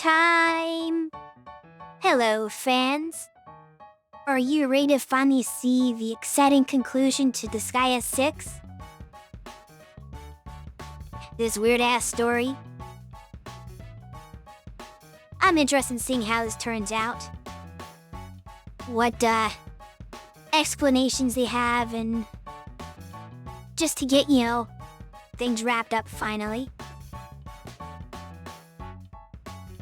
time! Hello, fans! Are you ready to finally see the exciting conclusion to Disgaea 6? This weird-ass story? I'm interested in seeing how this turns out. What, explanations they have, and just to get, things wrapped up finally.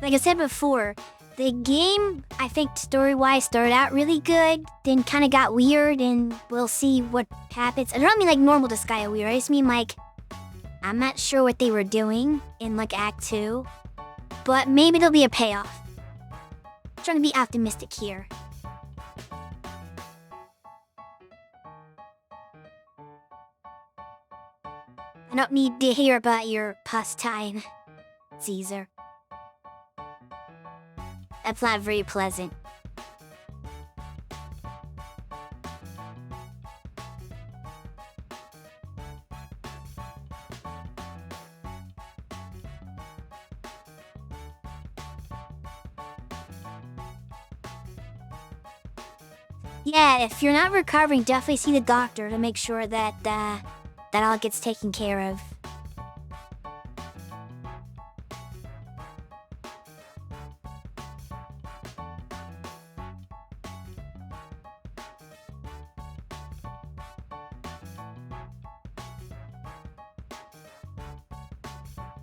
Like I said before, the game, I think story-wise, started out really good, then kind of got weird, and we'll see what happens. I don't mean like normal Disgaea weird, I just mean like, I'm not sure what they were doing in like Act 2, but maybe there'll be a payoff. I'm trying to be optimistic here. I don't need to hear about your pastime, Caesar. That's not very pleasant. Yeah, if you're not recovering, definitely see the doctor to make sure that that all gets taken care of.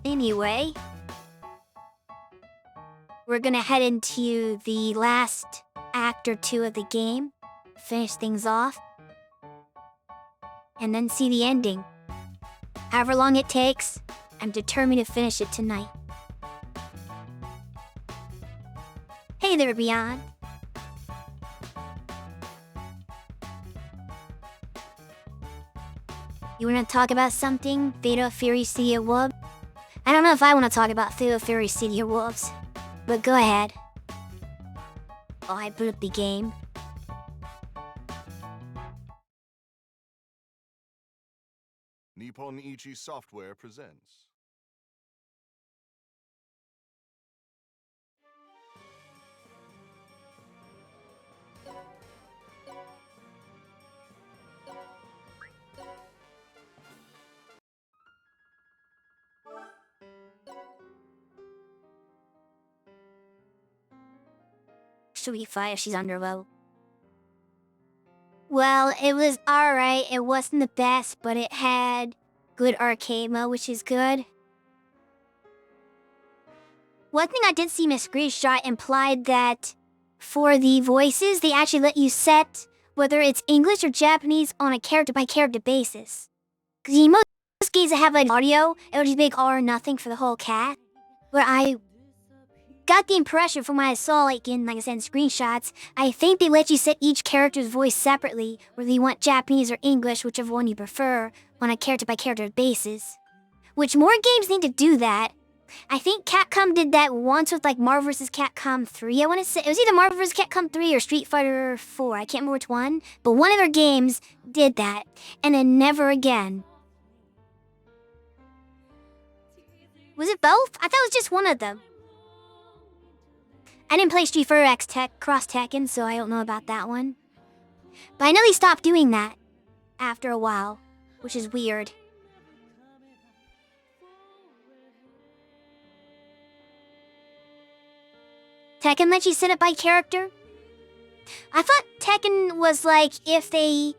Anyway, we're gonna head into the last act or two of the game, finish things off, and then see the ending. However long it takes, I'm determined to finish it tonight. Hey there, Beyond. You wanna talk about something, Theta Fury City of Wolves? I don't know if I want to talk about Theta Fury City of Wolves, but go ahead. Oh, I boot up the game. Nippon Ichi Software presents. Shui Fire, she's underlow. Well, it was alright. It wasn't the best, but it had good arcade mode, which is good. One thing I did see in a screenshot implied that for the voices, they actually let you set whether it's English or Japanese on a character-by-character basis. Because most games that have like audio, it'll just make all or nothing for the whole cast. Where I got the impression from what I saw, like I said, in screenshots, I think they let you set each character's voice separately, whether you want Japanese or English, whichever one you prefer, on a character-by-character basis. Which more games need to do that. I think Capcom did that once with like Marvel vs. Capcom 3, I want to say. It was either Marvel vs. Capcom 3 or Street Fighter 4, I can't remember which one. But one of their games did that, and then never again. Was it both? I thought it was just one of them. I didn't play Street Fighter X Cross Tekken, so I don't know about that one. But I know they stopped doing that after a while, which is weird. Tekken lets you set it by character? I thought Tekken was like if they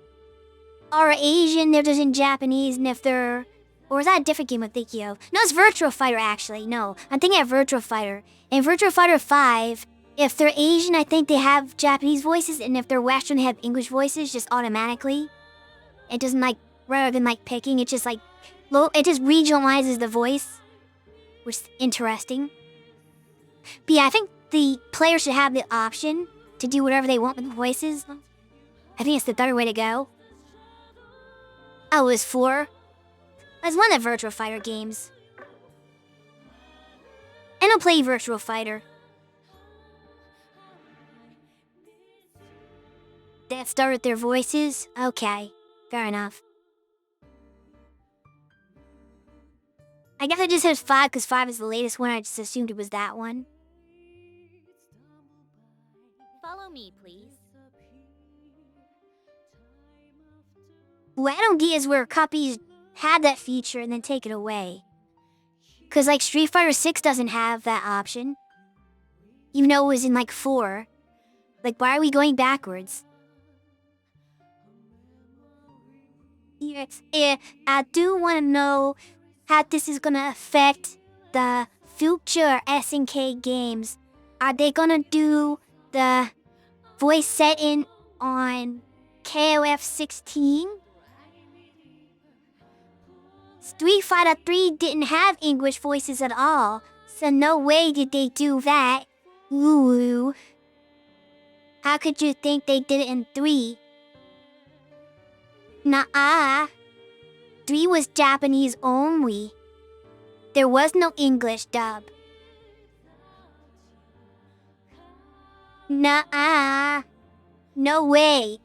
are Asian, they're just in Japanese, and if they're... Or is that a different game I'm thinking of? No, it's Virtua Fighter, actually. No, I'm thinking of Virtua Fighter. In Virtua Fighter 5, if they're Asian, I think they have Japanese voices, and if they're Western, they have English voices, just automatically. It doesn't, like, rather than, like, picking, it just, like, it just regionalizes the voice, which is interesting. But yeah, I think the player should have the option to do whatever they want with the voices. I think it's the better way to go. Oh, it was 4? That's one of the Virtua Fighter games. And I'll play Virtua Fighter. They have started their voices? Okay, fair enough. I guess I just said 5 because 5 is the latest one. I just assumed it was that one. me, please. What I don't get is where copies had that feature and then take it away. Cause like Street Fighter 6 doesn't have that option. Even though it was in like 4. Like, why are we going backwards? Yes, I do want to know how this is gonna affect the future SNK games. Are they gonna do the voice setting on KOF 16? Street Fighter 3 didn't have English voices at all, so no way did they do that. Ooh. How could you think they did it in 3? Nuh-uh. 3 was Japanese only. There was no English dub. Nuh-uh. No way.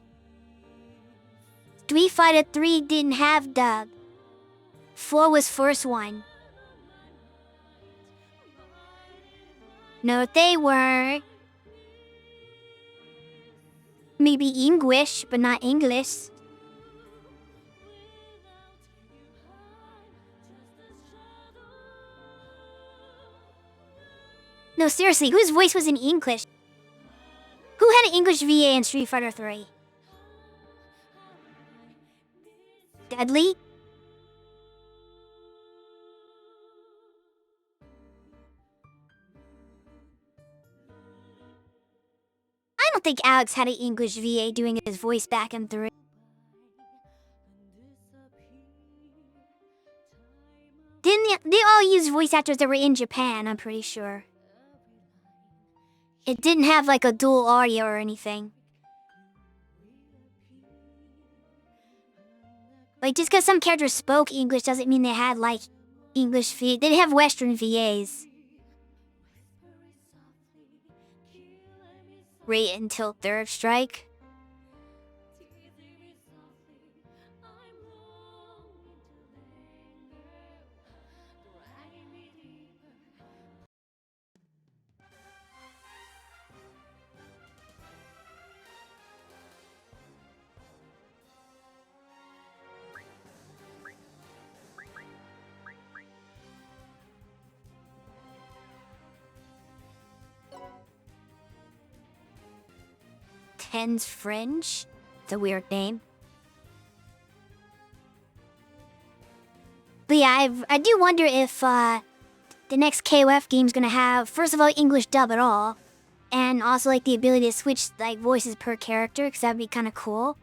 Street Fighter 3 didn't have dub. 4 was first one. No, they weren't. Maybe English, but not English. No, seriously, whose voice was in English? Who had an English VA in Street Fighter 3? Deadly? I don't think Alex had an English VA doing his voice back in 3. They all use voice actors that were in Japan, I'm pretty sure. It didn't have like a dual audio or anything. Like, just because some characters spoke English doesn't mean they had like English VA. They didn't have Western VAs. Wait until third strike. Ten's Fringe? It's a weird name. But yeah, I do wonder if the next KOF game's gonna have, first of all, English dub at all. And also like the ability to switch like voices per character, because that'd be kind of cool.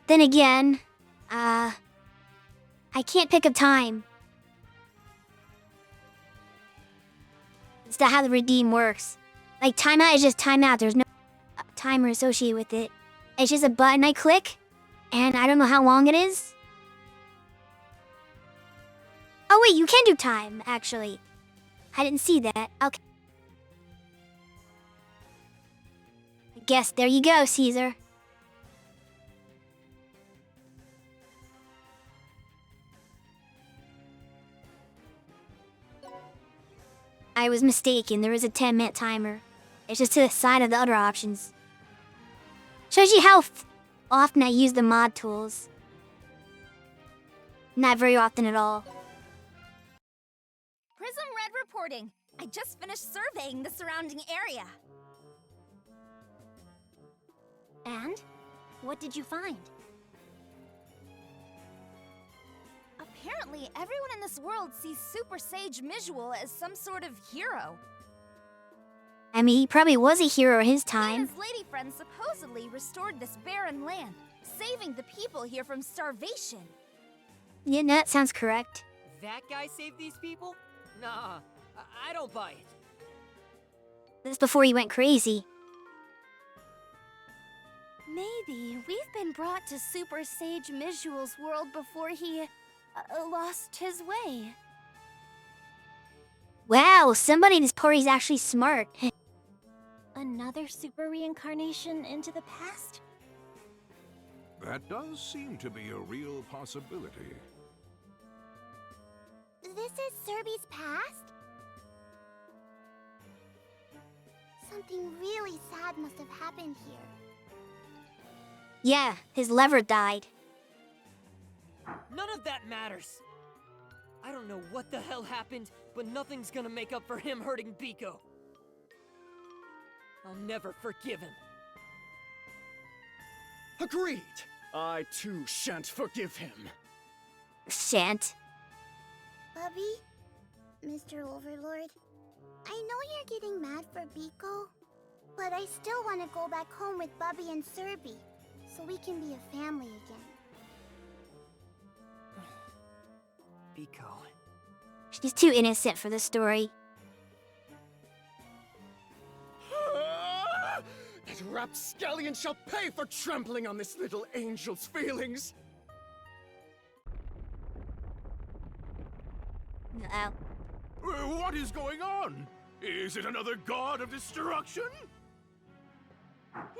Then again, I can't pick up time. It's not how the redeem works. Like, timeout is just timeout. There's no timer associated with it. It's just a button I click, and I don't know how long it is. Oh wait, you can do time, actually. I didn't see that. Okay. I guess there you go, Caesar. I was mistaken. There is a 10-minute timer. It's just to the side of the other options. Shows you how often I use the mod tools. Not very often at all. Prism Red reporting. I just finished surveying the surrounding area. And? What did you find? Apparently, everyone in this world sees Super Sage Mijual as some sort of hero. I mean, he probably was a hero in his He time. and his lady friend supposedly restored this barren land, saving the people here from starvation. Yeah, no, that sounds correct. That guy saved these people? Nah, I don't buy it. That's before he went crazy. Maybe we've been brought to Super Sage Mijual's world before he lost his way. Wow, somebody in this party's actually smart. Another super reincarnation into the past? That does seem to be a real possibility. This is Serby's past? Something really sad must have happened here. Yeah, his lever died. None of that matters. I don't know what the hell happened, but nothing's gonna make up for him hurting Biko. I'll never forgive him. Agreed. I too shan't forgive him. Shan't. Bubby? Mr. Overlord? I know you're getting mad for Biko, but I still want to go back home with Bubby and Serby, so we can be a family again. Biko. She's too innocent for this story. That rapscallion shall pay for trampling on this little angel's feelings. Uh-oh. What is going on? Is it another god of destruction?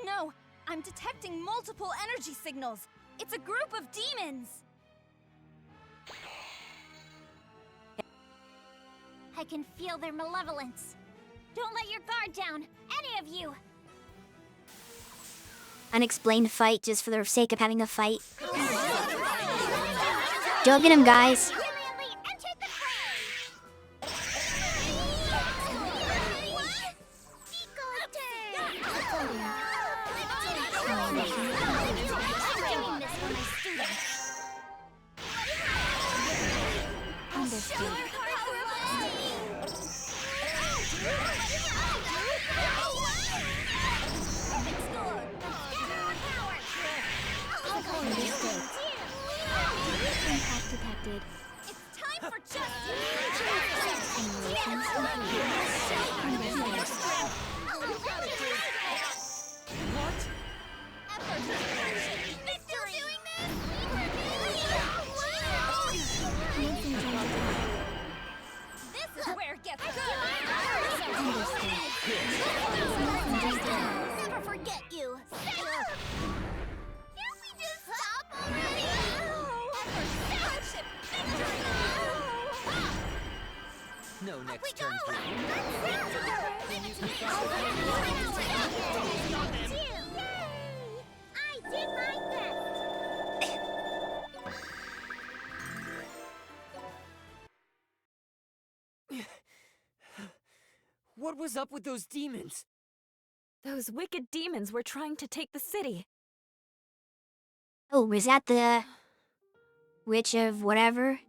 No, I'm detecting multiple energy signals. It's a group of demons. I can feel their malevolence. Don't let your guard down, any of you. Unexplained fight just for the sake of having a fight. Don't get him, guys. Brilliantly entered the fray. Impact detected. It's time for justice. What? This is where it gets good. Never forget you. Can't we just stop already? No next turn for you. I did my best! What was up with those demons? Those wicked demons were trying to take the city. Oh, was that the witch of whatever?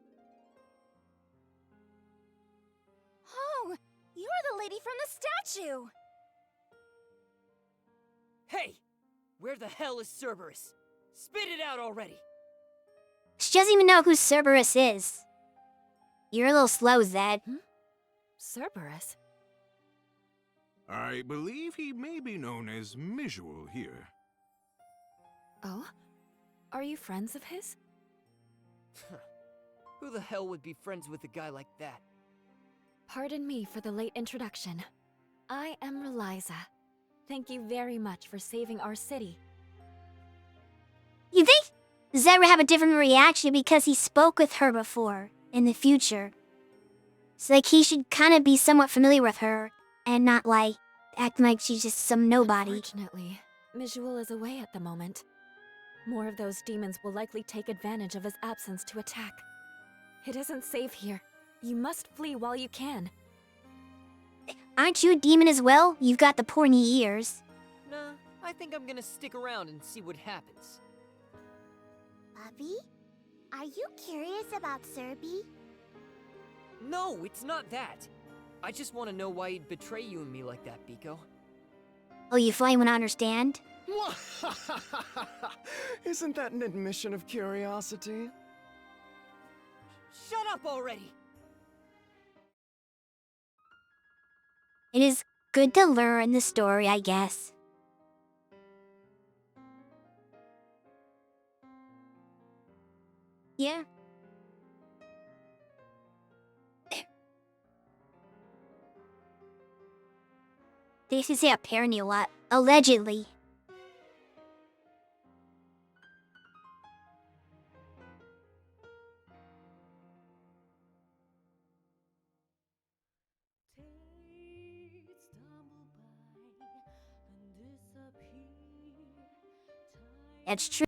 Oh, you're the lady from the statue. Hey! Where the hell is Cerberus? Spit it out already! She doesn't even know who Cerberus is. You're a little slow, Zed. Cerberus? I believe he may be known as Misual here. Oh? Are you friends of his? Who the hell would be friends with a guy like that? Pardon me for the late introduction. I am Reliza. Thank you very much for saving our city. You think Zed would have a different reaction because he spoke with her before, in the future? So like he should kind of be somewhat familiar with her, and not like, acting like she's just some nobody. Unfortunately, Misual is away at the moment. More of those demons will likely take advantage of his absence to attack. It isn't safe here. You must flee while you can. Aren't you a demon as well? You've got the pointy ears. Nah, I think I'm gonna stick around and see what happens. Bubby? Are you curious about Serby? No, it's not that. I just want to know why he'd betray you and me like that, Biko. Oh, you finally want to understand? Isn't that an admission of curiosity? Shut up already! It is good to learn the story, I guess. Yeah. They used to say apparently a lot. Allegedly. That's true.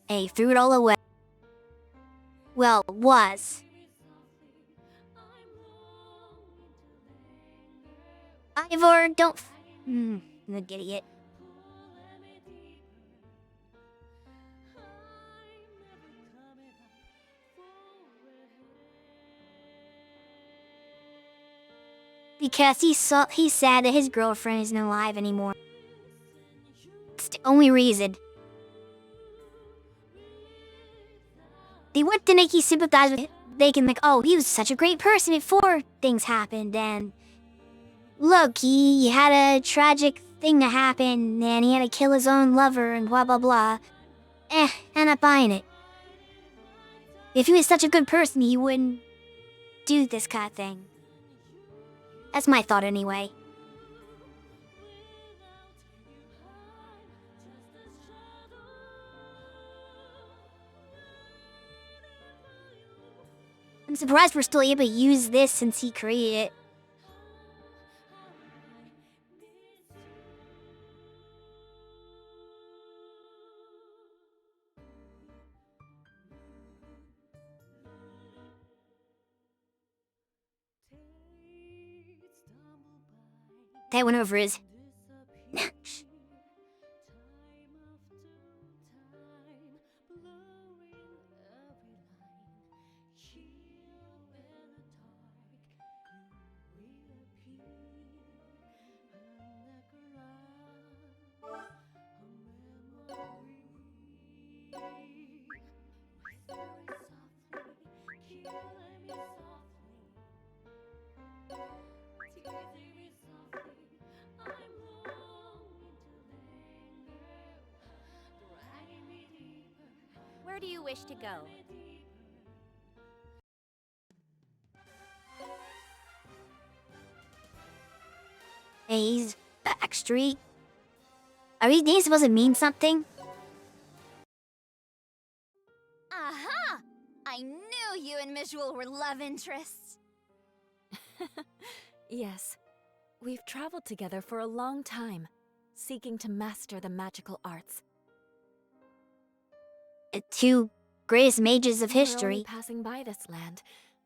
Hey, threw it all away. Well, was. Ivor, don't. The idiot. Because he's sad that his girlfriend isn't alive anymore. It's the only reason. They want to make you sympathize with him. They can like, oh, he was such a great person before things happened, and look, he had a tragic thing to happen, and he had to kill his own lover, and blah blah blah. I'm not buying it. If he was such a good person, he wouldn't do this kind of thing. That's my thought anyway. I'm surprised we're still able to use this since he created it. That went over his... Where do you wish to go? Hayes, Backstreet. Are these names supposed to mean something? Aha! I knew you and Visual were love interests. Yes. We've traveled together for a long time, seeking to master the magical arts. The two greatest mages of We were only history. passing by this land,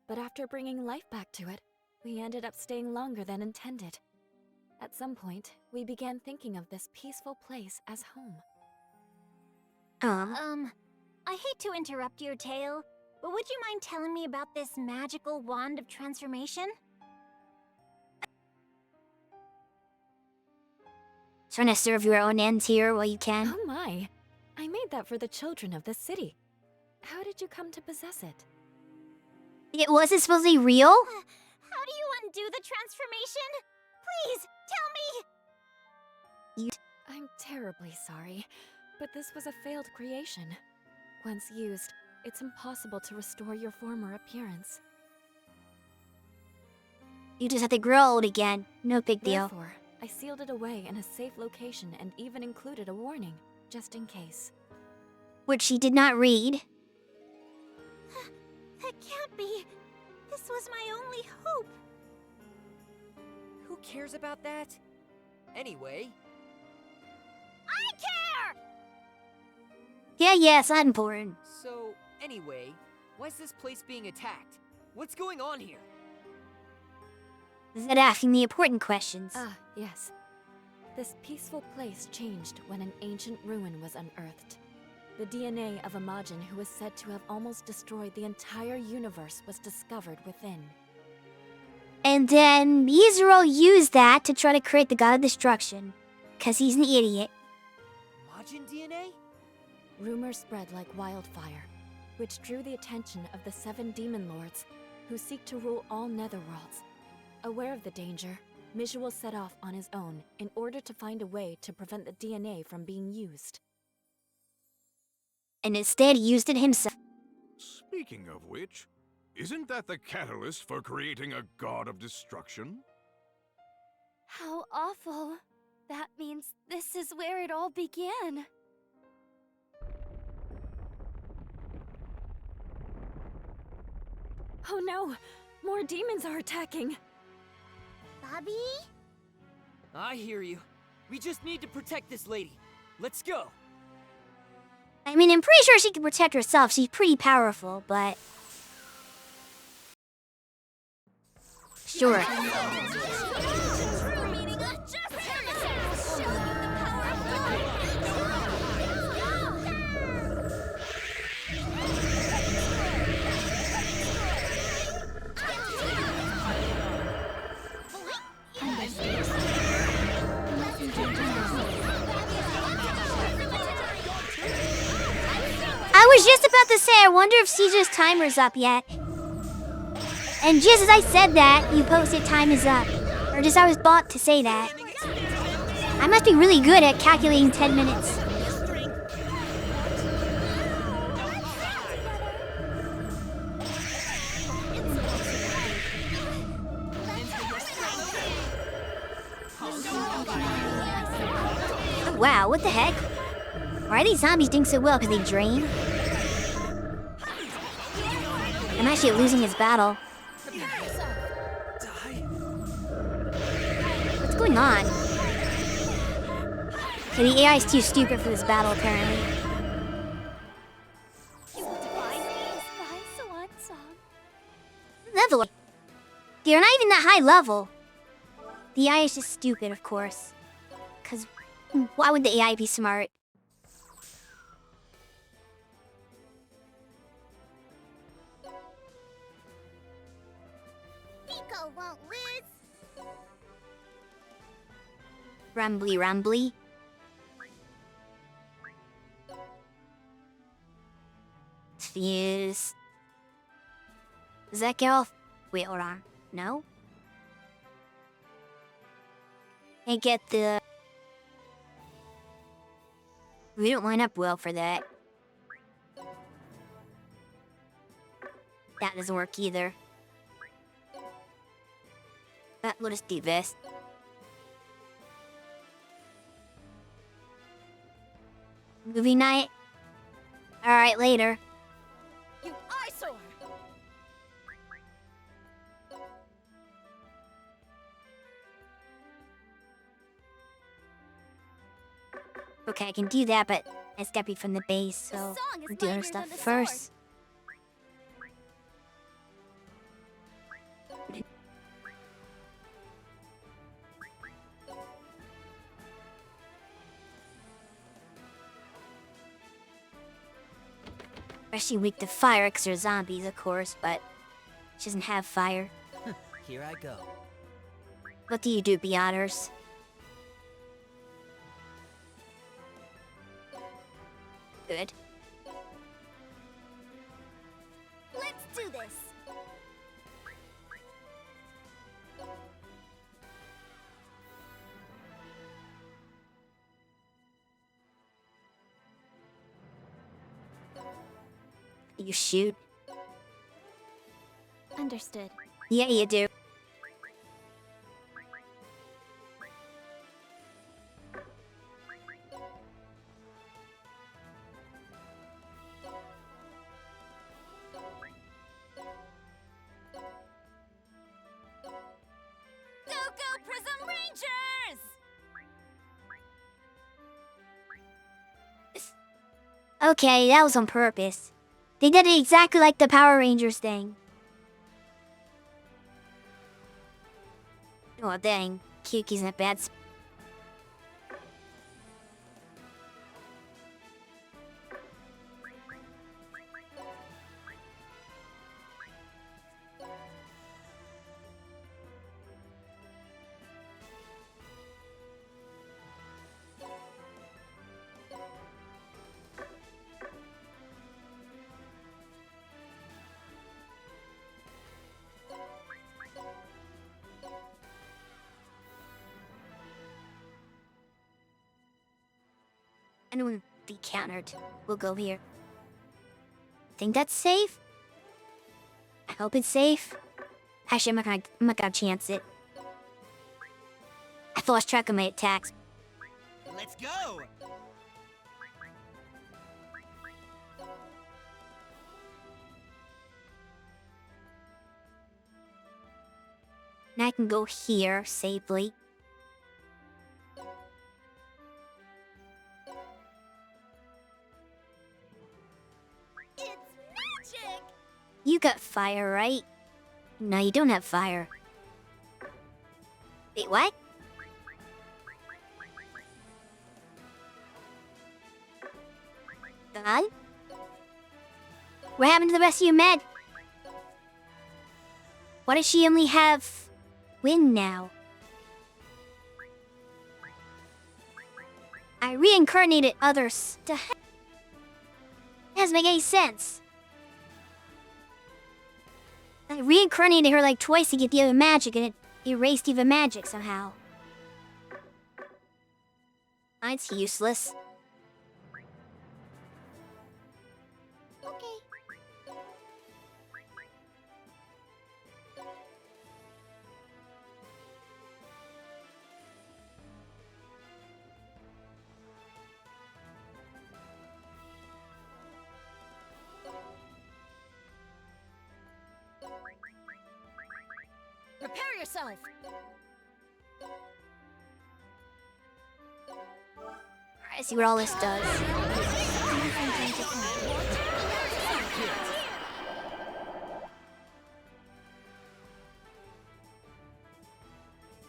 but after bringing life back to it, we ended up staying longer than intended. At some point, we began thinking of this peaceful place as home. I hate to interrupt your tale, but would you mind telling me about this magical wand of transformation? Trying to serve your own ends here while you can. Oh my! I made that for the children of this city. How did you come to possess it? It wasn't supposed to be real? How do you undo the transformation? Please, tell me! I'm terribly sorry, but this was a failed creation. Once used, it's impossible to restore your former appearance. You just have to grow old again. No big deal. Therefore, I sealed it away in a safe location and even included a warning, just in case. Which she did not read. That can't be. This was my only hope. Who cares about that? Anyway, I care! Yeah, it's not important. so anyway, why is this place being attacked? What's going on here? Is that asking the important questions? Ah, yes. This peaceful place changed when an ancient ruin was unearthed. The DNA of a Majin who was said to have almost destroyed the entire universe was discovered within. And then Izuru used that to try to create the God of Destruction. Cause he's an idiot. Majin DNA? Rumors spread like wildfire, which drew the attention of the 7 demon lords, who seek to rule all netherworlds. Aware of the danger, Visual set off on his own in order to find a way to prevent the DNA from being used. And instead he used it himself. Speaking of which, isn't that the catalyst for creating a god of destruction? How awful. That means this is where it all began. Oh no! More demons are attacking! Bobby? I hear you. We just need to protect this lady. Let's go. I mean, I'm pretty sure she can protect herself. She's pretty powerful, but... Sure. I was just about to say, I wonder if Siege's timer's up yet. And just as I said that, you posted time is up. Or just I was bought to say that. I must be really good at calculating 10 minutes. Oh, wow, what the heck? Why are these zombies doing so well? Because they drain? I'm actually losing his battle. What's going on? Okay, the AI is too stupid for this battle, apparently. Level. They're not even that high level. The AI is just stupid, of course. Because why would the AI be smart? Pico won't lose. Rumbly rumbly. Fuse. Does that get off? Wait, hold on. No? I get the... We don't line up well for that. That doesn't work either. Let us do this. Movie night? Alright, later. You eyesore! Okay, I can do that, but I gotta be from the base, so song is we'll do other mightier stuff than the first. Especially weak to fire, because they're zombies, of course, but she doesn't have fire. Here I go. What do you do, Beaters? Good. Let's do this! You shoot? Understood. Yeah, you do. Go Prism Rangers! Okay, that was on purpose. They did it exactly like the Power Rangers thing. Oh dang, Kyuki's in a bad spot. And when be countered, we'll go here. Think that's safe? I hope it's safe. Actually, I'm not gonna chance it. I've lost track of my attacks. Let's go! Now I can go here safely. It's magic! You got fire, right? No, you don't have fire. Wait, what? God? What happened to the rest of your med? Why does she only have wind now? I reincarnated others to That doesn't make any sense. I reincarnated her like twice to get the other magic, and it erased the other magic somehow. It's useless. Okay. Prepare yourself! I see what all this does.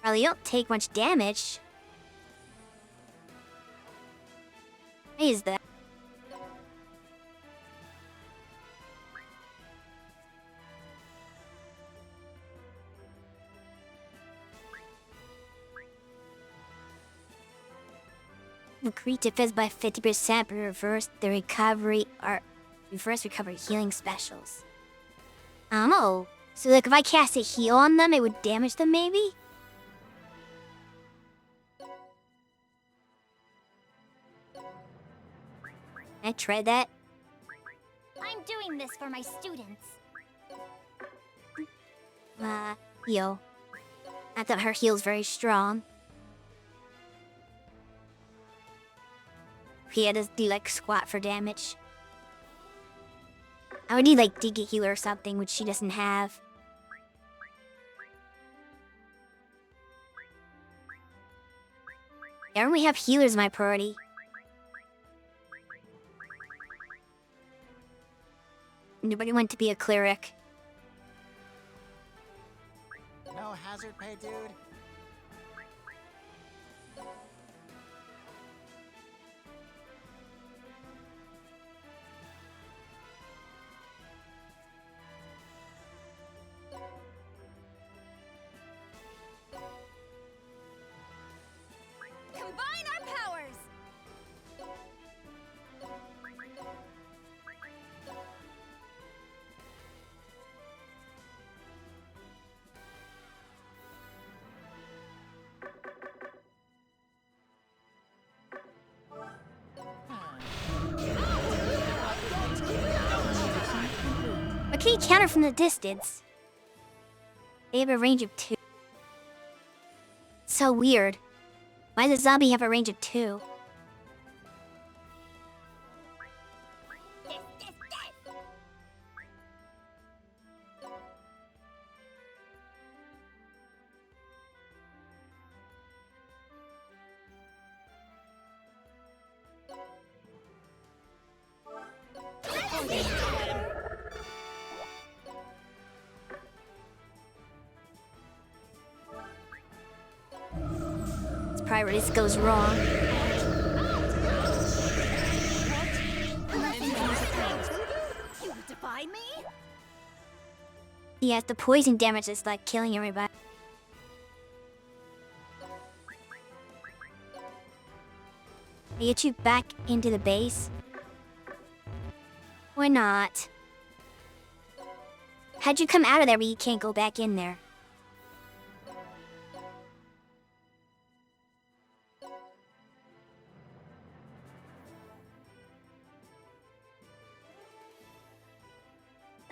Well, you don't take much damage. Why is that? Increase defense by 50%, but reverse the recovery or reverse recovery healing specials. I don't know. So like if I cast a heal on them, it would damage them maybe? I tried that. I'm doing this for my students. Heal. I thought her heal's very strong. He had to do like squat for damage. I would need like dig a healer or something, which she doesn't have. I only have healers in my party. Nobody went to be a cleric. No hazard pay, dude. Combine our powers! But can you counter from the distance? They have a range of 2. So weird. Why does a zombie have a range of 2? It's probably where this goes wrong. You defy me? Yeah, the poison damage is like killing everybody. I get you back into the base? Why not? How'd you come out of there but you can't go back in there?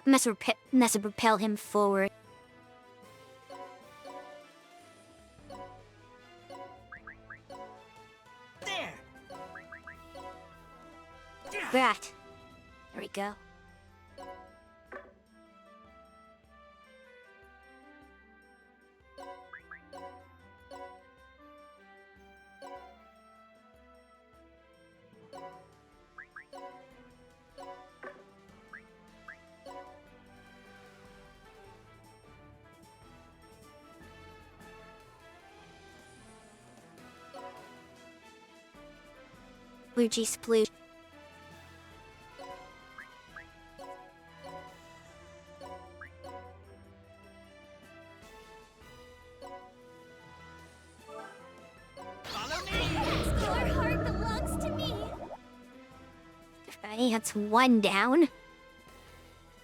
Must have propel him forward. Right. There we go. Sploogey splooge. Your heart belongs to me. Okay, that's one down. This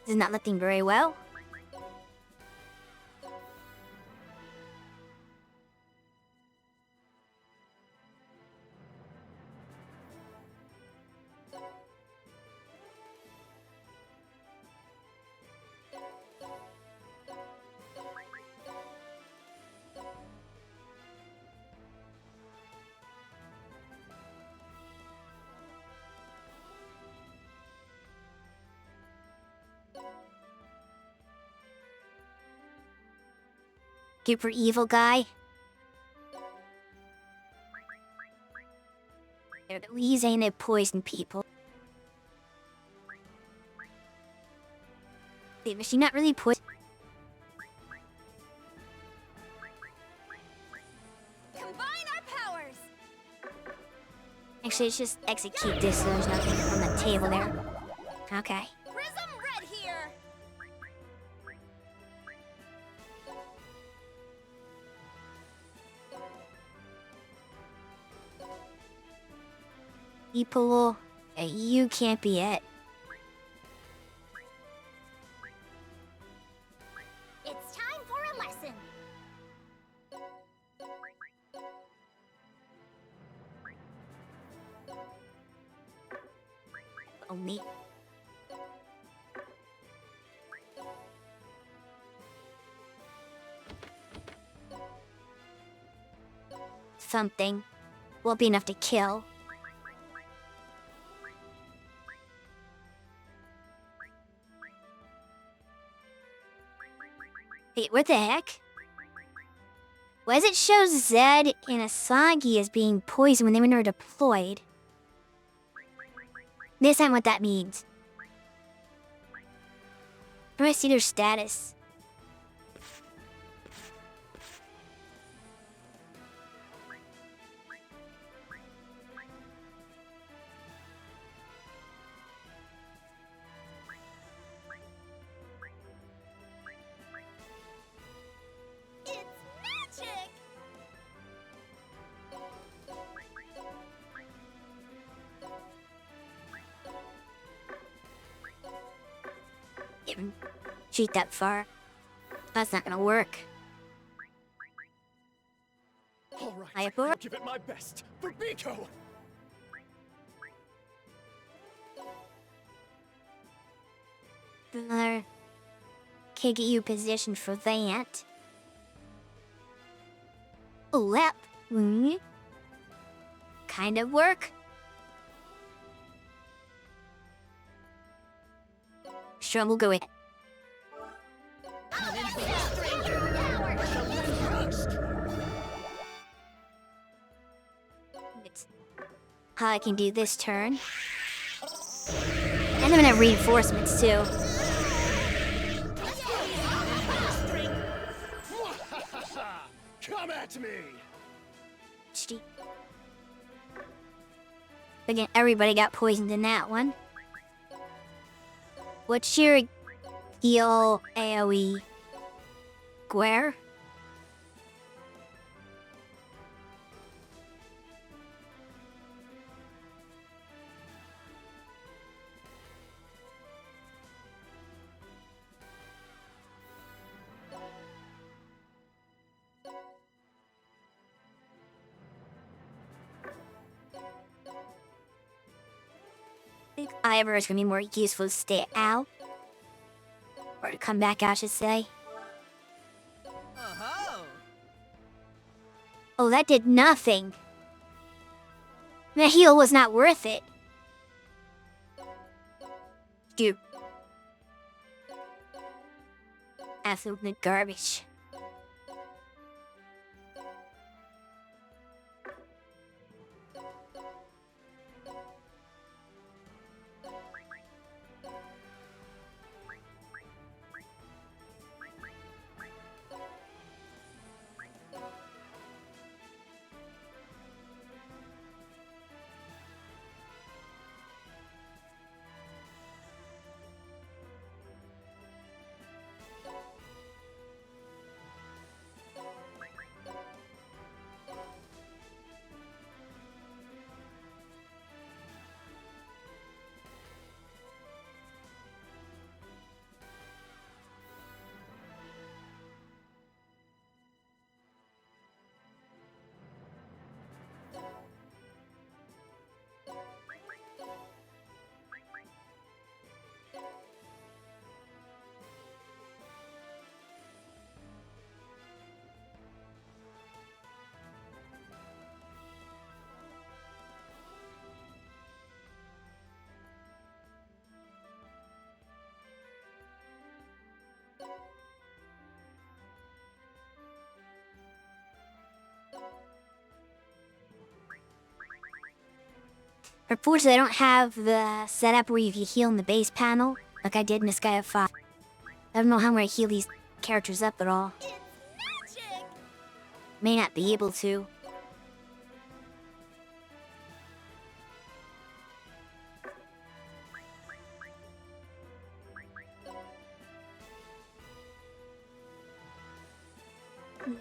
is not looking very well. Super evil guy. These ain't no poison people. Wait, is she not really poison? Combine our powers. Actually, let's just execute this so there's nothing on the table there. Okay. Prism Red here. People, you can't be it. It's time for a lesson. Only. Something won't be enough to kill. Wait, what the heck? Why does it show Zed and Asagi as being poisoned when they were never deployed? This time what that means. How do I see their status? It's magic. Even shoot that far. That's not gonna work. All right, I abort. I'll give it my best for Biko. Can't get you positioned for that. Oh, that kind of work. Sure, we'll go with it. It's how I can do this turn. And I'm gonna have reinforcements too. Come at me. Gee. Again, everybody got poisoned in that one. What's your heal AoE? Square? Think either is gonna be more useful to stay out. Or to come back, I should say. Oh, that did nothing. The heal was not worth it. Dude. Absolute garbage. Unfortunately, I don't have the setup where you can heal in the base panel, like I did in Disgaea 5. I don't know how I'm gonna heal these characters up at all. It's magic! May not be able to.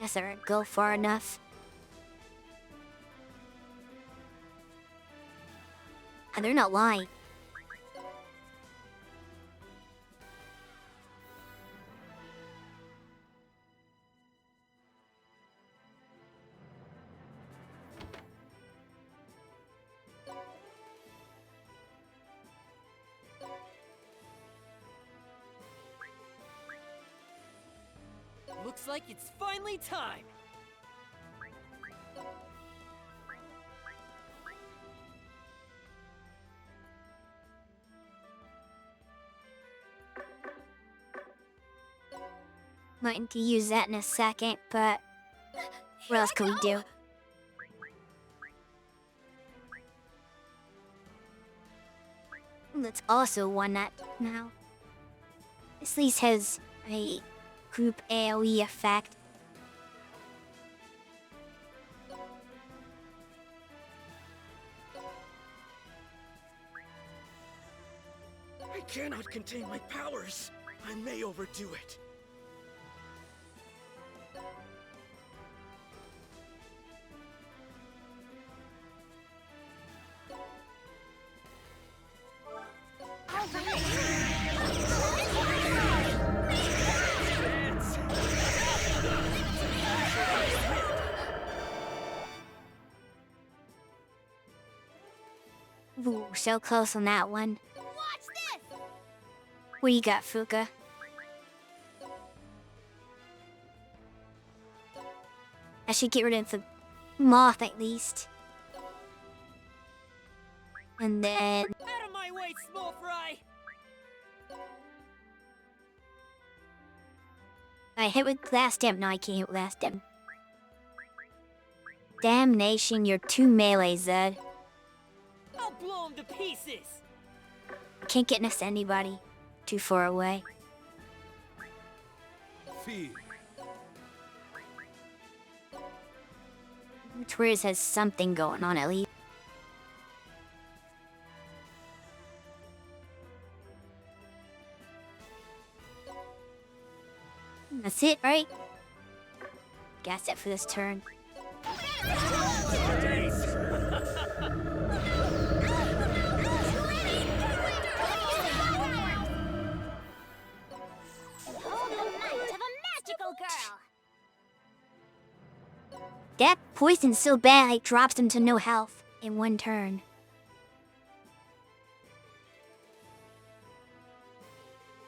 Yes, I didn't go far enough. And they're not lying. Looks like it's finally time! Might need to use that in a second, but what else can we do? Let's also one that now. This at least has a group AoE effect. I cannot contain my powers. I may overdo it. Ooh, so close on that one. Watch this! What do you got, Fuka? I should get rid of the moth at least. And then... Out of my way, small fry! I hit with last stem. No, I can't hit with last stem. Damnation, you're too melee, Zed. I'll blow him to pieces! I can't get next to anybody. Too far away. Fear. Twitters has something going on at least. That's it, right? Gas it for this turn. Behold the might of a magical girl! That poison's so bad it drops him to no health in one turn.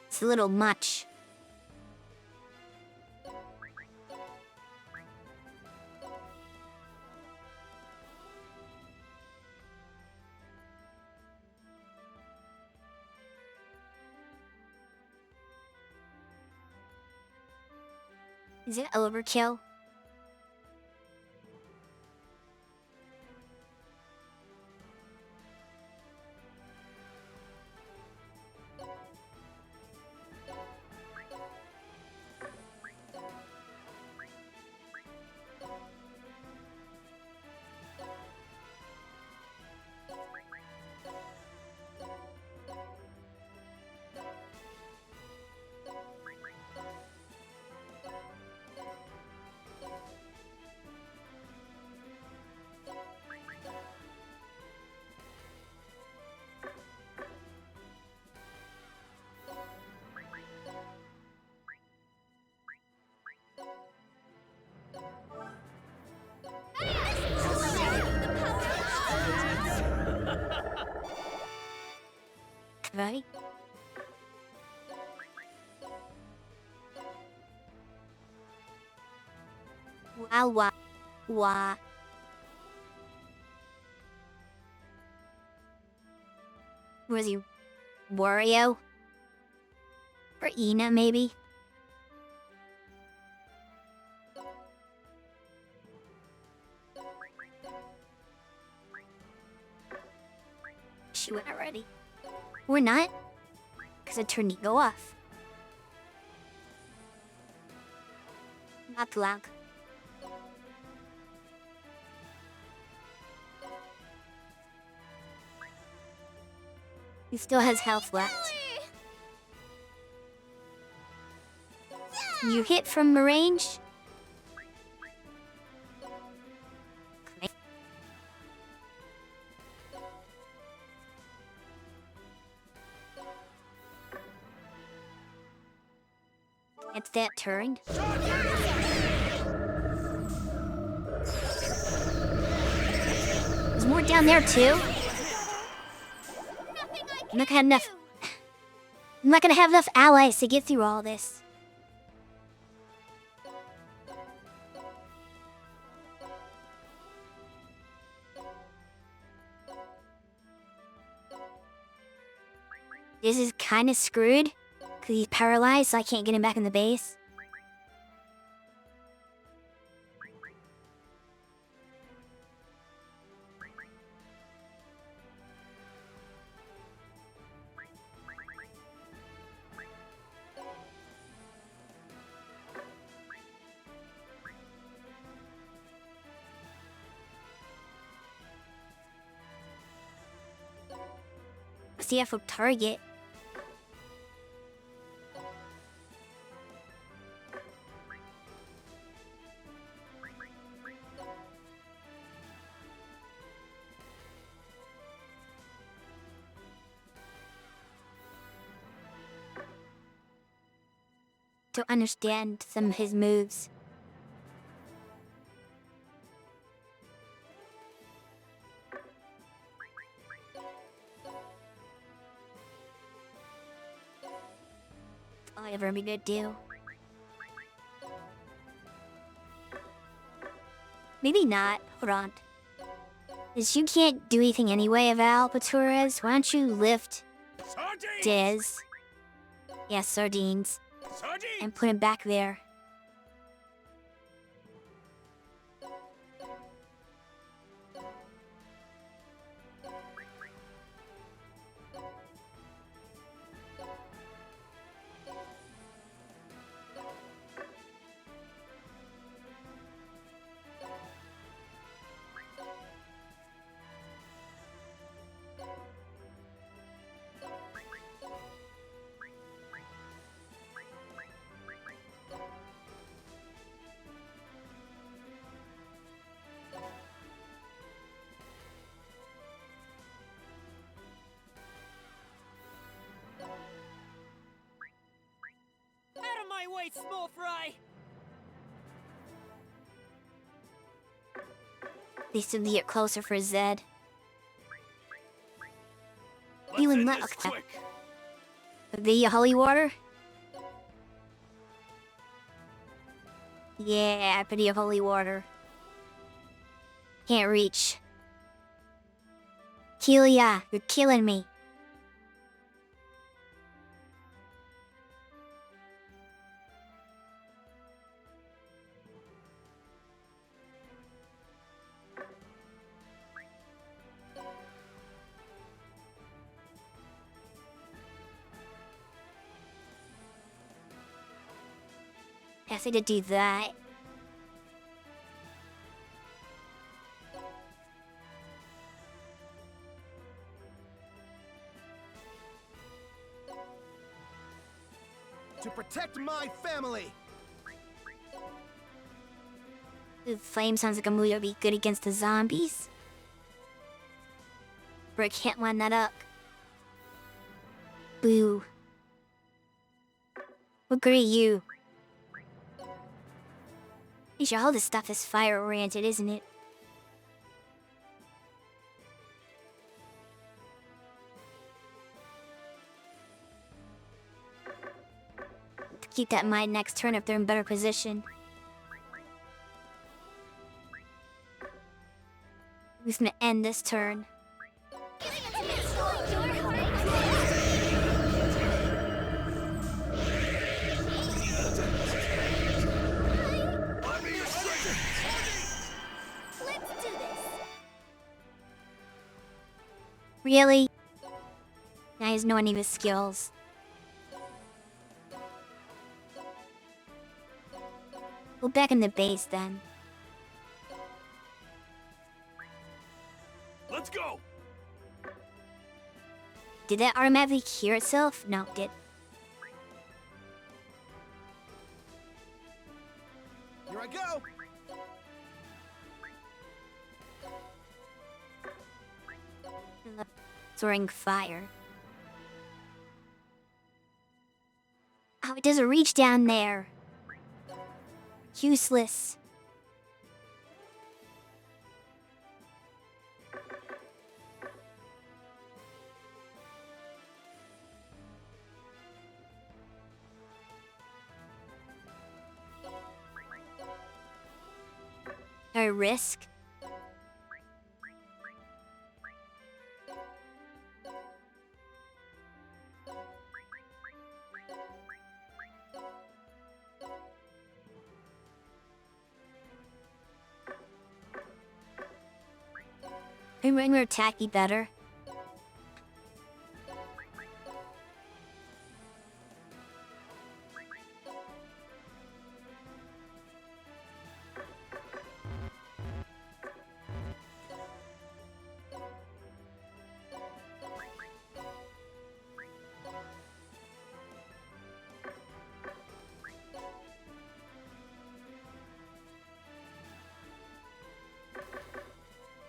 It's a little much. Is it overkill? Right? Wow. Was he Wario? Or Ina, maybe? She went already. We're not? Because it turned Nico off. Not long. He still has health left. You hit from range? It's that turn. There's more down there too. I'm not gonna have enough allies to get through all this. This is kind of screwed. Because he's paralyzed, so I can't get him back in the base. CF target. To understand some of his moves. All I ever mean to do. Maybe not. Hold on. Since you can't do anything anyway of Alpaturez, why don't you lift Diz? Yeah, sardines. And put him back there. Out of my way, small fry! They still need to get closer for Zed. You would not look at the holy water? Yeah, pretty of holy water. Can't reach. Kelia, you're killing me. Have to do that. To protect my family! The flame sounds like a move that would be good against the zombies. But I can't line that up. Boo. What good are you? Pretty sure all this stuff is fire-oriented, isn't it? Keep that in mind next turn if they're in better position. Who's gonna end this turn? Let's do this. Really? Now he doesn't know any of his skills. Go back in the base then. Let's go! Did that automatically cure itself? No, it did. Here I go! Throwing fire. Oh, it doesn't reach down there. Useless. A risk? I'm running more attack be better.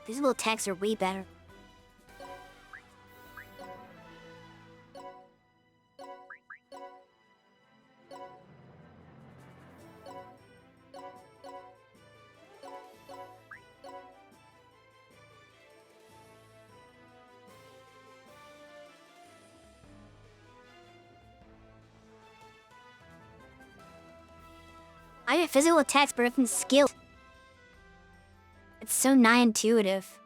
These little attacks are way better. I have physical attacks, but different skills. It's so non-intuitive.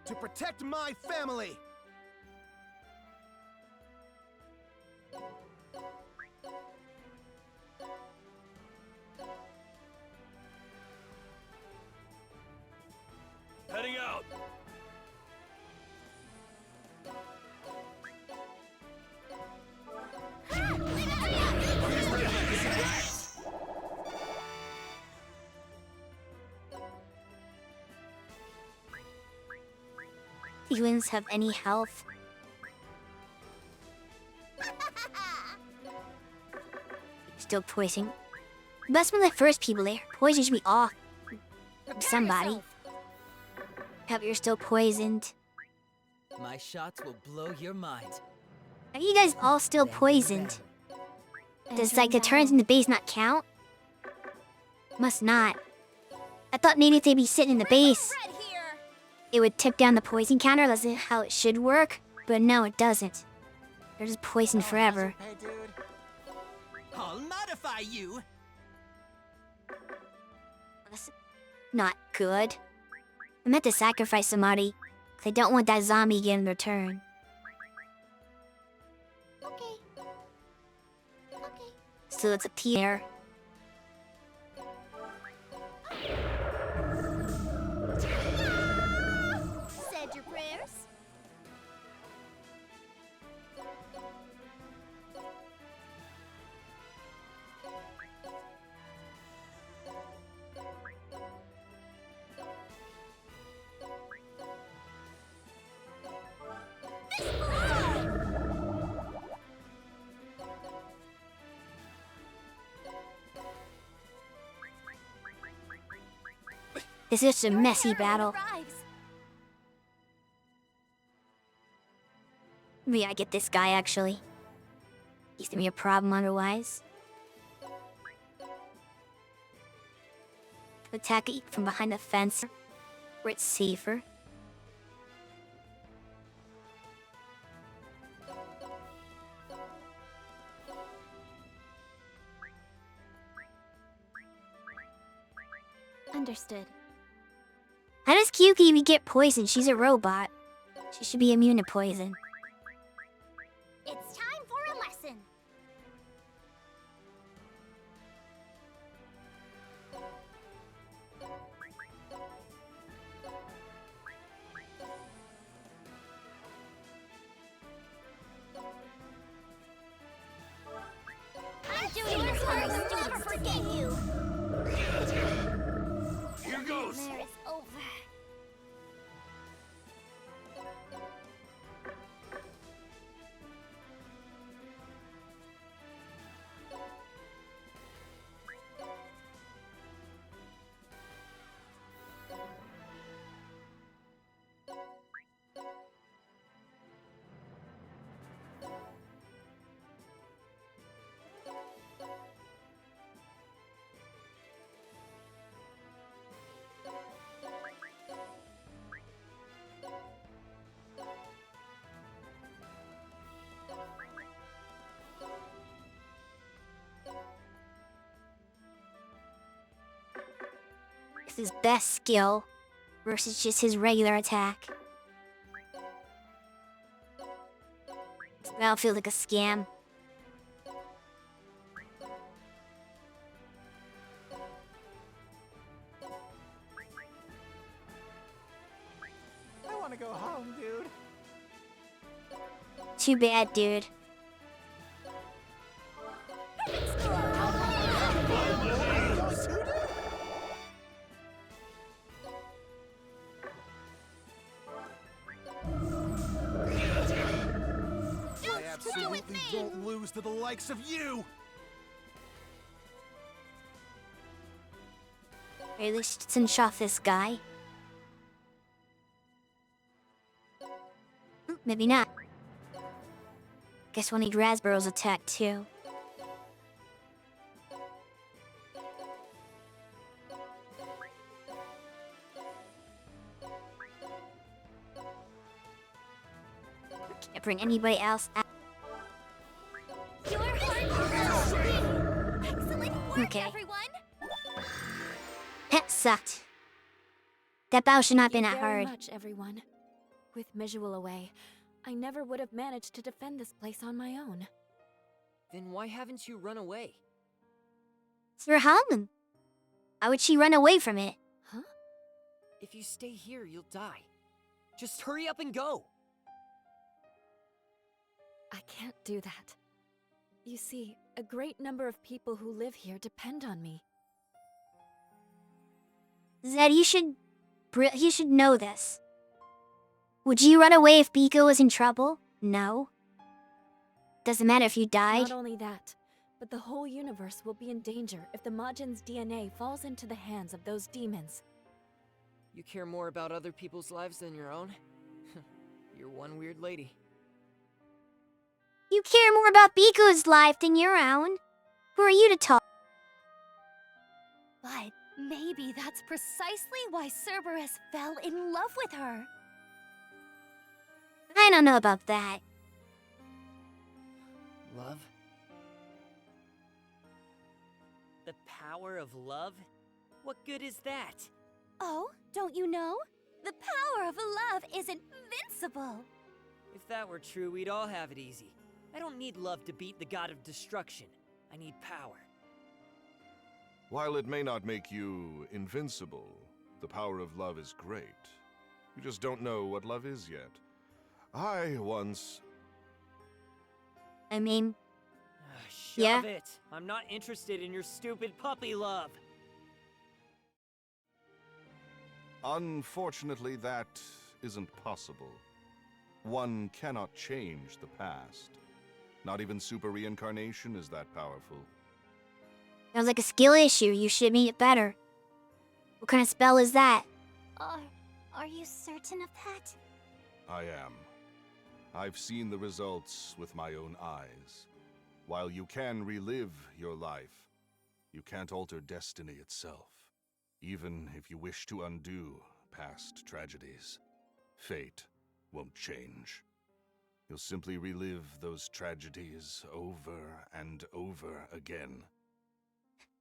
To protect my family! Heading out! Humans have any health? Still poisoning. Best one of the first people there. Poison should be off. Somebody. Hope you're still poisoned. My shots will blow your mind. Are you guys all still poisoned? Does like the turns in the base not count? Must not. I thought maybe if they'd be sitting in the base, it would tip down the poison counter. That's how it should work. But no, it doesn't. They're just poisoned forever. Hey, dude. I'll modify you. That's not good. I meant to sacrifice somebody. 'Cause I don't want that zombie getting their turn. Okay. Okay. So it's a Pierre. Said your prayers? This is just a Your messy caravan battle. arrives. Maybe I get this guy, actually. He's gonna be a problem otherwise. Attack it from behind the fence, where it's safer. Understood. How does Kyuki get poisoned? She's a robot. She should be immune to poison. It's time for a lesson. I'm doing this first. Never forget you. Here goes! There is over. It's his best skill versus just his regular attack. This battle feels like a scam. I want to go home, dude. Too bad, dude. I absolutely won't lose to the likes of you! Maybe let's finish off this guy. Maybe not. Guess we'll need Rasburrow's attack too. Can't bring anybody else out. Your hard work. Excellent work, Okay. everyone. That sucked. That battle should not have been Thank that you very hard. much, everyone. With Visual away, I never would have managed to defend this place on my own. Then why haven't you run away? Sir Halman. Why would she run away from it? Huh? If you stay here, you'll die. Just hurry up and go! I can't do that. You see, a great number of people who live here depend on me. Zed, you should know this. Would you run away if Biko was in trouble? No. Doesn't matter if you died. Not only that, but the whole universe will be in danger if the Majin's DNA falls into the hands of those demons. You care more about other people's lives than your own? You're one weird lady. You care more about Biko's life than your own. Who are you to talk? But maybe that's precisely why Cerberus fell in love with her. I don't know about that. Love? The power of love? What good is that? Oh, don't you know? The power of love is invincible. If that were true, we'd all have it easy. I don't need love to beat the god of destruction. I need power. While it may not make you invincible, the power of love is great. You just don't know what love is yet. I once... I mean, Shove Yeah? it! I'm not interested in your stupid puppy love! Unfortunately, that isn't possible. One cannot change the past. Not even super reincarnation is that powerful. sounds like a skill issue. You should make it better. What kind of spell is that? Are you certain of that? I am. I've seen the results with my own eyes. While you can relive your life, you can't alter destiny itself. Even if you wish to undo past tragedies, fate won't change. You'll simply relive those tragedies over and over again.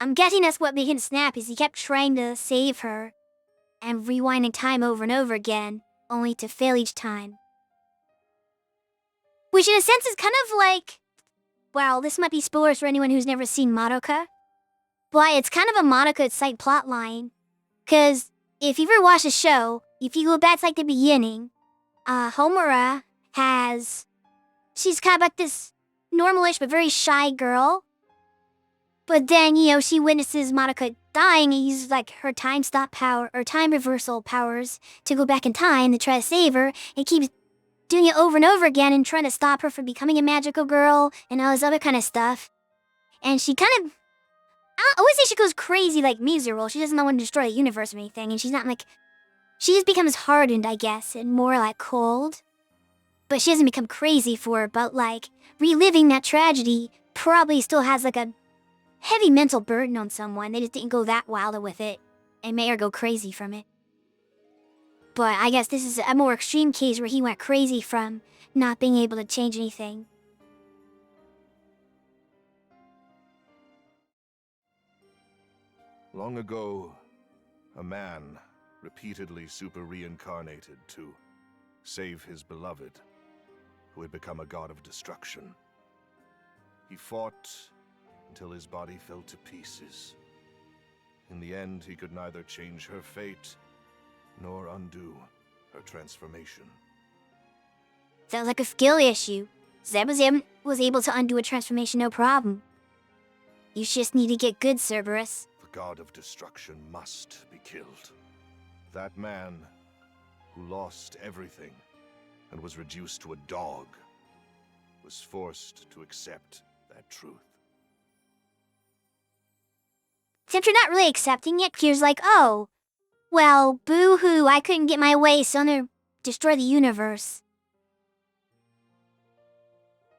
I'm guessing that's what made him snap, is he kept trying to save her and rewinding time over and over again, only to fail each time. Which in a sense is kind of like, wow, this might be spoilers for anyone who's never seen Madoka, but it's kind of a Madoka side plotline. Because if you've ever watched the show, if you go back to like the beginning, Homura she's kind of like this normalish but very shy girl. But then, she witnesses Madoka dying and uses like her time stop power or time reversal powers to go back in time to try to save her, and keeps doing it over and over again and trying to stop her from becoming a magical girl and all this other kind of stuff. And she kind of, I wouldn't say she goes crazy like Mizuru. She doesn't want to destroy the universe or anything, and she's not like, she just becomes hardened, I guess, and more like cold. But she doesn't become crazy for it, but like, reliving that tragedy probably still has like a heavy mental burden on someone. They just didn't go that wilder with it and made her go crazy from it. But I guess this is a more extreme case where he went crazy from not being able to change anything. Long ago, a man repeatedly super-reincarnated to save his beloved, who had become a god of destruction. He fought until his body fell to pieces. In the end, he could neither change her fate nor undo her transformation. Sounds like a skill issue. Zeb was able to undo a transformation no problem. You just need to get good, Cerberus. The god of destruction must be killed. That man who lost everything and was reduced to a dog was forced to accept that truth. Except you're not really accepting it, Pierre's like, oh, well, boo-hoo, I couldn't get my way, so I'm gonna destroy the universe.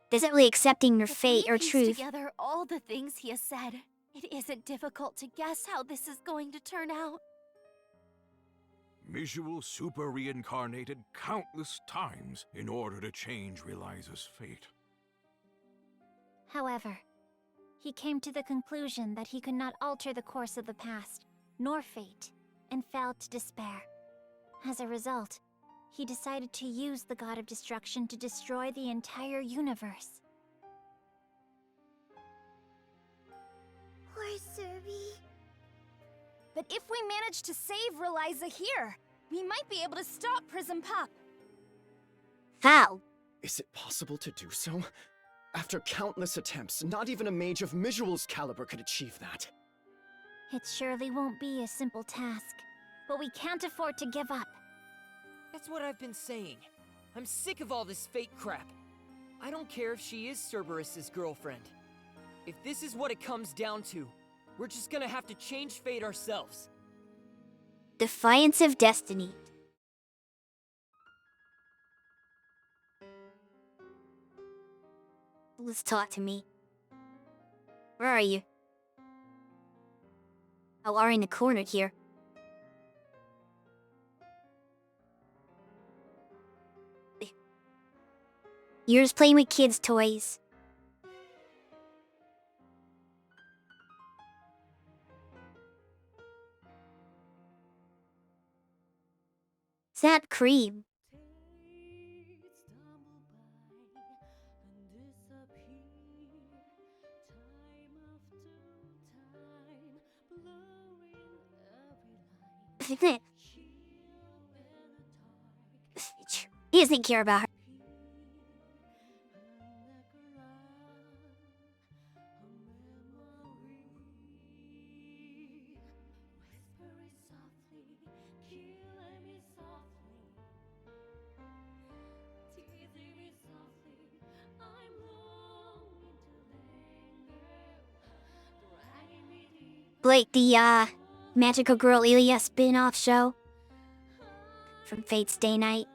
Isn't really accepting your fate or truth. Together all the things he has said, it isn't difficult to guess how this is going to turn out. Misuel super-reincarnated countless times in order to change Reliza's fate. However, he came to the conclusion that he could not alter the course of the past, nor fate, and fell to despair. As a result, he decided to use the god of destruction to destroy the entire universe. Poor Serby. But if we manage to save Reliza here, we might be able to stop Prism Pop. How? Is it possible to do so? After countless attempts, not even a mage of Misuel's caliber could achieve that. It surely won't be a simple task, but we can't afford to give up. That's what I've been saying. I'm sick of all this fate crap. I don't care if she is Cerberus's girlfriend. If this is what it comes down to, we're just gonna have to change fate ourselves. Defiance of destiny. Let's talk to me. Where are you? Oh, are in the corner here. You're just playing with kids' toys. Is that cream? He doesn't care about her. Blake, Magical Girl Ilya spin-off show from Fate's Day Night.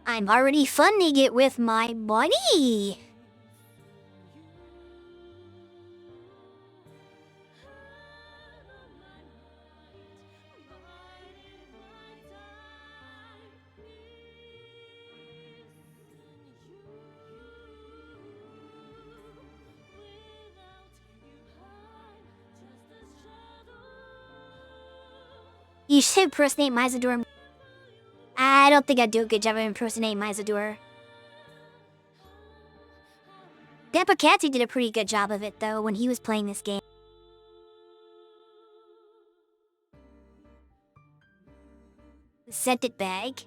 I'm already funding it with my money. You should impersonate Mizador. I don't think I'd do a good job of impersonating Mizador. Grandpa Katsy did a pretty good job of it, though, when he was playing this game. The scented bag.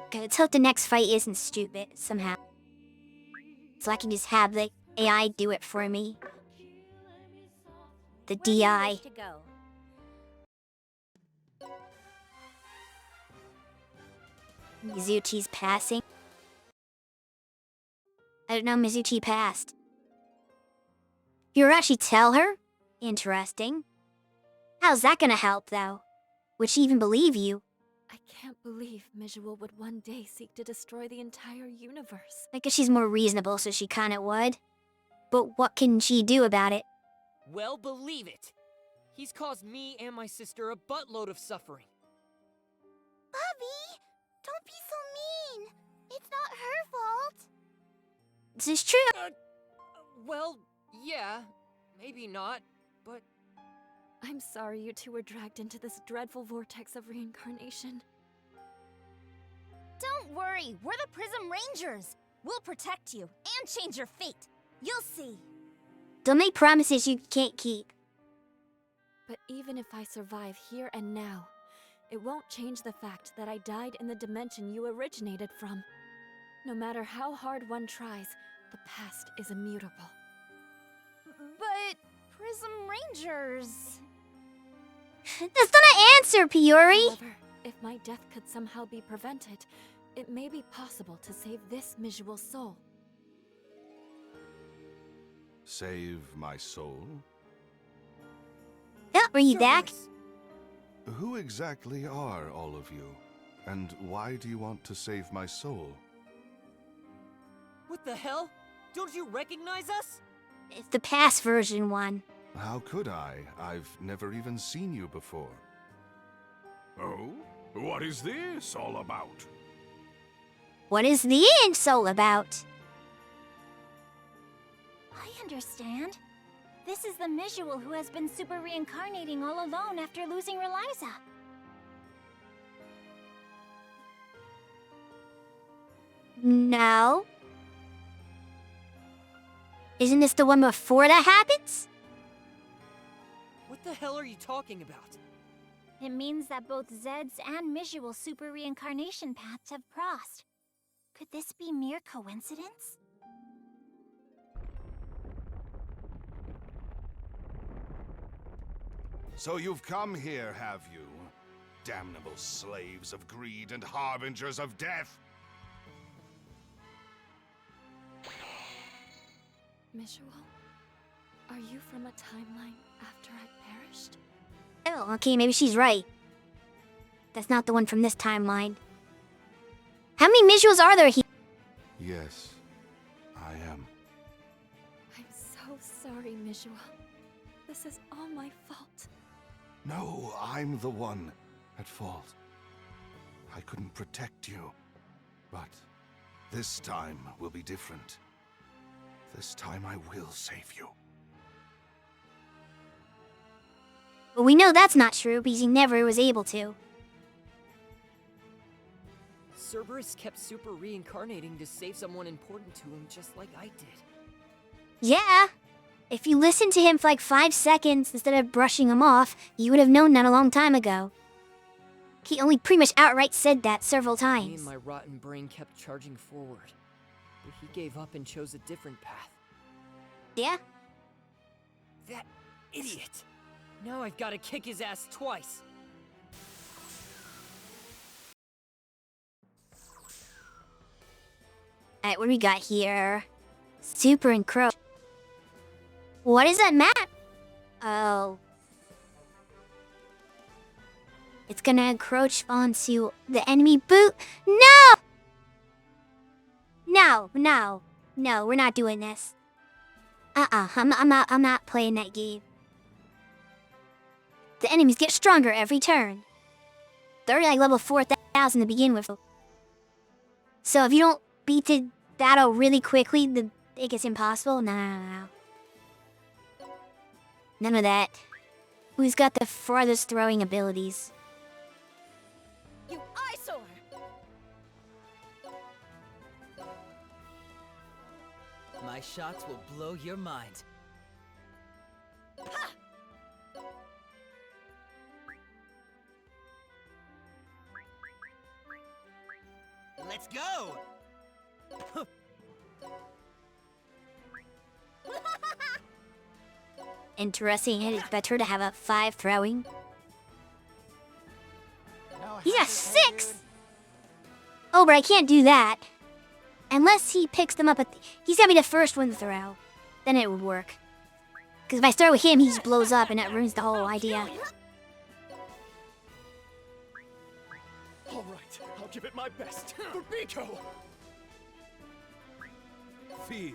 Okay, let's hope the next fight isn't stupid, somehow. So I can just have the AI do it for me. The DI. Mizuchi's passing. I don't know, Mizuchi passed. You actually tell her? Interesting. How's that gonna help, though? Would she even believe you? I can't believe Mijual would one day seek to destroy the entire universe. I guess she's more reasonable, so she kinda would. But what can she do about it? Well, believe it. He's caused me and my sister a buttload of suffering. Bubby, don't be so mean. It's not her fault. This is true. Well, yeah, maybe not, but... I'm sorry you two were dragged into this dreadful vortex of reincarnation. Don't worry, we're the Prism Rangers. We'll protect you and change your fate. You'll see. Don't make promises you can't keep. But even if I survive here and now, it won't change the fact that I died in the dimension you originated from. No matter how hard one tries, the past is immutable. But Prism Rangers... That's not an answer, Piori! However, if my death could somehow be prevented, it may be possible to save this Mijual soul. Save my soul? Oh, are you back? Who exactly are all of you? And why do you want to save my soul? What the hell? Don't you recognize us? It's the past version one. How could I? I've never even seen you before. Oh? What is this all about? What is the insult about? I understand. This is the Mijual who has been super reincarnating all alone after losing Reliza. No. Isn't this the one before that happens? What the hell are you talking about? It means that both Zed's and Mijual super reincarnation paths have crossed. Could this be mere coincidence? So you've come here, have you? Damnable slaves of greed and harbingers of death! Mijual, are you from a timeline after I perished? Oh, okay, maybe she's right. That's not the one from this timeline. How many Mijuals are there here? Yes, I am. I'm so sorry, Mijual. This is all my fault. No, I'm the one at fault. I couldn't protect you. But this time will be different. This time I will save you. But we know that's not true because he never was able to. Cerberus kept super reincarnating to save someone important to him just like I did. Yeah. If you listened to him for like 5 seconds instead of brushing him off, you would have known that a long time ago. He only pretty much outright said that several Me times. and my rotten brain kept charging forward, but he gave up and chose a different path. Yeah? That idiot! Now I've got to kick his ass twice. Alright, what do we got here? Super encroach. What is that map? Oh. It's gonna encroach onto the enemy boot. No! No, we're not doing this. I'm not playing that game. The enemies get stronger every turn. They're like level 4,000 to begin with. So if you don't beat the battle really quickly, it gets impossible. No. None of that. Who's got the farthest throwing abilities? You eyesore! My shots will blow your mind. Let's go! Interesting. It is better to have a 5 throwing. No He's at hazard pay, 6! dude. Oh, but I can't do that. Unless he picks them up he's gotta be the first one to throw. Then it would work. Because if I start with him, he just blows up and that ruins the whole idea. Alright, I'll give it my best. For Biko! Fear.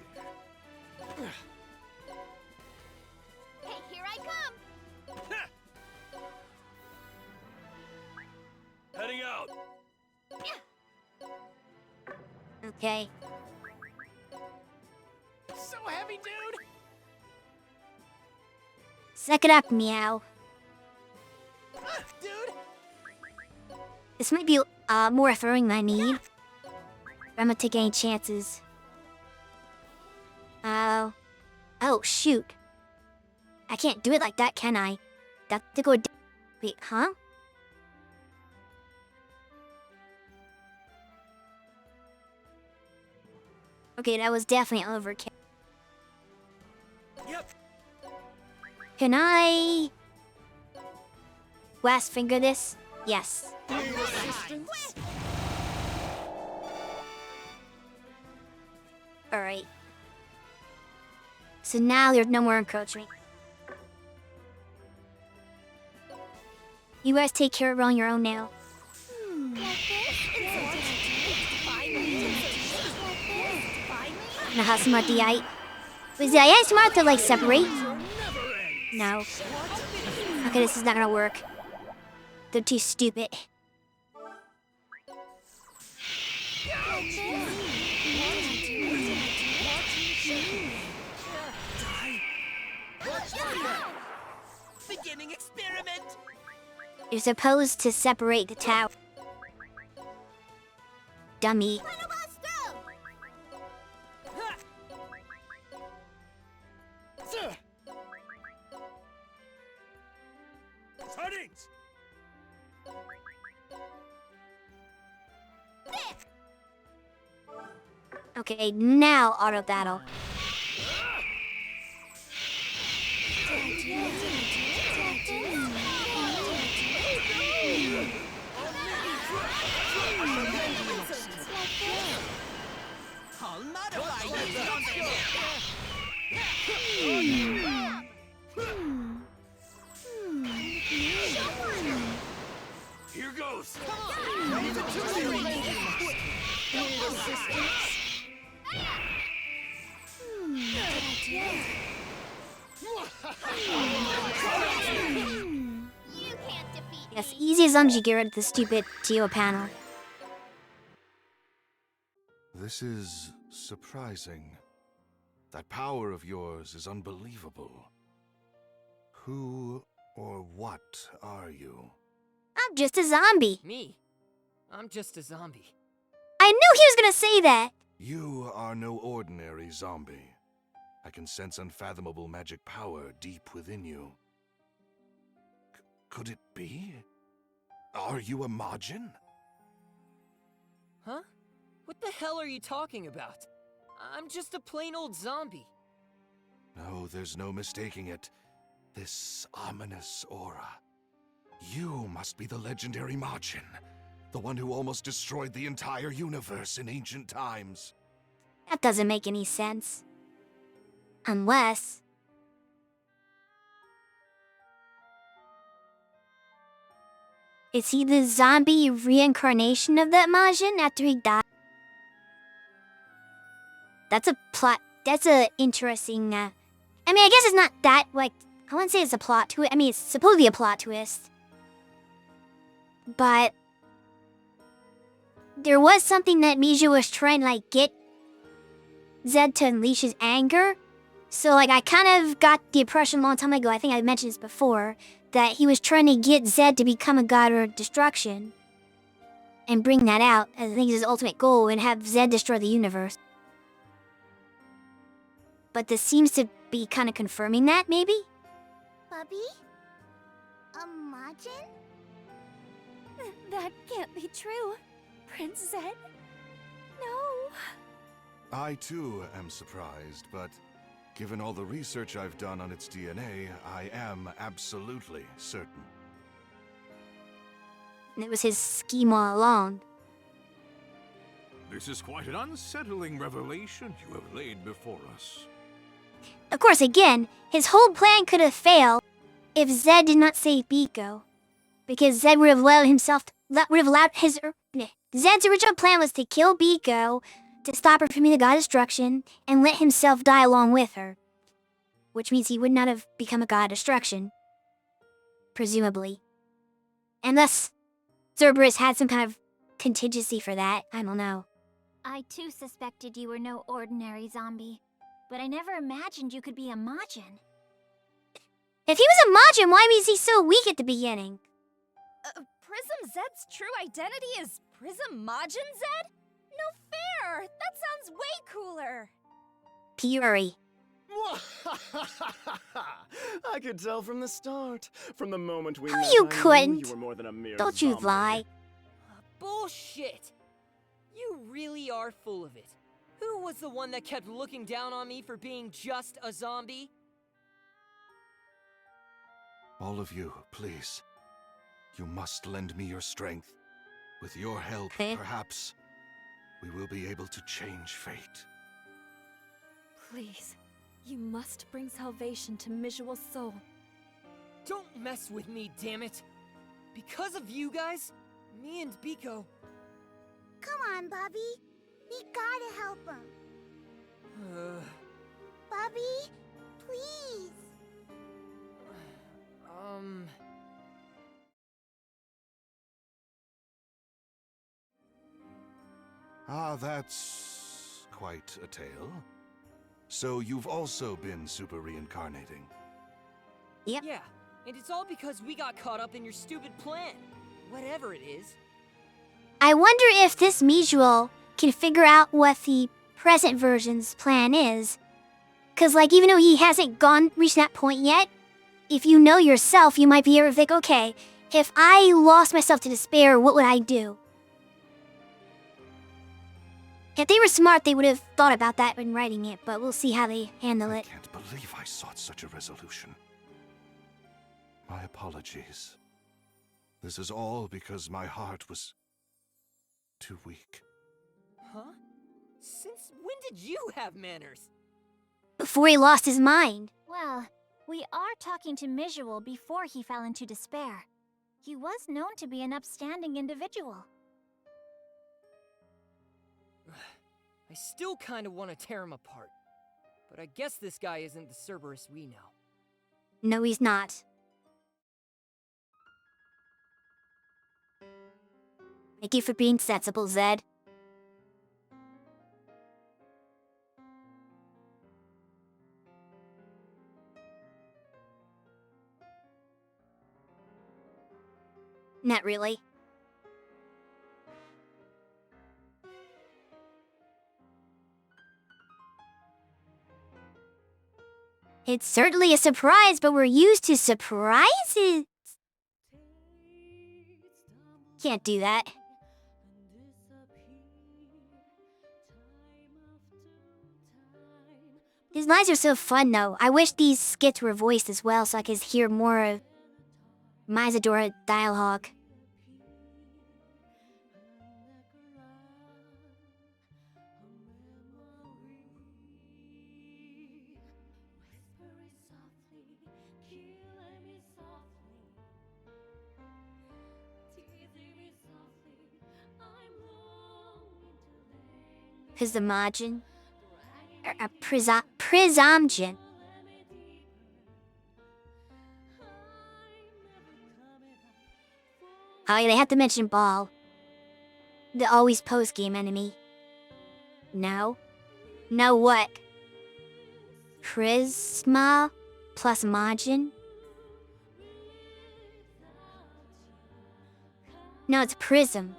Hey, here I come! Heading out. Okay. So heavy, dude! Suck it up, meow. Dude! This might be more throwing than I need. But I'm gonna take any chances. Oh, shoot. I can't do it like that, can I? Got to go. Wait, huh? Okay, that was definitely overkill. Yep. Can I last finger this? Yes. Resistance? Alright. So now there's no more encroachment. You guys take care of it on your own now. Now how smart the eye? Was the eye smart to like separate? No. Okay, this is not gonna work. They're too stupid. Beginning experiment! You're supposed to separate the tower. Dummy. Sardines! Okay, now auto battle. I'll modify you! Here goes! You can't defeat Yes, easy as long as you get rid of the stupid Tio panel. This is surprising. That power of yours is unbelievable. Who or what are you? I'm just a zombie. Me? I'm just a zombie. I knew he was gonna say that. You are no ordinary zombie. I can sense unfathomable magic power deep within you. Could it be? Are you a Majin? Huh? What the hell are you talking about? I'm just a plain old zombie. No, there's no mistaking it. This ominous aura. You must be the legendary Majin. The one who almost destroyed the entire universe in ancient times. That doesn't make any sense. Unless... Is he the zombie reincarnation of that Majin after he died? That's a plot. That's a interesting, I mean, I guess it's not that, like, I wouldn't say it's a plot twist. I mean, it's supposed to be a plot twist. But... there was something that Miju was trying to, like, get Zed to unleash his anger. So, like, I kind of got the impression a long time ago, I think I mentioned this before, that he was trying to get Zed to become a god of destruction. And bring that out, as I think is his ultimate goal, and have Zed destroy the universe. But this seems to be kind of confirming that, maybe? Bubby? A Majin? That can't be true. Prince Zed? No. I too am surprised, but given all the research I've done on its DNA, I am absolutely certain. And it was his scheme all along. This is quite an unsettling revelation you have laid before us. Of course, again, his whole plan could have failed if Zed did not save Biko. Because Zed would have allowed himself, Zed's original plan was to kill Biko, to stop her from being the god of destruction, and let himself die along with her. Which means he would not have become a god of destruction. Presumably. Unless Cerberus had some kind of contingency for that, I don't know. I too suspected you were no ordinary zombie, but I never imagined you could be a Majin. If he was a Majin, why was he so weak at the beginning? Prism Zed's true identity is Prism Majin Zed? No fair! That sounds way cooler! Fury. I could tell from the start. From the moment we Oh, met, you I knew couldn't. you were more than a mere Don't you zombie. lie. Bullshit! You really are full of it. Who was the one that kept looking down on me for being just a zombie? All of you, please. You must lend me your strength. With your help, perhaps, we will be able to change fate. Please, you must bring salvation to Mijual's soul. Don't mess with me, damn it! Because of you guys, me and Biko... Come on, Bobby. We gotta help him. Bobby, please. Ah, that's quite a tale. So you've also been super reincarnating. Yep. Yeah, and it's all because we got caught up in your stupid plan. Whatever it is. I wonder if this Mijual can figure out what the present version's plan is. Cause like, even though he hasn't reached that point yet, if you know yourself, you might be able to think, okay, if I lost myself to despair, what would I do? If they were smart, they would have thought about that when writing it, but we'll see how they handle I it. can't believe I sought such a resolution. My apologies. This is all because my heart was too weak. Huh? Since when did you have manners? Before he lost his mind. Well, we are talking to Mijual before he fell into despair. He was known to be an upstanding individual. I still kind of want to tear him apart. But I guess this guy isn't the Cerberus we know. No, he's not. Thank you for being sensible, Zed. Not really. It's certainly a surprise, but we're used to surprises. Can't do that. His lines are so fun, though. I wish these skits were voiced as well so I could hear more of Mizadora dialogue. Prismagin? Prismagin. Oh yeah, they have to mention Ball. The always post-game enemy. No? No what? Prisma plus Majin? No, it's Prism.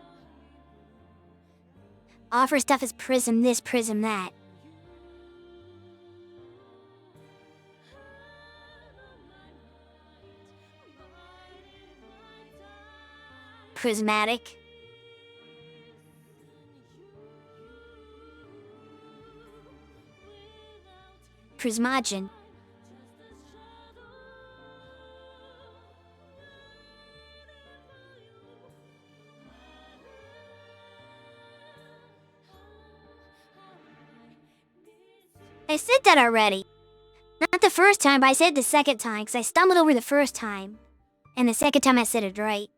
Offer stuff is Prism this, Prism that. Prismatic. Prismagin. I said that already. Not the first time, but I said it the second time, because I stumbled over the first time. And the second time I said it right.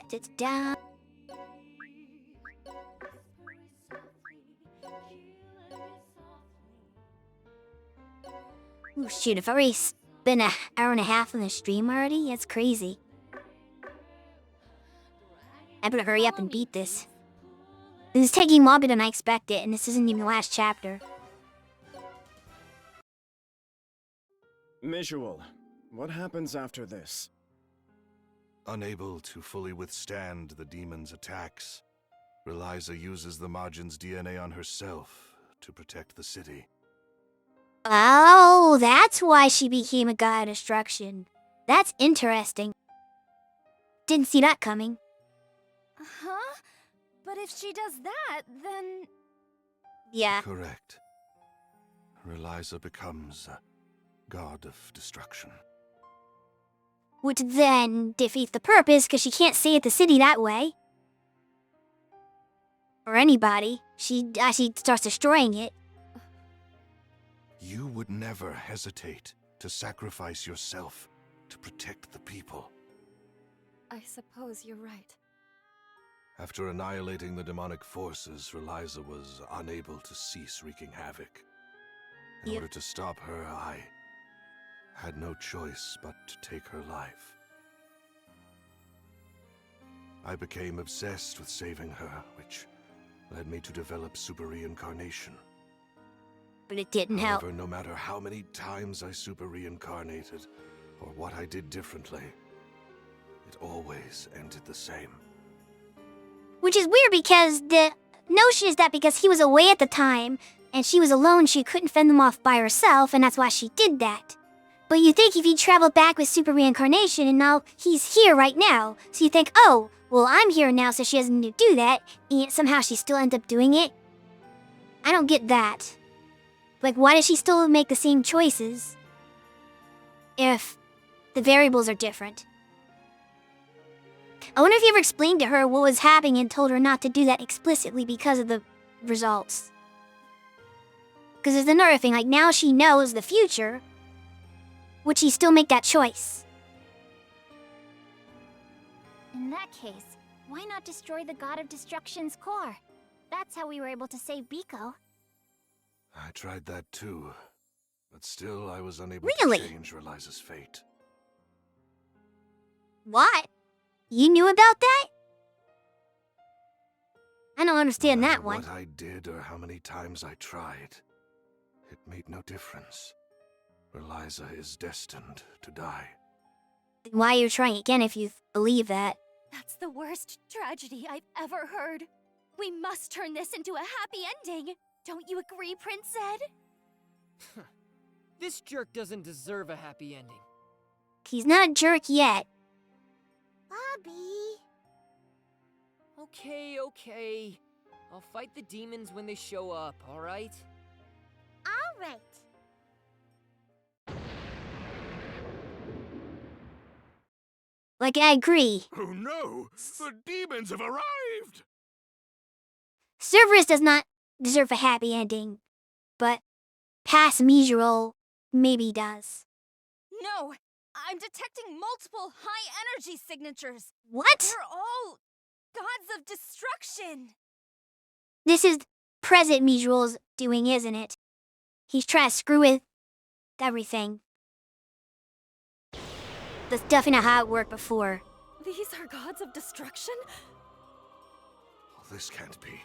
It's down. Ooh, shoot, if I already spent an hour and a half on the stream already, that's crazy. I better hurry up and beat this. This is taking longer than I expected, and this isn't even the last chapter. Visual, what happens after this? Unable to fully withstand the demon's attacks, Reliza uses the Majin's DNA on herself to protect the city. Oh, that's why she became a god of destruction. That's interesting. Didn't see that coming. Huh? But if she does that, then... Yeah. Correct. Reliza becomes a god of destruction. Which then defeats the purpose, because she can't stay at the city that way. Or anybody. She actually starts destroying it. You would never hesitate to sacrifice yourself to protect the people. I suppose you're right. After annihilating the demonic forces, Reliza was unable to cease wreaking havoc. In order to stop her, I had no choice but to take her life. I became obsessed with saving her, which led me to develop super reincarnation. But it didn't help. However, no matter how many times I super reincarnated, or what I did differently, it always ended the same. Which is weird because the notion is that because he was away at the time, and she was alone, she couldn't fend them off by herself, and that's why she did that. But you think if he traveled back with super reincarnation and now he's here right now, so you think, oh, well I'm here now so she doesn't need to do that, and somehow she still ends up doing it? I don't get that. Like, why does she still make the same choices if the variables are different? I wonder if you ever explained to her what was happening and told her not to do that explicitly because of the results. Because there's another thing, like now she knows the future, would she still make that choice? In that case, why not destroy the God of Destruction's core? That's how we were able to save Biko. I tried that too, but still I was unable Really? to change Reliza's fate. Why? You knew about that? I don't understand No that matter one. what I did or how many times I tried, it made no difference. Reliza is destined to die. Then why are you trying again if you believe that? That's the worst tragedy I've ever heard. We must turn this into a happy ending. Don't you agree, Prince Zed? This jerk doesn't deserve a happy ending. He's not a jerk yet. Bobby! Okay. I'll fight the demons when they show up, alright? Alright. Like, I agree. Oh no! The demons have arrived! Cerberus does not deserve a happy ending, but past Mizral maybe does. No! I'm detecting multiple high-energy signatures. What? They're all gods of destruction. This is present Mizral's doing, isn't it? He's trying to screw with everything. That's definitely not how it worked before. These are gods of destruction? Oh, this can't be.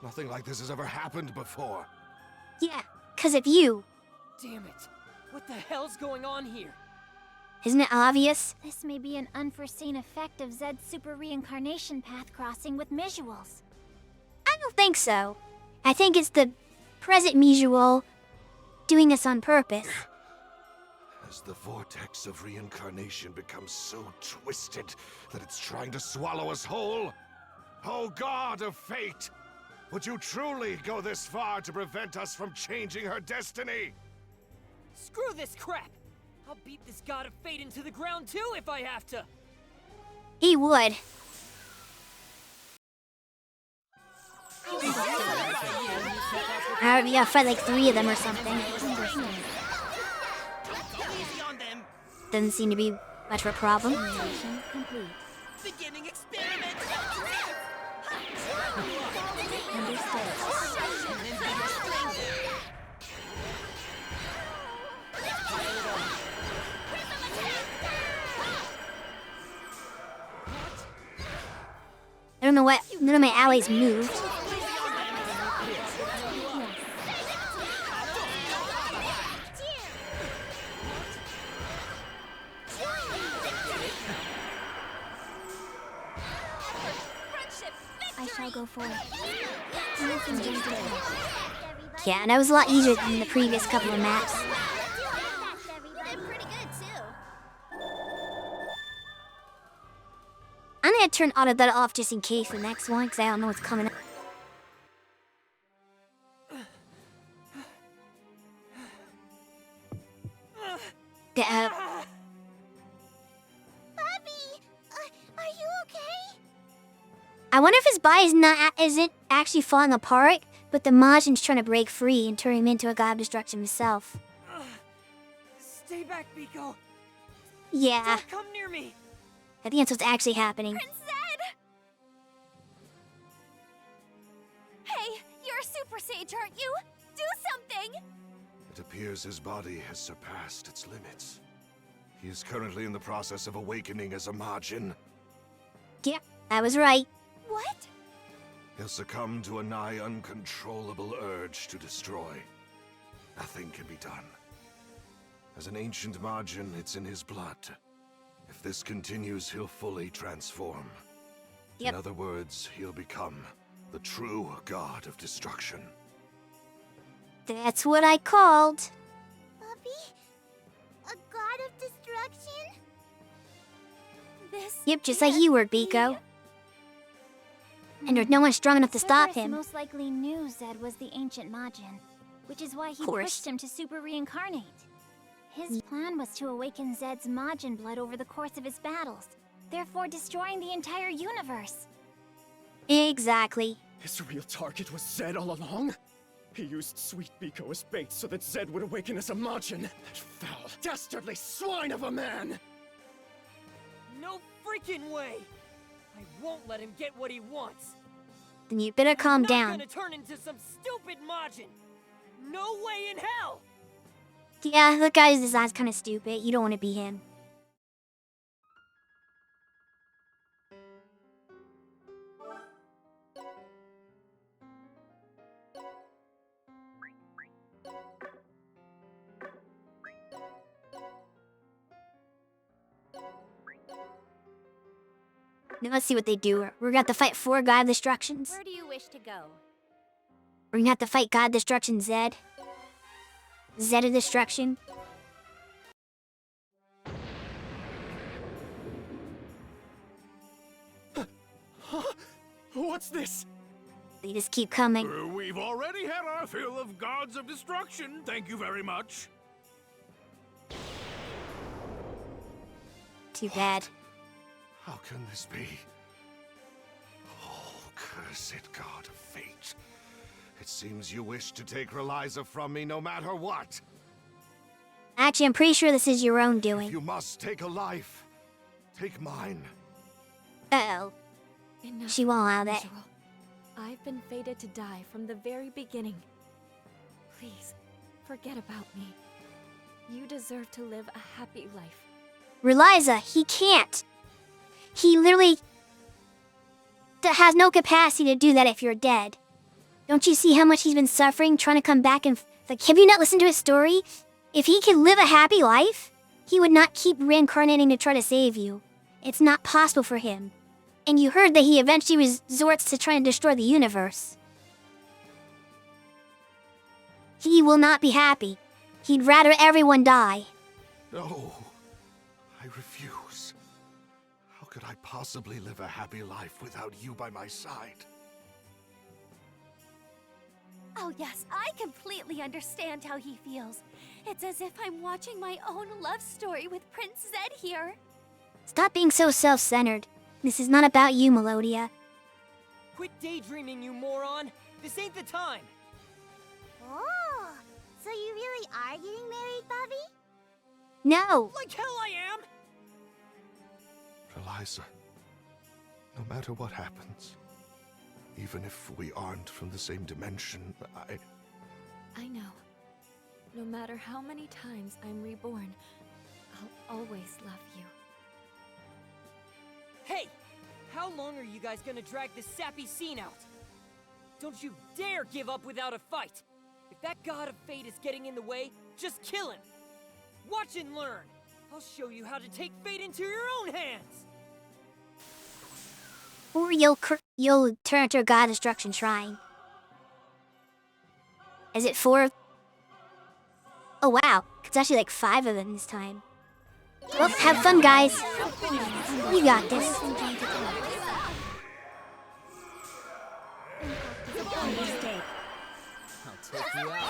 Nothing like this has ever happened before. Yeah, 'cause of you. Damn it. What the hell's going on here? Isn't it obvious? This may be an unforeseen effect of Zed's super reincarnation path crossing with Misual's. I don't think so. I think it's the present Mizral doing this on purpose. As the vortex of reincarnation becomes so twisted that it's trying to swallow us whole. Oh God of fate! Would you truly go this far to prevent us from changing her destiny? Screw this crap! I'll beat this god of fate into the ground too if I have to! He would. Alright, we gotta fight like 3 of them or something. Doesn't seem to be much of a problem. Beginning experiment. I don't know what, none of my allies moved. I shall go forward. Yeah, and that was a lot easier than the previous couple of maps. You did pretty good, too. I'm gonna turn all of that off just in case the next one, because I don't know what's coming up. Bobby! Are you okay? I wonder if his body isn't actually falling apart, but the Majin's trying to break free and turn him into a god of destruction himself. Stay back, Biko! Yeah, Don't come near me! I think that's what's actually happening. Prince Zed! Hey, you're a super sage, aren't you? Do something! It appears his body has surpassed its limits. He is currently in the process of awakening as a Majin. Yeah, I was right. What? He'll succumb to a nigh uncontrollable urge to destroy. Nothing can be done. As an ancient Majin, it's in his blood. If this continues, he'll fully transform. Yep. In other words, he'll become the true god of destruction. That's what I called. Bobby? A god of destruction? This Yep, just like you were, Biko. And there's no one strong enough to stop Cerberus him. most likely knew Zed was the ancient Majin, which is why he Course. pushed him to super reincarnate. His plan was to awaken Zed's Majin blood over the course of his battles, therefore destroying the entire universe. Exactly. His real target was Zed all along? He used Sweet Biko as bait so that Zed would awaken as a Majin. That foul, dastardly swine of a man! No freaking way! I won't let him get what he wants! Then you better calm I'm not down. gonna turn into some stupid Majin! No way in hell! Yeah, the guy's design's kind of stupid. You don't want to be him. Now let's see what they do. We're gonna have to fight 4 God Destructions. Where do you wish to go? We're gonna have to fight God Destruction Zed. Zed of Destruction. Huh? What's this? They just keep coming. We've already had our fill of gods of destruction. Thank you very much. Too bad. How can this be? Oh, cursed god of fate. It seems you wish to take Reliza from me no matter what. Actually, I'm pretty sure this is your own doing. If you must take a life, take mine. Uh-oh. Enough, She won't allow that. Visual. I've been fated to die from the very beginning. Please, forget about me. You deserve to live a happy life. Reliza, he can't. He literally has no capacity to do that if you're dead. Don't you see how much he's been suffering trying to come back and... Like, have you not listened to his story? If he could live a happy life, he would not keep reincarnating to try to save you. It's not possible for him. And you heard that he eventually resorts to trying to destroy the universe. He will not be happy. He'd rather everyone die. No, I refuse. How could I possibly live a happy life without you by my side? Oh yes, I completely understand how he feels. It's as if I'm watching my own love story with Prince Zed here. Stop being so self-centered. This is not about you, Melodia. Quit daydreaming, you moron! This ain't the time! Oh, so you really are getting married, Bubby? No! Like hell I am! Reliza, no matter what happens, even if we aren't from the same dimension, I know. No matter how many times I'm reborn, I'll always love you. Hey! How long are you guys gonna drag this sappy scene out? Don't you dare give up without a fight! If that god of fate is getting in the way, just kill him! Watch and learn! I'll show you how to take fate into your own hands! Or you'll turn into a God Destruction Shrine. Is it 4? Oh wow, it's actually like 5 of them this time. Well, have fun, guys. You got this. I'll take you out.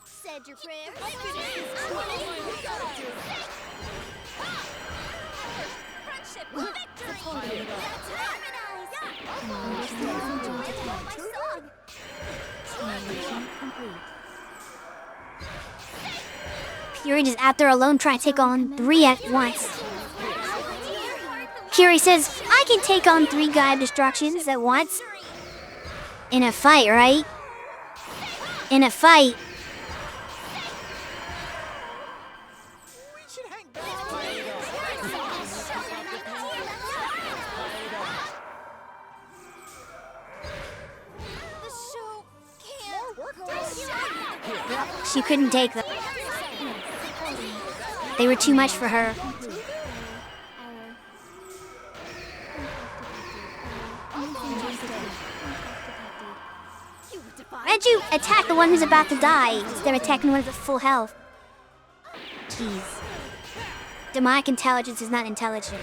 Said your prayers? Friendship victory! Fury is out there alone trying to take on 3 at once. Fury says, I can take on 3 God Destructions at once. In a fight, right? In a fight. We should hang back. The show can't go. She couldn't take them. They were too much for her. Why'd you attack the one who's about to die instead of attacking the one with full health? Jeez. Demonic intelligence is not intelligent.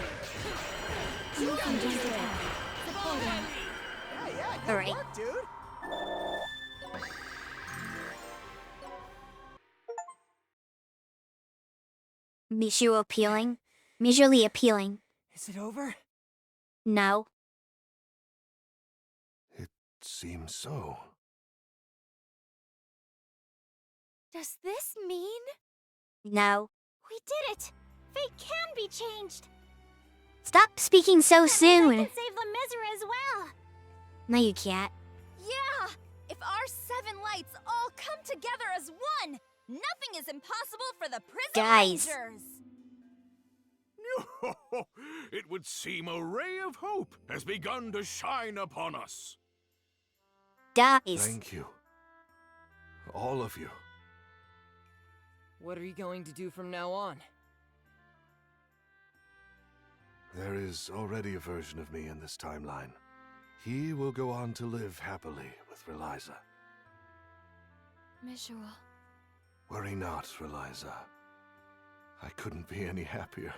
Alright. Dude. Visually appealing. Is it over? No. it seems so. Does this mean No. we did it? Fate can be changed. Stop speaking so I soon. can save the Mizra as well. No, you can't. Yeah! If our 7 lights all come together as one, nothing is impossible for the Prism Guys. Rangers! It would seem a ray of hope has begun to shine upon us. Dies. Thank you. All of you. What are you going to do from now on? There is already a version of me in this timeline. He will go on to live happily with Reliza. Mishul. Worry not, Reliza. I couldn't be any happier.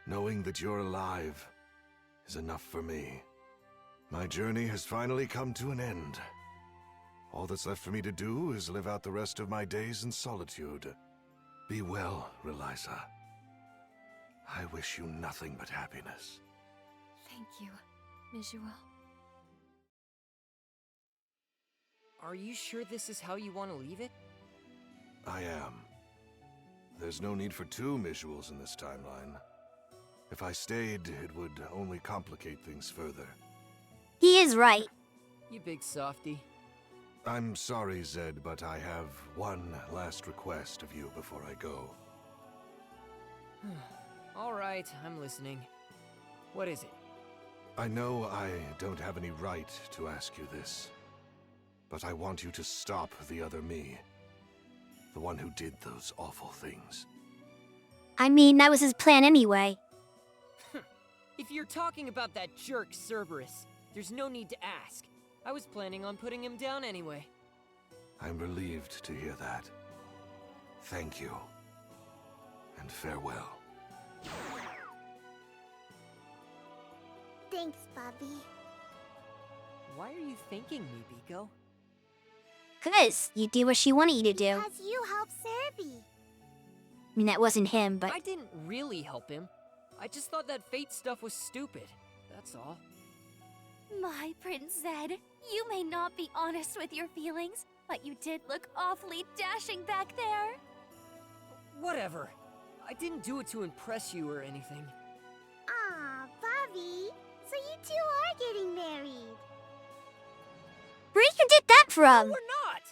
Knowing that you're alive is enough for me. My journey has finally come to an end. All that's left for me to do is live out the rest of my days in solitude. Be well, Reliza. I wish you nothing but happiness. Thank you, Mishul. Are you sure this is how you want to leave it? I am. There's no need for two Mishuals in this timeline. If I stayed, it would only complicate things further. He is right. You big softy. I'm sorry, Zed, but I have one last request of you before I go. Alright, I'm listening. What is it? I know I don't have any right to ask you this, but I want you to stop the other me. The one who did those awful things. I mean, that was his plan anyway. If you're talking about that jerk Cerberus, there's no need to ask. I was planning on putting him down anyway. I'm relieved to hear that. Thank you. And farewell. Thanks, Bobby. Why are you thanking me, Biko? 'Cause you do what she wanted you to do. Because you helped Serby. I mean, that wasn't him, but I didn't really help him. I just thought that fate stuff was stupid. That's all. My Prince Zed, you may not be honest with your feelings, but you did look awfully dashing back there. Whatever. I didn't do it to impress you or anything. Aw, Bobby. So you two are getting married. where you did that from? We're not!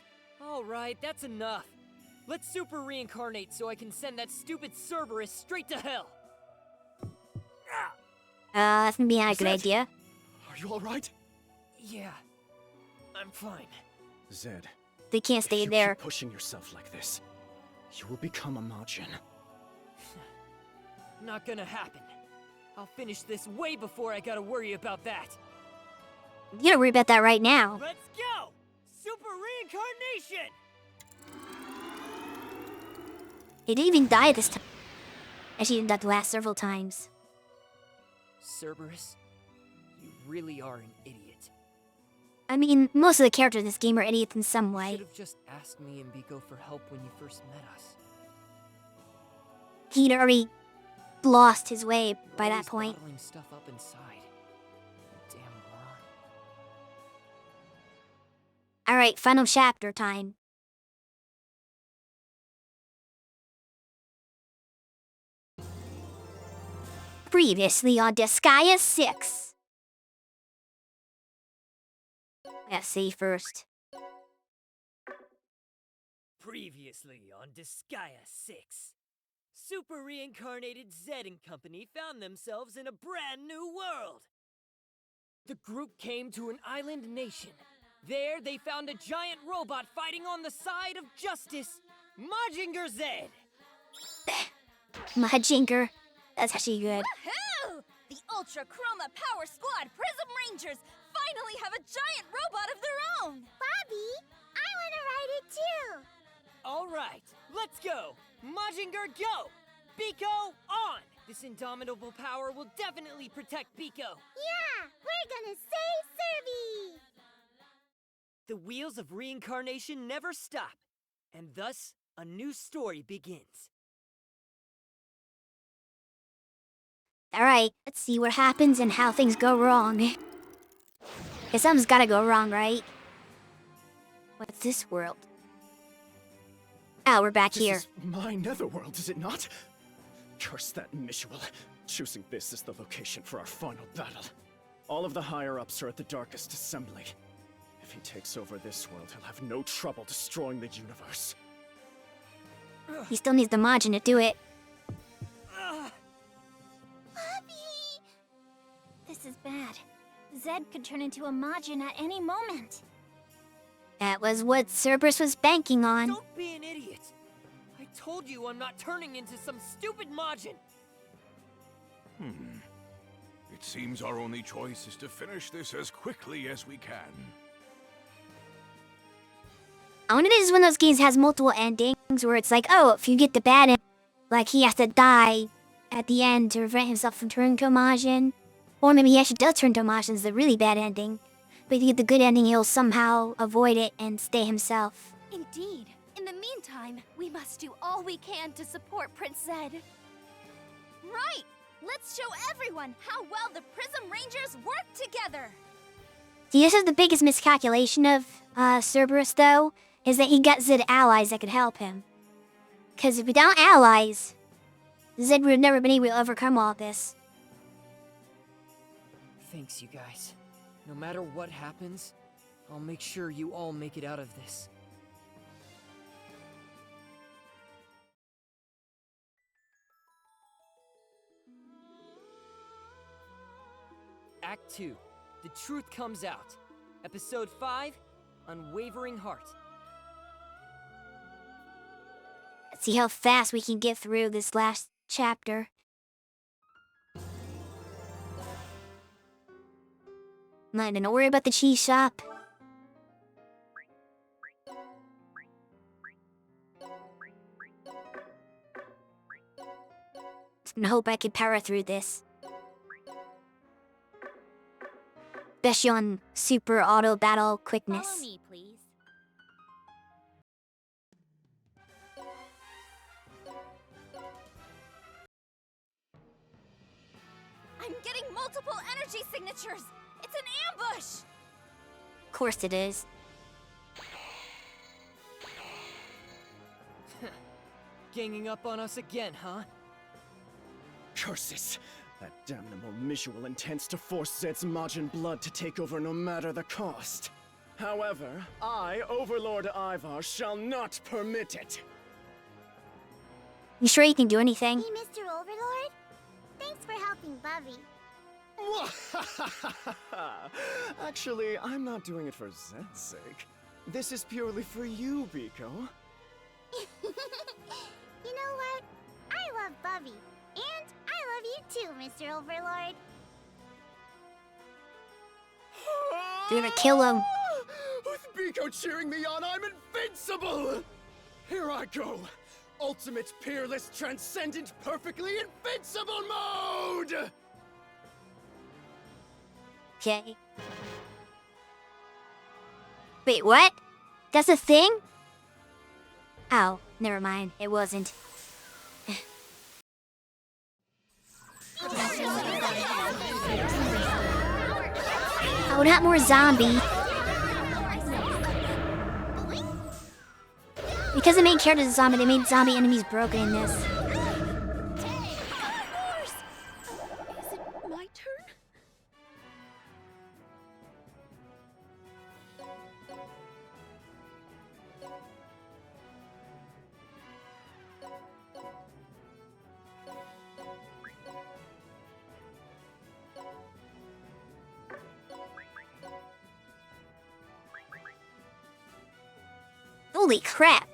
Alright, that's enough. Let's super reincarnate so I can send that stupid Cerberus straight to hell. That's maybe not a good Zed? idea. Are you alright? Yeah, I'm fine. Zed, They can't if stay you there. keep pushing yourself like this, you will become a Majin. Not gonna happen. I'll finish this way before I gotta worry about that. You don't worry about that right now. Let's go! Super reincarnation! He didn't even die this time. Actually, he didn't die the last several times. Cerberus, you really are an idiot. I mean, most of the characters in this game are idiots in some You way. should have just asked me and Biko for help when you first met us. He'd already lost his way by that Always point. bottling stuff up inside. Damn moron. Alright, final chapter time. Previously on Disgaea 6. Let's see first. Previously on Disgaea 6. Super reincarnated Zed and company found themselves in a brand new world. The group came to an island nation. There, they found a giant robot fighting on the side of justice, Majinger Zed. Majinger. That's actually good. Woohoo! The Ultra Chroma Power Squad Prism Rangers finally have a giant robot of their own! Bobby, I want to ride it too. All right, let's go. Majinger, go! Biko, on! This indomitable power will definitely protect Biko. Yeah, we're gonna save Serby. The wheels of reincarnation never stop, and thus, a new story begins. Alright, let's see what happens and how things go wrong. Cause something's gotta go wrong, right? What's this world? Oh, we're back here. This is my netherworld, is it not? Curse that Mishul. Choosing this as the location for our final battle. All of the higher-ups are at the Darkest Assembly. If he takes over this world, he'll have no trouble destroying the universe. He still needs the Majin to do it. this is bad. Zed could turn into a Majin at any moment. That was what Cerberus was banking on. Don't be an idiot! I told you I'm not turning into some stupid Majin! It seems our only choice is to finish this as quickly as we can. I wonder if this is one of those games that has multiple endings where it's like, oh, if you get the bad end, like he has to die at the end to prevent himself from turning to a Majin. Or maybe he actually does turn to a Majin, it's the really bad ending. But if you get the good ending, he'll somehow avoid it and stay himself. Indeed. In the meantime, we must do all we can to support Prince Zed. Right! Let's show everyone how well the Prism Rangers work together! See, this is the biggest miscalculation of Cerberus, though, is that he got Zed allies that could help him. Because without allies, Zed would have never been able to overcome all this. Thanks, you guys. No matter what happens, I'll make sure you all make it out of this. Act 2. The Truth Comes Out. Episode 5. Unwavering Heart. Let's see how fast we can get through this last chapter. Not gonna worry about the cheese shop. Just gonna hope I can power through this. Especially on super auto battle quickness. Follow me, please. I'm getting multiple energy signatures! It's an ambush! Of course it is. Ganging up on us again, huh? Curses! That damnable Mishual intends to force Zed's Majin blood to take over no matter the cost. However, I, Overlord Ivar, shall not permit it. You sure you can do anything? Hey, Mr. Overlord? Thanks for helping Bubby. Actually, I'm not doing it for Zed's sake. This is purely for you, Biko. You know what? I love Bubby. And I love you too, Mr. Overlord. They're gonna kill him. With Biko cheering me on, I'm invincible! Here I go! Ultimate, peerless, transcendent, perfectly invincible mode! Okay. Wait, what? That's a thing? Oh, never mind. It wasn't. Oh, not more zombie. Because the main character is a zombie, they made zombie enemies broken in this. Is it my turn? Holy crap.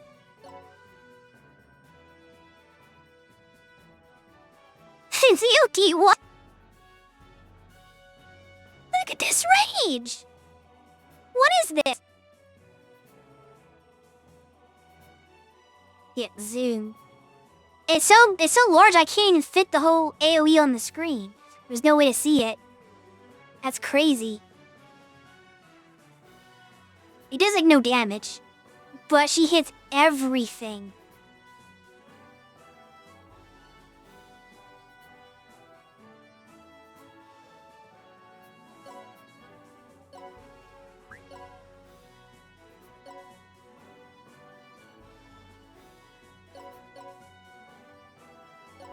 Yuki, what? Look at this rage! What is this? Yeah, zoom. It's so large I can't even fit the whole AoE on the screen. There's no way to see it. That's crazy. He does like no damage, but she hits everything.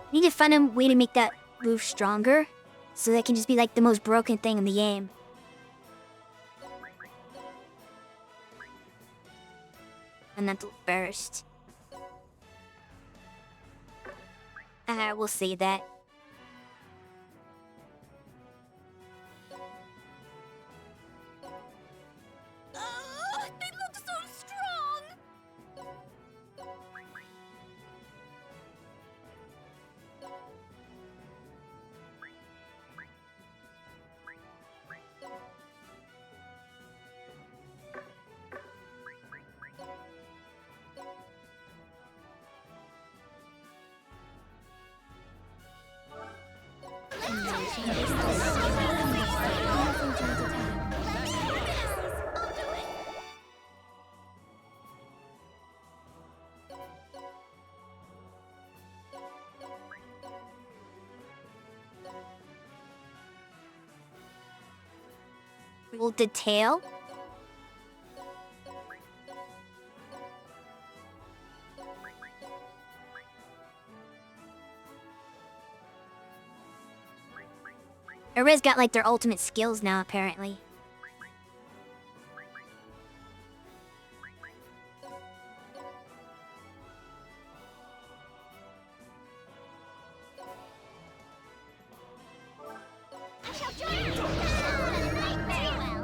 We need to find a way to make that move stronger, so that can just be like the most broken thing in the game. And that's burst. We'll see that. Hold the tail? Everybody's got like their ultimate skills now, apparently. I shall join you. Very well.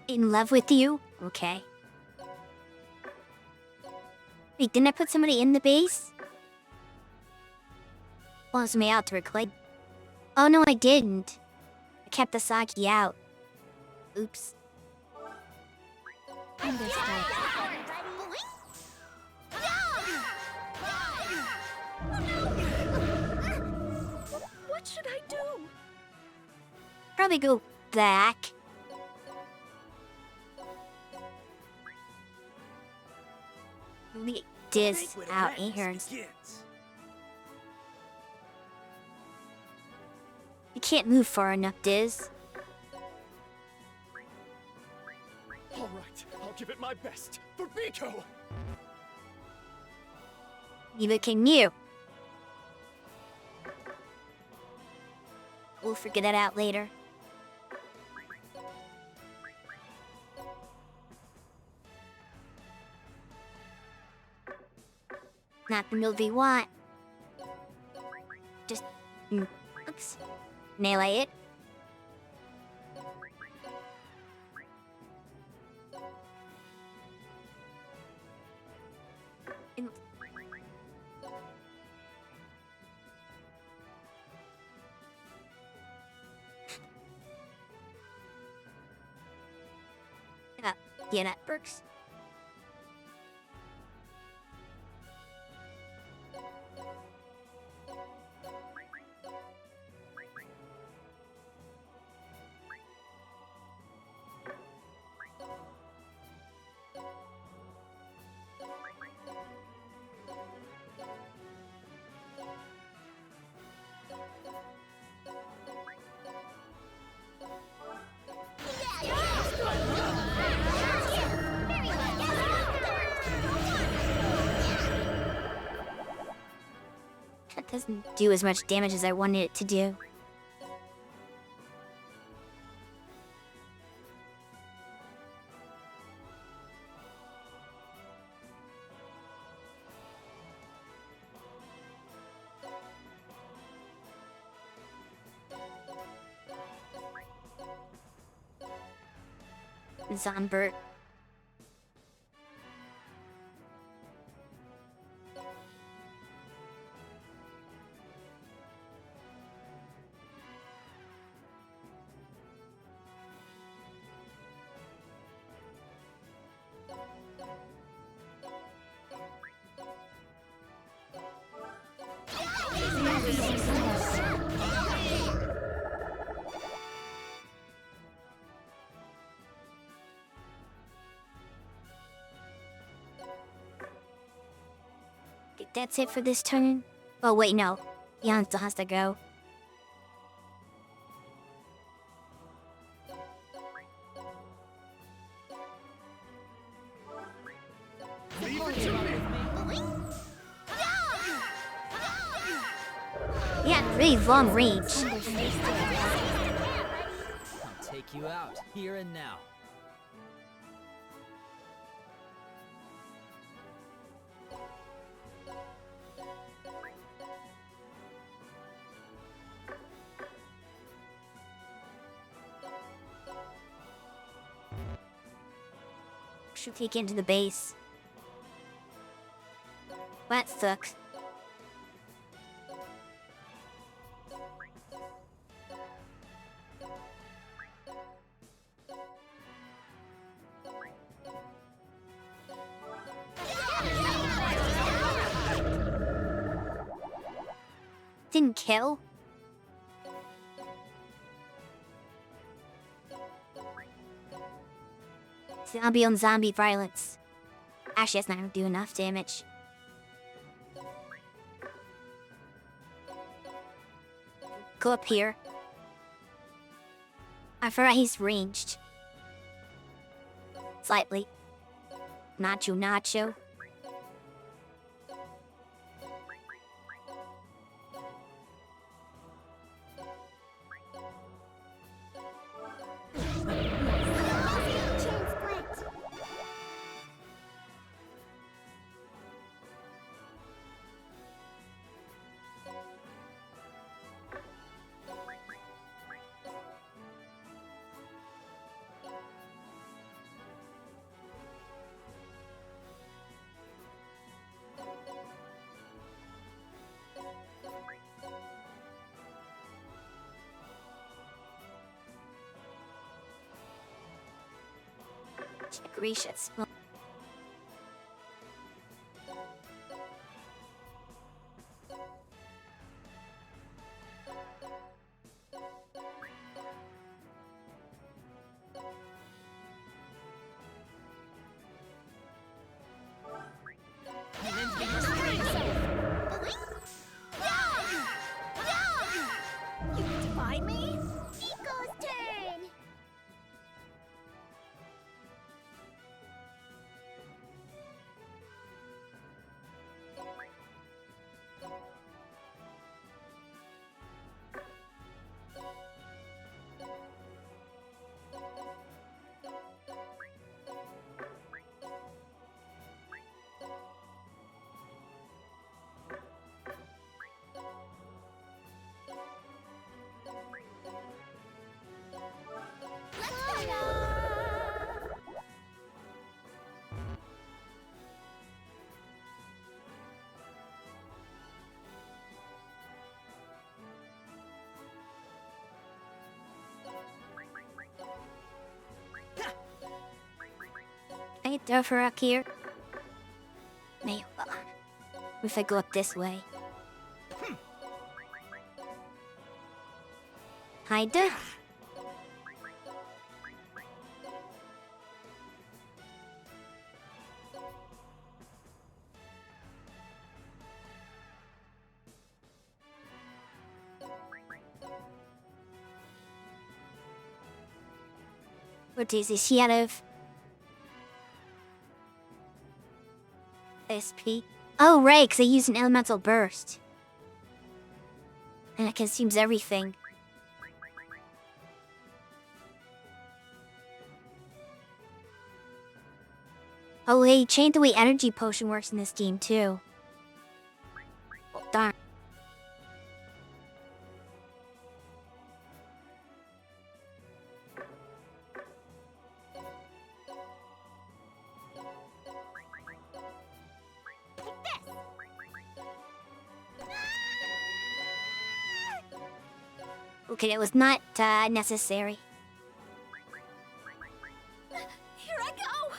In love with you? Okay. Wait, didn't I put somebody in the base? Wants me out to reclaim. Oh no, I didn't. I kept the Saki out. Oops. Understood. What should I do? Probably go back. Leave this out here. You can't move far enough, Diz. All right, I'll give it my best for Biko. Neither can you. We'll figure that out later. Not the move we want. Just nail it. Yeah, that works. That doesn't do as much damage as I wanted it to do. Zombert. That's it for this turn? Oh wait, no. Jan still has to go. Yeah, really long range. I'll take you out, here and now. Should take it into the base. That sucks. didn't kill? Zombie on zombie violence. Actually, that's not gonna do enough damage. Go up here. I forgot he's ranged. Slightly. Nacho, nacho. Gracious. You defy me? Nico's turn! I get Durfarak here. Maybe if I go up this way. Hide. What is this? He out of SP? Oh, right, because I use an elemental burst. And it consumes everything. Oh, hey, changed the way energy potion works in this game, too. Oh, darn. Okay, that was not necessary. Here I go!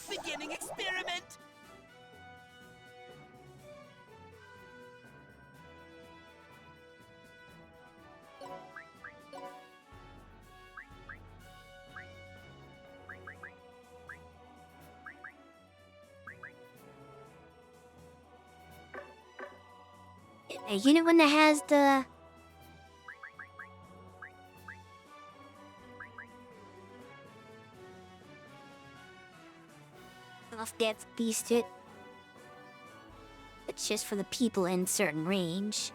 Beginning experiment! A unit one that has the... Off Death Beasted. It's just for the people in certain range.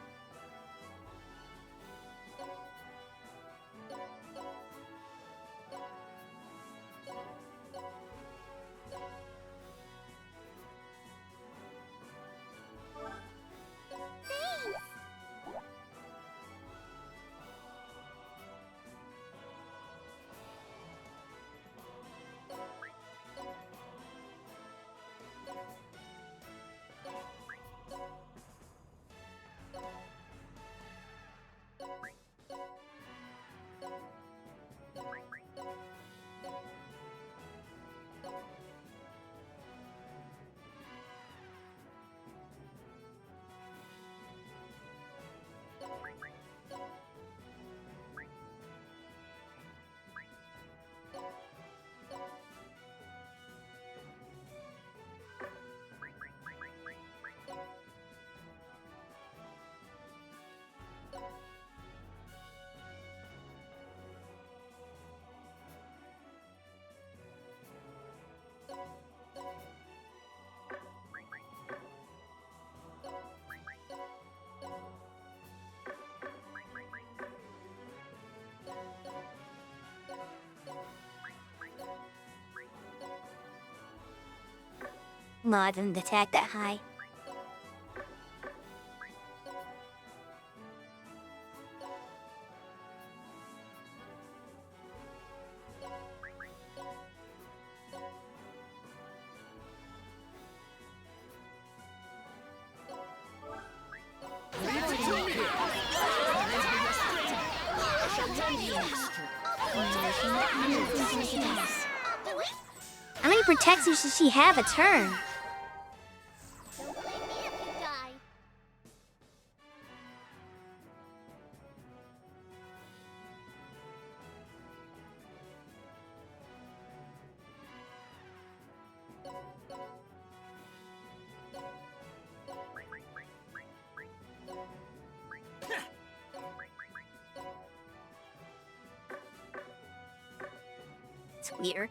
Ma didn't attack that high. How many protectors does she have a turn? Don't blame me if you die. It's weird.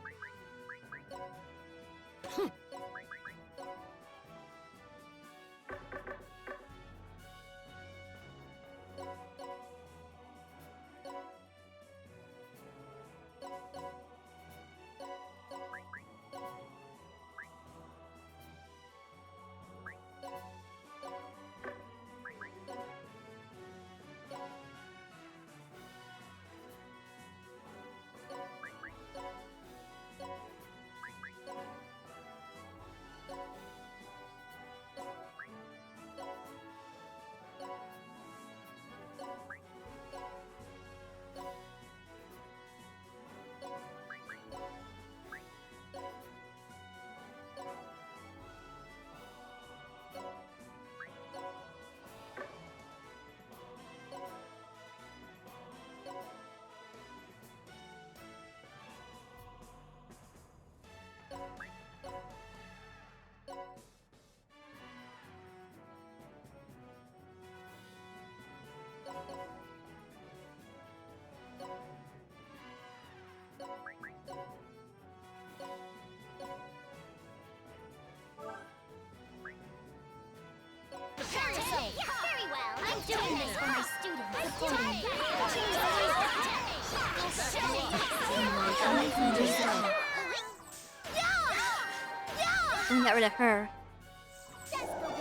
Very well. I'm doing this for my students. And got rid of her.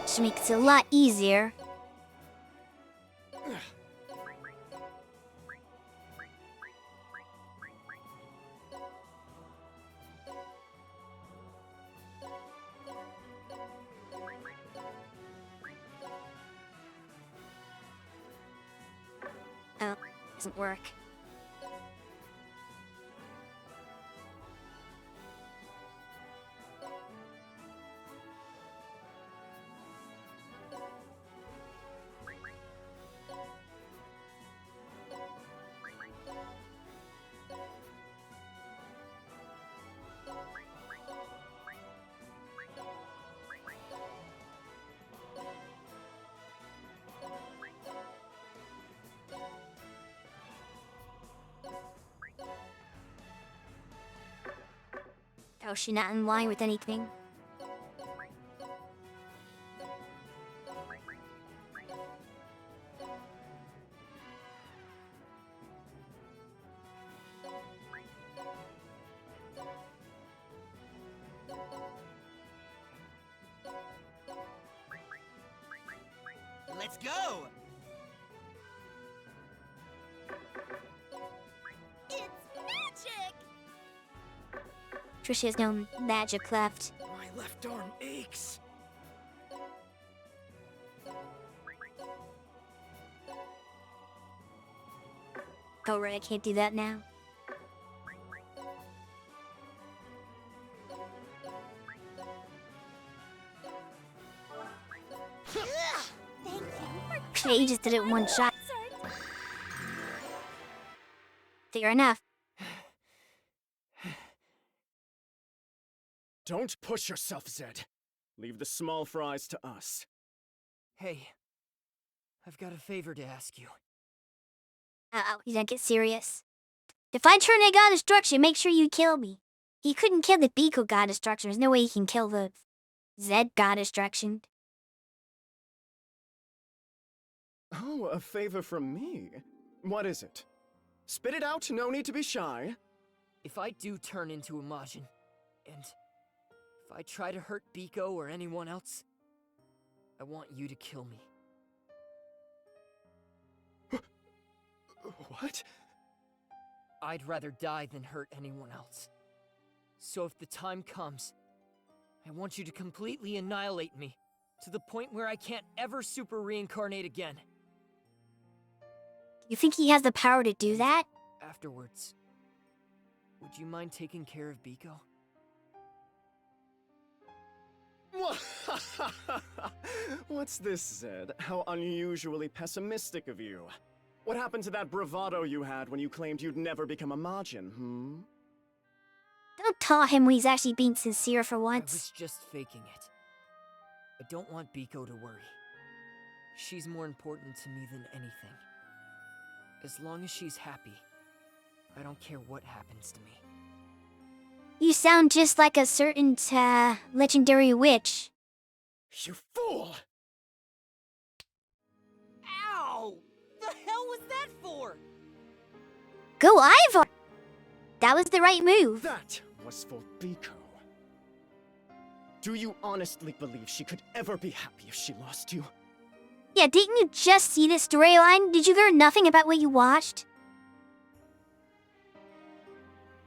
Which makes it a lot easier. Oh, doesn't work. Oh, is she not in line with anything? Let's go! It's magic! Trish has no magic left. My left arm aches. Oh right, I can't do that now. Thank you for Okay, you just did it in one shot. Fair enough. Don't push yourself, Zed. Leave the small fries to us. Hey, I've got a favor to ask you. Uh-oh, you don't get serious. If I turn a god of destruction, make sure you kill me. He couldn't kill the Biko god of destruction. There's no way he can kill the Zed god of destruction. Oh, a favor from me? What is it? Spit it out, no need to be shy. If I do turn into a Majin, and if I try to hurt Biko or anyone else, I want you to kill me. What? I'd rather die than hurt anyone else. So if the time comes, I want you to completely annihilate me, to the point where I can't ever super reincarnate again. You think he has the power to do that? Afterwards, would you mind taking care of Biko? What's this, Zed? How unusually pessimistic of you. What happened to that bravado you had when you claimed you'd never become a Majin, hmm? Don't taunt him when he's actually being sincere for I once. was just faking it. I don't want Biko to worry. She's more important to me than anything. As long as she's happy, I don't care what happens to me. You sound just like a certain, legendary witch. You fool! Ow! The hell was that for? Go Ivar! That was the right move. That was for Biko. Do you honestly believe she could ever be happy if she lost you? Yeah, didn't you just see this storyline? Did you learn nothing about what you watched?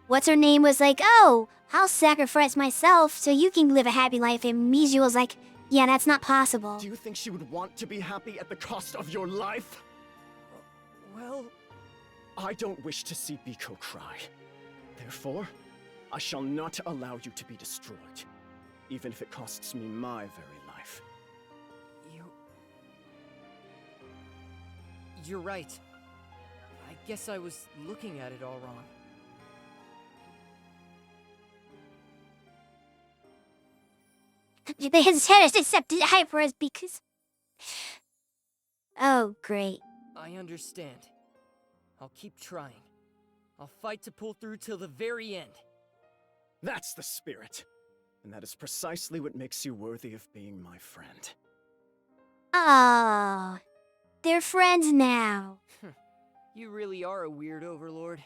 What's her name was like, oh, I'll sacrifice myself so you can live a happy life. And Mizu was like, yeah, that's not possible. Do you think she would want to be happy at the cost of your life? Well, I don't wish to see Biko cry. Therefore, I shall not allow you to be destroyed, even if it costs me my very life. You're right. I guess I was looking at it all wrong. His head is accepted hyper as because... Oh, great. I understand. I'll keep trying. I'll fight to pull through till the very end. That's the spirit. And that is precisely what makes you worthy of being my friend. Oh, they're friends now. You really are a weird overlord.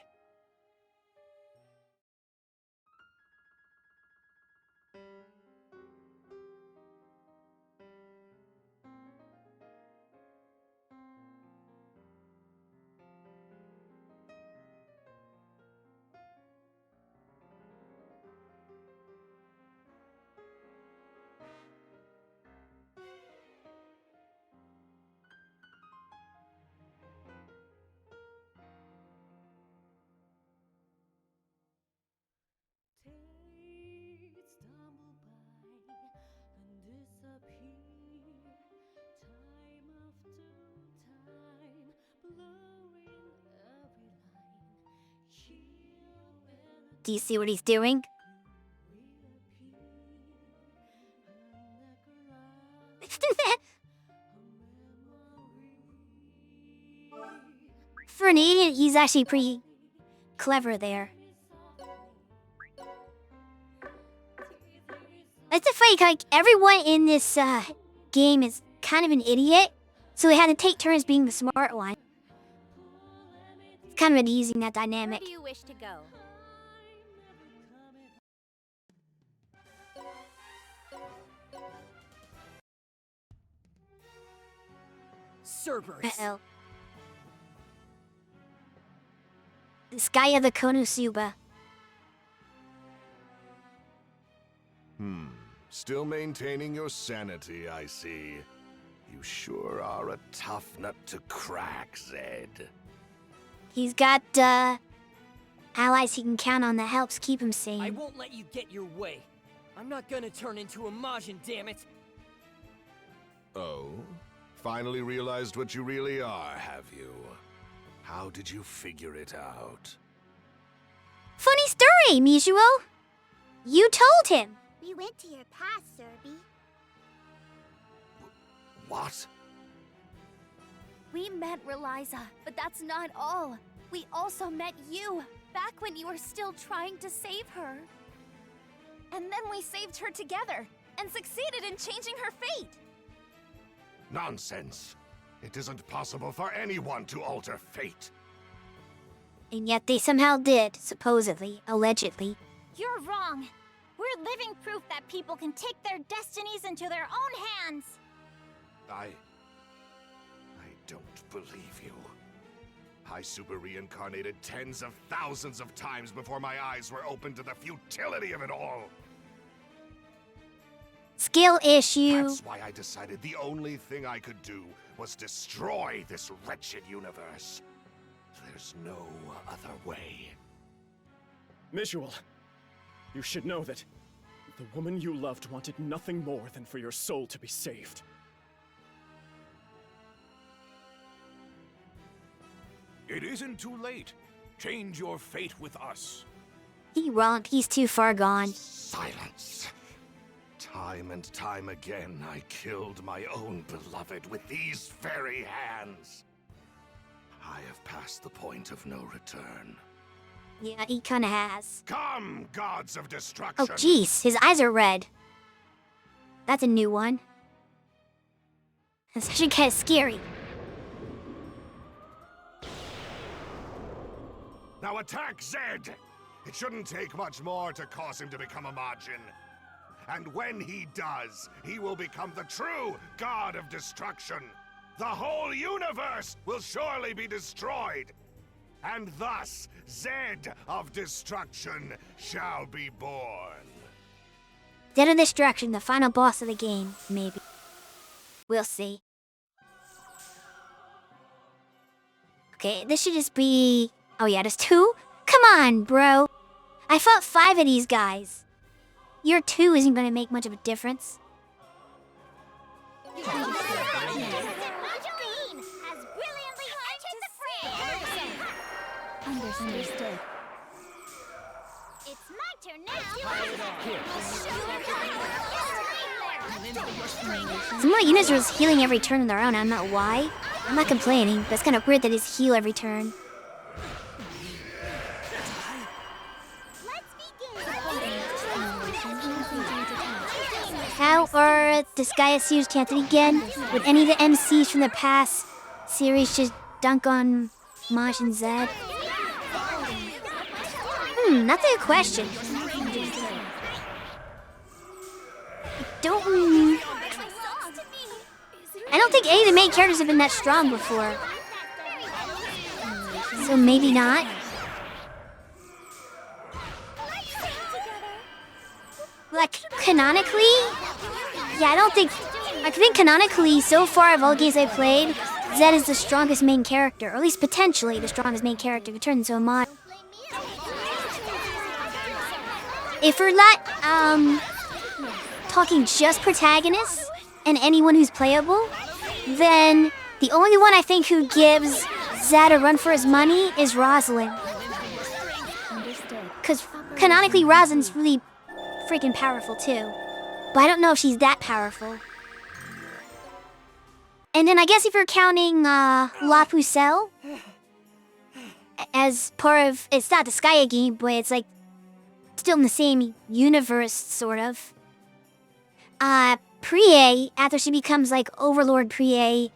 Do you see what he's doing? For an idiot, he's actually pretty clever there. That's the fight, like, everyone in this game is kind of an idiot, so they had to take turns being the smart one. It's kind of easing that dynamic. Where do you wish to go? Cerberus. Uh-oh. Disgaea the Konosuba. Still maintaining your sanity, I see. You sure are a tough nut to crack, Zed. He's got, allies he can count on that helps keep him sane. I won't let you get your way. I'm not gonna turn into a Majin, damn it. Oh? Finally realized what you really are, have you? How did you figure it out? Funny story, Mizuo! You told him! We went to your past, Serby. What? We met Reliza, but that's not all. We also met you, back when you were still trying to save her. And then we saved her together, and succeeded in changing her fate. Nonsense. It isn't possible for anyone to alter fate. And yet they somehow did, supposedly, allegedly. You're wrong. We're living proof that people can take their destinies into their own hands. I don't believe you. I super reincarnated tens of thousands of times before my eyes were opened to the futility of it all. Skill issue. That's why I decided the only thing I could do was destroy this wretched universe. There's no other way. Mizuo, you should know that the woman you loved wanted nothing more than for your soul to be saved. It isn't too late. Change your fate with us. He wronged, he's too far gone. Silence. Time and time again, I killed my own beloved with these very hands. I have passed the point of no return. Yeah, he kinda has. Come, gods of destruction! Oh jeez, his eyes are red. That's a new one. That's actually kinda scary. Now attack Zed! It shouldn't take much more to cause him to become a Majin. And when he does, he will become the true god of destruction. The whole universe will surely be destroyed. And thus, Zed of Destruction shall be born. Dead of Destruction, the final boss of the game, maybe. We'll see. Okay, this should just be... Oh yeah, there's 2? Come on, bro! I fought 5 of these guys. Your 2 isn't gonna make much of a difference. Understood. It's my turn now. Some more units are healing every turn on their own, I don't know why. I'm not complaining, but it's kinda weird that it's heal every turn. How are Disgaea series chanted again? Would any of the MCs from the past series just dunk on Maj and Zed? That's a good question. I don't think any of the main characters have been that strong before. So maybe not. Like, canonically? Yeah, I think canonically, so far of all games I played, Zed is the strongest main character, or at least potentially the strongest main character who turns into a mod. If we're not, talking just protagonists and anyone who's playable, then the only one I think who gives Zed a run for his money is Rosalind. Because canonically, Rosalind's really freaking powerful too. But I don't know if she's that powerful. And then I guess if you're counting La Pucelle as part of, it's not the Disgaea game, but it's like still in the same universe, sort of. Prie, after she becomes like Overlord Prie,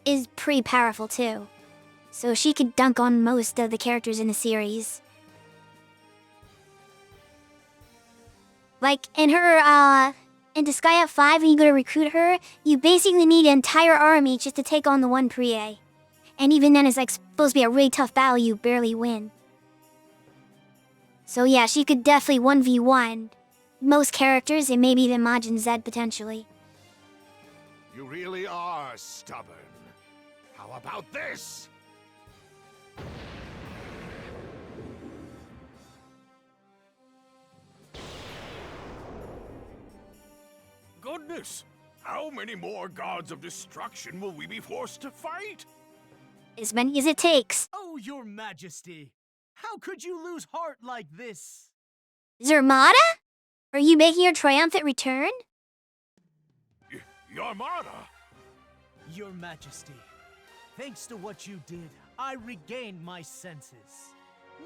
is pretty powerful too. So she could dunk on most of the characters in the series. Like in her in Disgaea 5 and you go to recruit her, you basically need an entire army just to take on the one Prie. And even then it's like supposed to be a really tough battle you barely win. So yeah, she could definitely 1v1 most characters and maybe even Majin Z potentially. You really are stubborn. How about this? Goodness! How many more gods of destruction will we be forced to fight? As many as it takes. Oh, your majesty! How could you lose heart like this? Zermata? Are you making your triumphant return? Yarmada! Your majesty, thanks to what you did, I regained my senses.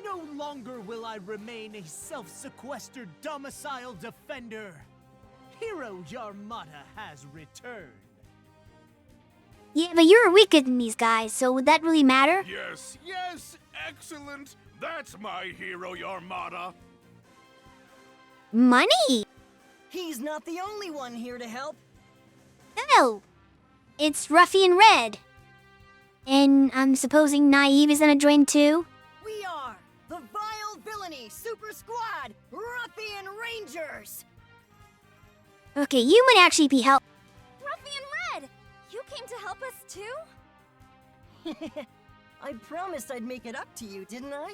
No longer will I remain a self-sequestered domicile defender. Hero Yarmada has returned. Yeah, but you're weaker than these guys, so would that really matter? Yes, yes, excellent! That's my hero, Yarmada! Money? He's not the only one here to help. No! It's Ruffy and Red. And I'm supposing Naive is gonna join too? We are the Vile Villainy Super Squad, Ruffian Rangers! Okay, you might actually be help. Ruffy and Red! You came to help us too? I promised I'd make it up to you, didn't I?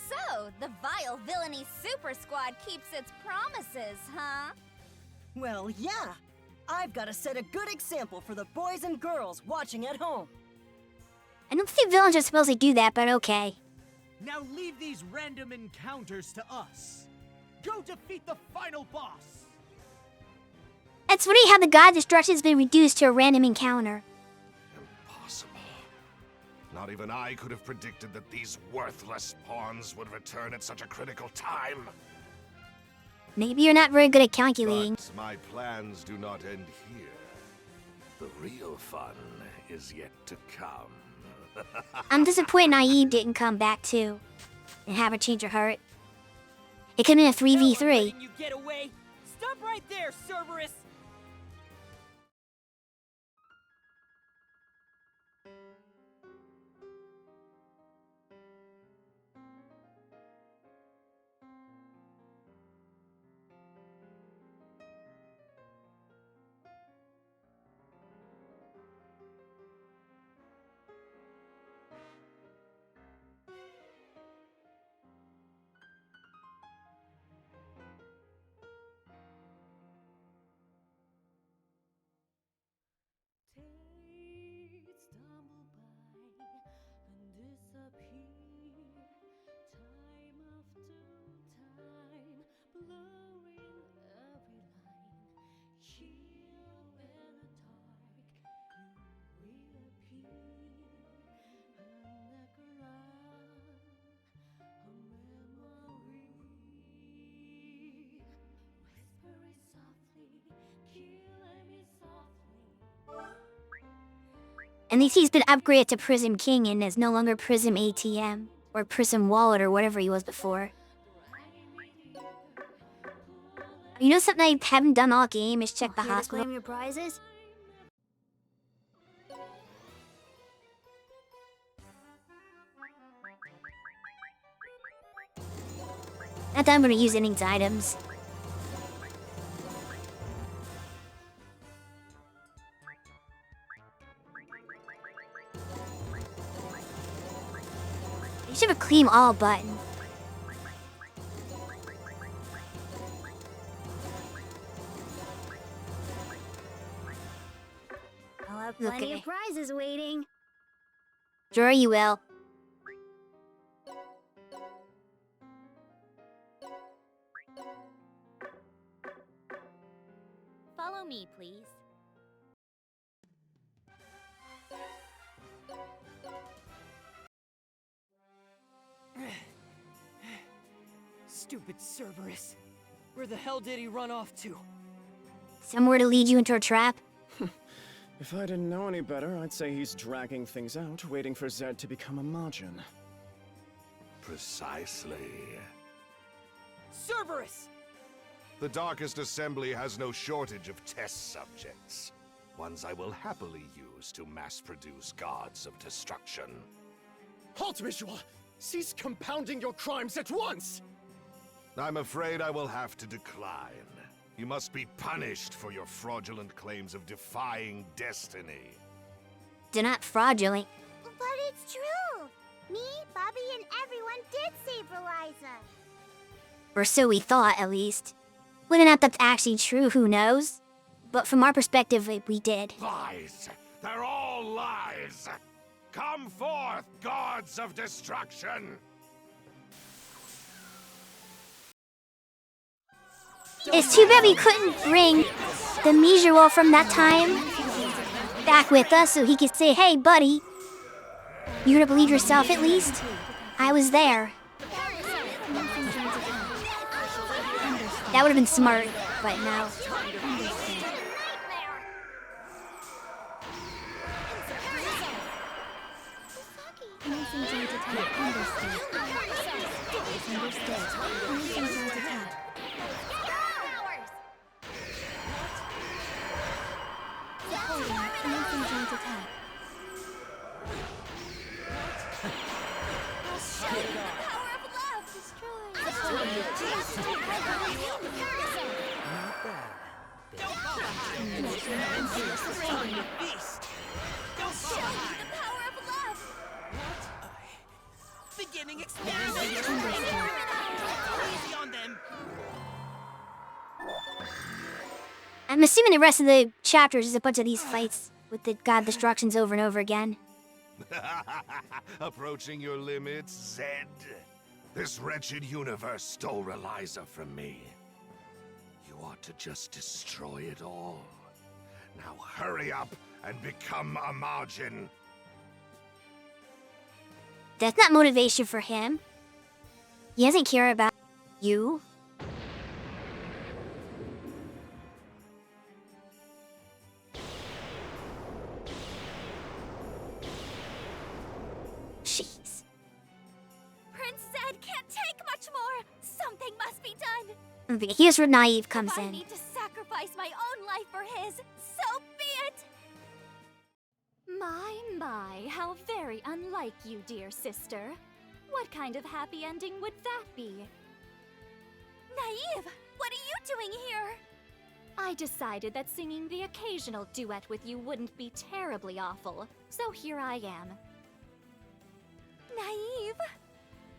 So, the Vile Villainy Super Squad keeps its promises, huh? Well, yeah. I've got to set a good example for the boys and girls watching at home. I don't think villains are supposed to do that, but okay. Now leave these random encounters to us. Go defeat the final boss. That's funny how the god destruction's been reduced to a random encounter. Impossible. Not even I could have predicted that these worthless pawns would return at such a critical time. Maybe you're not very good at calculating. But my plans do not end here. The real fun is yet to come. I'm disappointed Naive didn't come back too. And have her change her heart. It could have been a 3v3. Letting you get away. Stop right there, Cerberus! At least he's been upgraded to Prism King and is no longer Prism ATM. Or Prism Wallet or whatever he was before. You know something I haven't done all game is check the hospital. Claim your prizes? Not that I'm gonna use any items. You should have a claim all button. I'll have plenty Okay. of prizes waiting. Sure you will. Follow me, please. Stupid Cerberus. Where the hell did he run off to? Somewhere to lead you into a trap. If I didn't know any better, I'd say he's dragging things out, waiting for Zed to become a Majin. Precisely. Cerberus! The Darkest Assembly has no shortage of test subjects. Ones I will happily use to mass-produce gods of destruction. Halt, Visual! Cease compounding your crimes at once! I'm afraid I will have to decline. You must be punished for your fraudulent claims of defying destiny. They're not fraudulent. But it's true! Me, Bobby, and everyone did save Reliza. Or so we thought, at least. Whether or not that's actually true, who knows? But from our perspective, we did. Lies! They're all lies! Come forth, gods of destruction! It's too bad we couldn't bring the Mijuo from that time back with us so he could say, hey, buddy, you gonna believe yourself at least? I was there. That would have been smart, but no. Beginning experiment! Easy on them! I'm assuming the rest of the chapters is a bunch of these fights with the god destructions over and over again. Approaching your limits, Zed? This wretched universe stole Reliza from me. You ought to just destroy it all. Now hurry up and become a margin. That's not motivation for him. He doesn't care about you. Jeez. Prince Zed can't take much more. Something must be done. Okay, here's where Naive comes If I in. need to sacrifice my own life for his, so be it. My, how very unlike you, dear sister. What kind of happy ending would that be? Naive, what are you doing here? I decided that singing the occasional duet with you wouldn't be terribly awful, so here I am. Naive?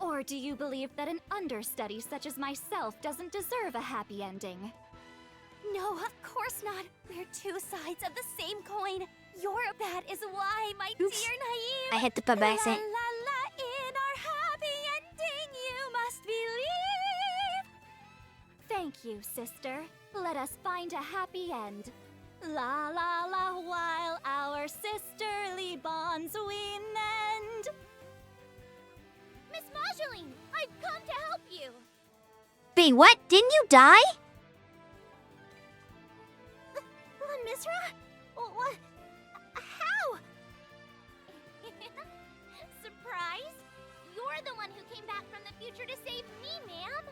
Or do you believe that an understudy such as myself doesn't deserve a happy ending? No, of course not. We're two sides of the same coin. That is why, my dear Naive. I hit the pub accent. La la la, in our happy ending, you must believe. Thank you, sister. Let us find a happy end. La la la, while our sisterly bonds we mend. Miss Mageline, I've come to help you. Wait, what? Didn't you die? Misra? What? How? Surprise? You're the one who came back from the future to save me, ma'am.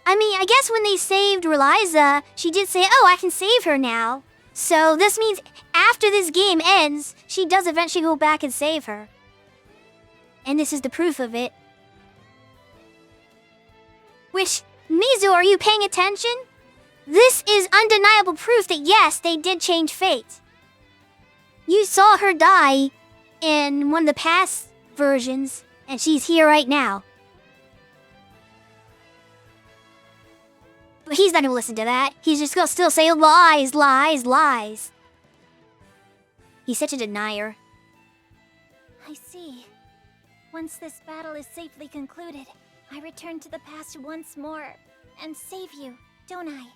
I mean, I guess when they saved Reliza, she did say, oh, I can save her now. So this means after this game ends, she does eventually go back and save her. And this is the proof of it. Which, Mizu, are you paying attention? This is undeniable proof that yes, they did change fate. You saw her die in one of the past versions, and she's here right now. But he's not gonna listen to that. He's just gonna still say lies, lies, lies. He's such a denier. I see. Once this battle is safely concluded, I return to the past once more and save you, don't I?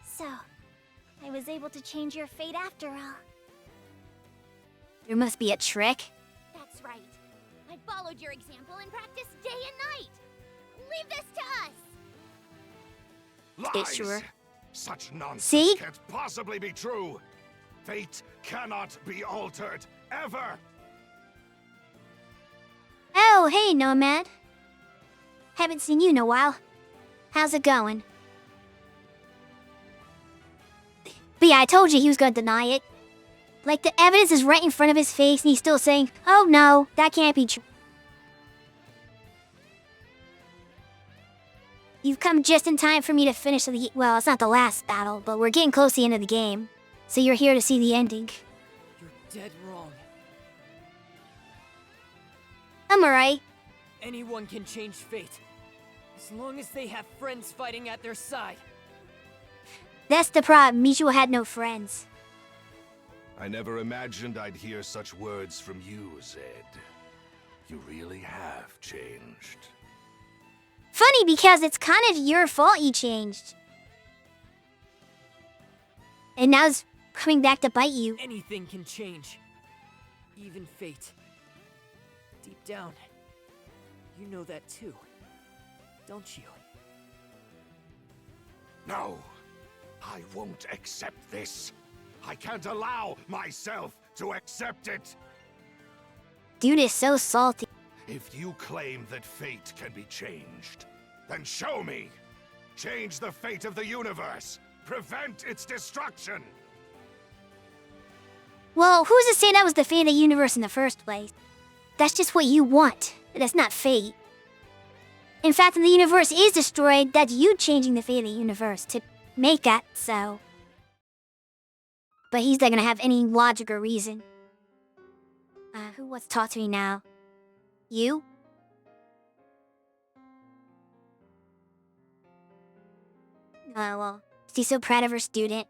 So, I was able to change your fate after all. There must be a trick. That's right. I followed your example and practiced day and night. Leave this to us. Lies! Sure. Such nonsense See? can't possibly be true. Fate cannot be altered, ever. Oh, hey, Nomad. Haven't seen you in a while. How's it going? But yeah, I told you he was gonna deny it. Like, the evidence is right in front of his face, and he's still saying, oh no, that can't be true. You've come just in time for me to finish the... Well, it's not the last battle, but we're getting close to the end of the game. So you're here to see the ending. You're dead wrong. I'm alright. Anyone can change fate. As long as they have friends fighting at their side. That's the problem. Michiru had no friends. I never imagined I'd hear such words from you, Zed. You really have changed. Funny, because it's kind of your fault you changed. And now it's coming back to bite you. Anything can change. Even fate. Deep down, you know that too, don't you? No, I won't accept this. I can't allow myself to accept it. Dude is so salty. If you claim that fate can be changed, then show me. Change the fate of the universe. Prevent its destruction. Well, who's to say that was the fate of the universe in the first place? That's just what you want. That's not fate. In fact, if the universe is destroyed, that's you changing the fate of the universe to make that so. But he's not gonna have any logic or reason. Who wants to talk to me now? You? Well, she's so proud of her student.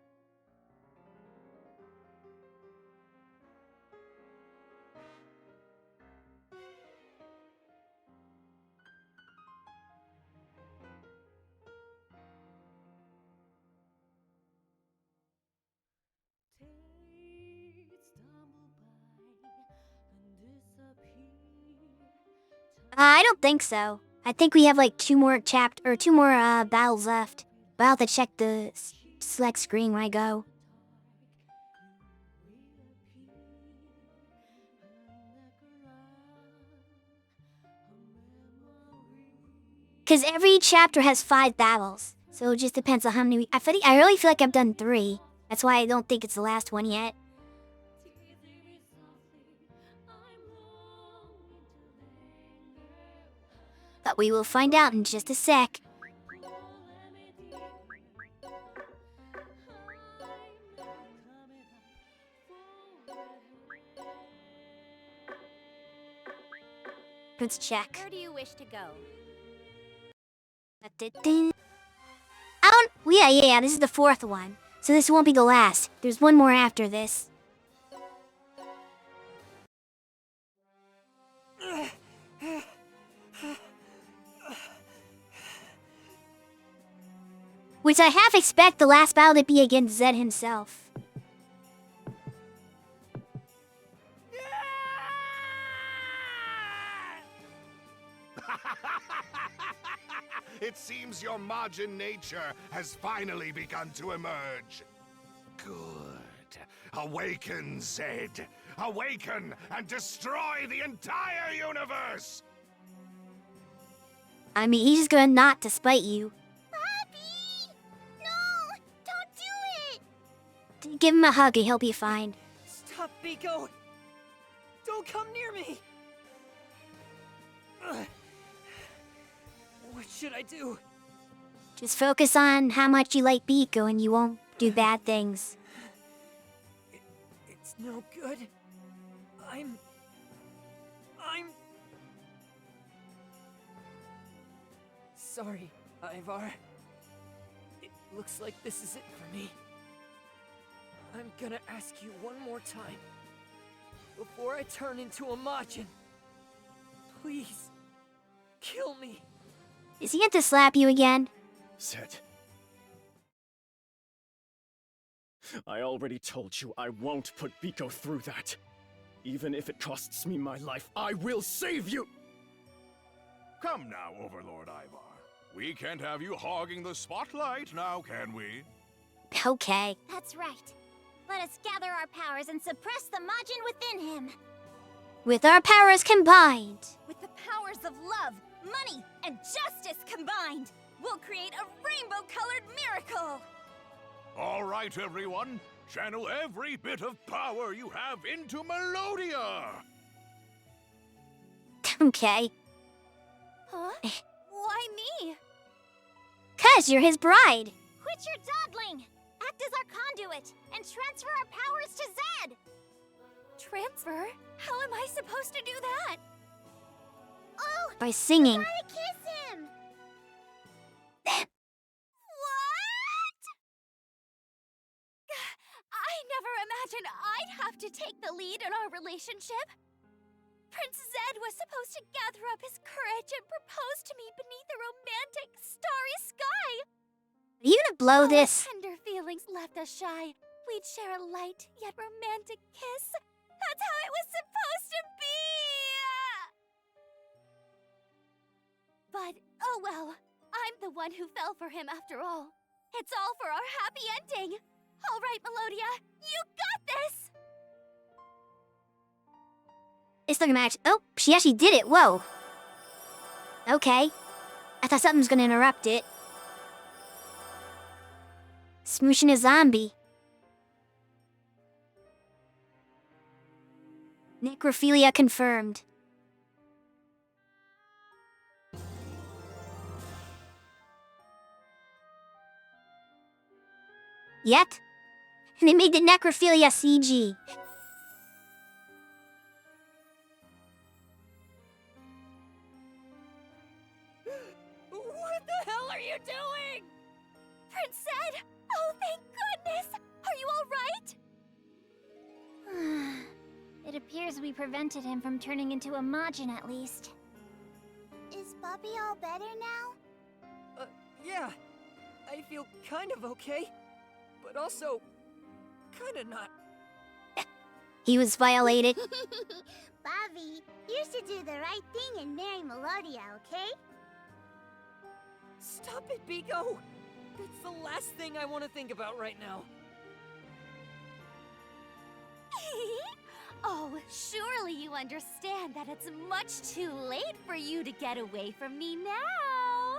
I don't think so. I think we have like two more battles left. But I'll have to check the select screen when I go. Cause every chapter has 5 battles, so it just depends on how many. I really feel like I've done 3. That's why I don't think it's the last one yet. But we will find out in just a sec. Let's check. Where do you wish to go? Yeah, this is the 4th one. So this won't be the last. There's one more after this. Which I half expect the last battle to be against Zed himself. It seems your Majin nature has finally begun to emerge. Good. Awaken, Zed. Awaken and destroy the entire universe! I mean, he's just gonna not to spite you. Papi! No! Don't do it! Give him a hug and he'll be fine. Stop, Biko! Don't come near me! What should I do? Just focus on how much you like Biko and you won't do bad things. It's no good. I'm... Sorry, Ivar. It looks like this is it for me. I'm gonna ask you one more time. Before I turn into a Majin. Please, kill me. Is he going to slap you again? Zed. I already told you I won't put Biko through that. Even if it costs me my life, I will save you! Come now, Overlord Ivar. We can't have you hogging the spotlight now, can we? Okay. That's right. Let us gather our powers and suppress the Majin within him. With our powers combined. With the powers of love, money, and justice combined! We'll create a rainbow-colored miracle! All right, everyone. Channel every bit of power you have into Melodia! Okay. Huh? Why me? 'Cause you're his bride. Quit your dawdling! Act as our conduit, and transfer our powers to Zed! Transfer? How am I supposed to do that? Oh! By singing. Gotta kiss him! What? I never imagined I'd have to take the lead in our relationship. Prince Zed was supposed to gather up his courage and propose to me beneath a romantic, starry sky. Are you gonna blow Our this? tender feelings left us shy. We'd share a light yet romantic kiss. That's how it was supposed to be! But, oh well. I'm the one who fell for him after all. It's all for our happy ending. All right, Melodia, you got this! It's looking match. Oh, she actually did it. Whoa. Okay. I thought something was gonna interrupt it. Smooshing a zombie. Necrophilia confirmed. Yet? And they made the necrophilia CG. What the hell are you doing? Prince Zed! Oh, thank goodness! Are you alright? It appears we prevented him from turning into a Majin at least. Is Bubby all better now? Yeah. I feel kind of okay, but also kind of not. He was violated. Bobby, you should do the right thing and marry Melodia, okay? Stop it, Biko! That's the last thing I want to think about right now. Oh, surely you understand that it's much too late for you to get away from me now.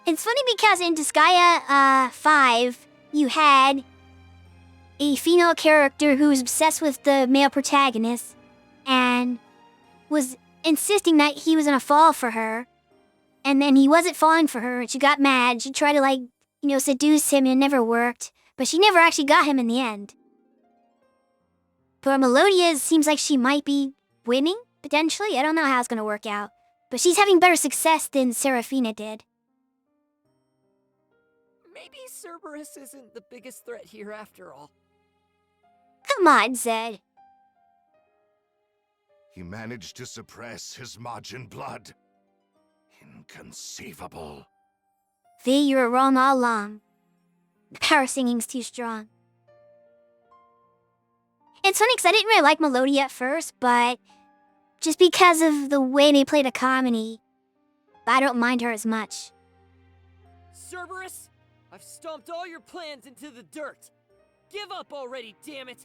It's funny because in Disgaea 5, you had a female character who was obsessed with the male protagonist and was insisting that he was gonna fall for her. And then he wasn't falling for her and she got mad. She tried to seduce him and it never worked. But she never actually got him in the end. But Melodia seems like she might be winning, potentially. I don't know how it's gonna work out. But she's having better success than Seraphina did. Maybe Cerberus isn't the biggest threat here after all. Come on, Zed. He managed to suppress his Majin blood. Inconceivable. V, you were wrong all along. The power singing's too strong. It's funny because I didn't really like Melodia at first, but just because of the way they played a comedy, I don't mind her as much. Cerberus, I've stomped all your plans into the dirt. Give up already, damn it!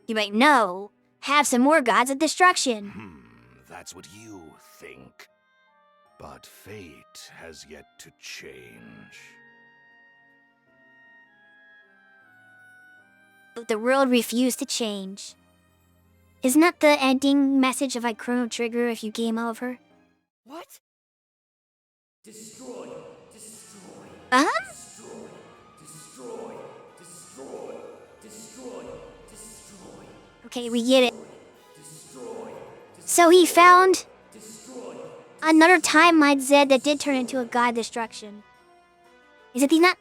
You might know, have some more gods of destruction. That's what you think. But fate has yet to change. But the world refused to change. Isn't that the ending message of Chrono Trigger if you game over? What? Destroy, destroy, Uh-huh. destroy, destroy, destroy, destroy, destroy. Okay, we get it. Destroy, So he found destroy. another timeline Zed that did turn into a god destruction. Is it he's not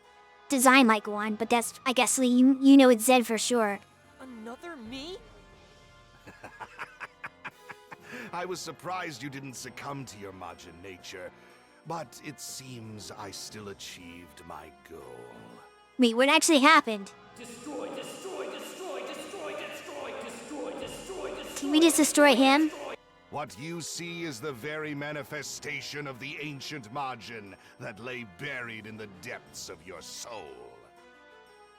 designed like one, but that's, I guess, you know it's Zed for sure. Another me? I was surprised you didn't succumb to your Majin nature, but it seems I still achieved my goal. Wait, what actually happened? Destroy, destroy, destroy, destroy, destroy, destroy, destroy, destroy. Can we just destroy him? What you see is the very manifestation of the ancient Majin that lay buried in the depths of your soul.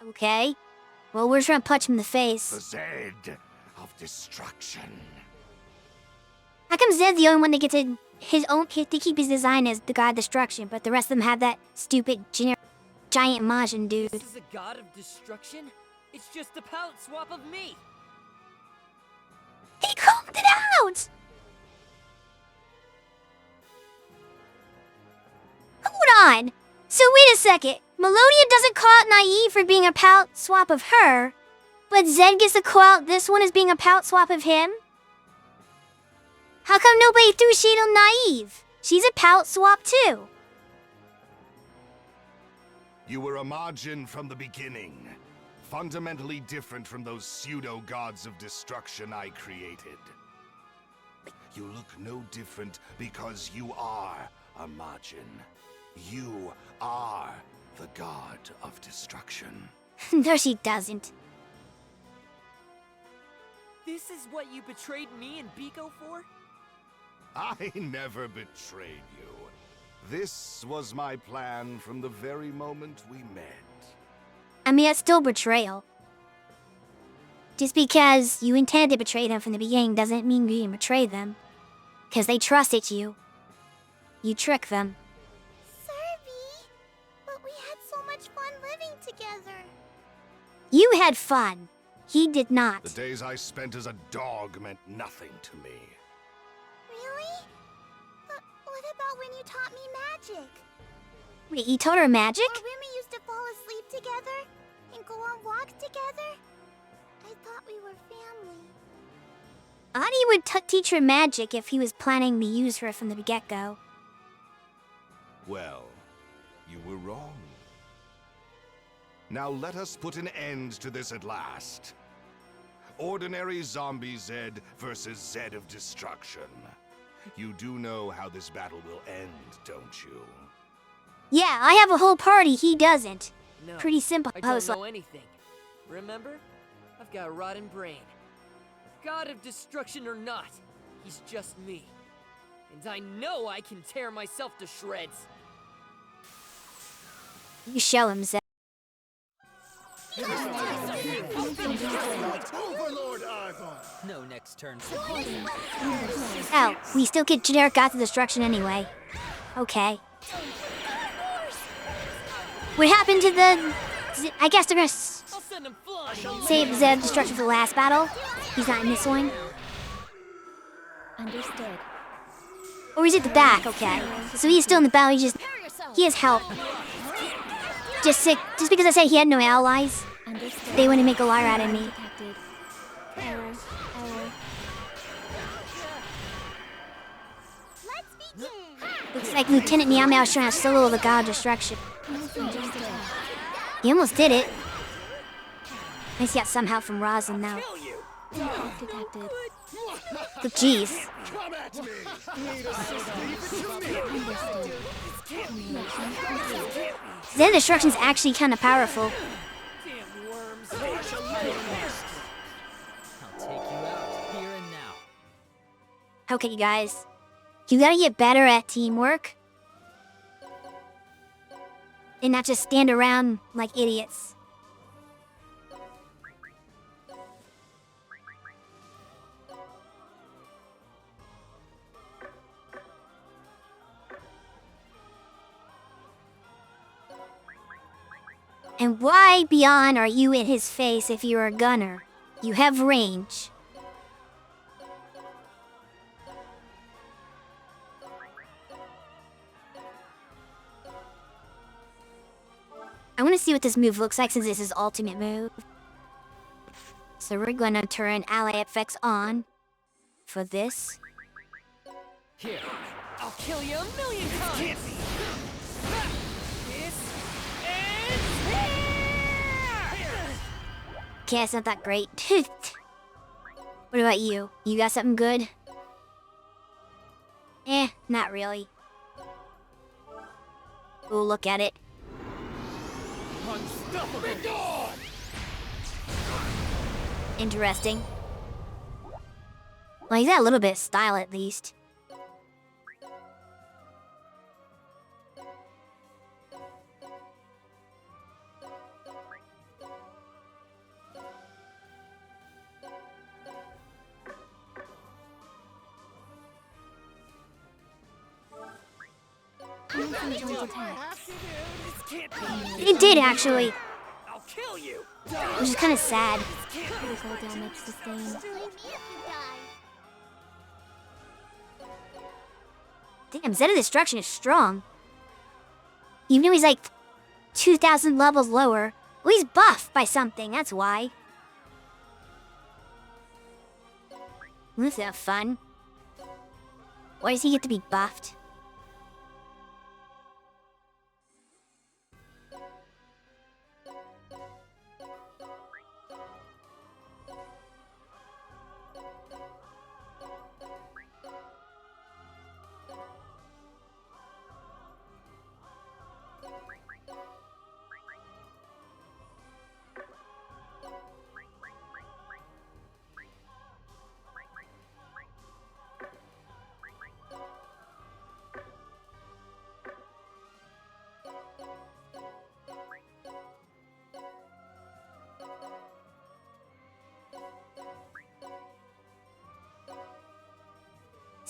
Okay. Well, we're just gonna punch him in the The face. Zed of destruction. How come Zed's the only one that gets to keep his design as the god of destruction, but the rest of them have that stupid generic giant Majin dude? This is a god of destruction? It's just a palette swap of me! He called it out! Hold on! So wait a second. Melodia doesn't call out Naive for being a palette swap of her, but Zed gets to call out this one as being a palette swap of him? How come nobody threw shade on Naive? She's a palette swap too. You were a Majin from the beginning. Fundamentally different from those pseudo-gods of destruction I created. You look no different because you are a Majin. You are the god of destruction. No, she doesn't. This is what you betrayed me and Biko for? I never betrayed you. This was my plan from the very moment we met. I mean, that's still betrayal. Just because you intended to betray them from the beginning doesn't mean you didn't betray them. Because they trusted you. You tricked them. Serby! But we had so much fun living together. You had fun. He did not. The days I spent as a dog meant nothing to me. Really? But what about when you taught me magic? Wait, you taught her magic? Or when we used to fall asleep together and go on walks together? I thought we were family. I thought he would teach her magic if he was planning to use her from the get-go. Well, you were wrong. Now let us put an end to this at last. Ordinary zombie Zed versus Zed of destruction. You do know how this battle will end, don't you? Yeah, I have a whole party, he doesn't. No, Pretty simple. I don't know anything. Remember? I've got a rotten brain. God of destruction or not, he's just me. And I know I can tear myself to shreds. You show him, Zed. Overlord Ivar! No next turn. Oh, we still get generic gods of destruction anyway. Okay. What happened to the... I guess they're gonna save Zed of destruction for the last battle. He's not in this one. Understood. Or he's at the back, okay. So he's still in the battle, he has help. Just because I said he had no allies, they want to make a liar out of me. Error. Let's begin! Looks like Lieutenant Meow Meow is trying to solo the god of destruction. He almost did it. I see got some help from Roslyn now. Detected. But jeez. Come at me! Zed destruction's actually kind of powerful. Damn worms. I'll take you out here and now. Okay, you guys. You gotta get better at teamwork. And not just stand around like idiots. And why beyond are you in his face if you're a gunner? You have range. I want to see what this move looks like since this is ultimate move. So we're gonna turn ally effects on for this. Here, I'll kill you 1,000,000 times! This and Okay, it's not that great. What about you? You got something good? Not really. Ooh, look at it. Unstoppable! Interesting. Well, he's got a little bit of style at least. It did actually, I'll kill you. which is kind of sad. Critical damage sustained. Damn, Zeta Destruction is strong. Even though he's like 2,000 levels lower. Well, he's buffed by something, that's why. This is fun. Why does he get to be buffed?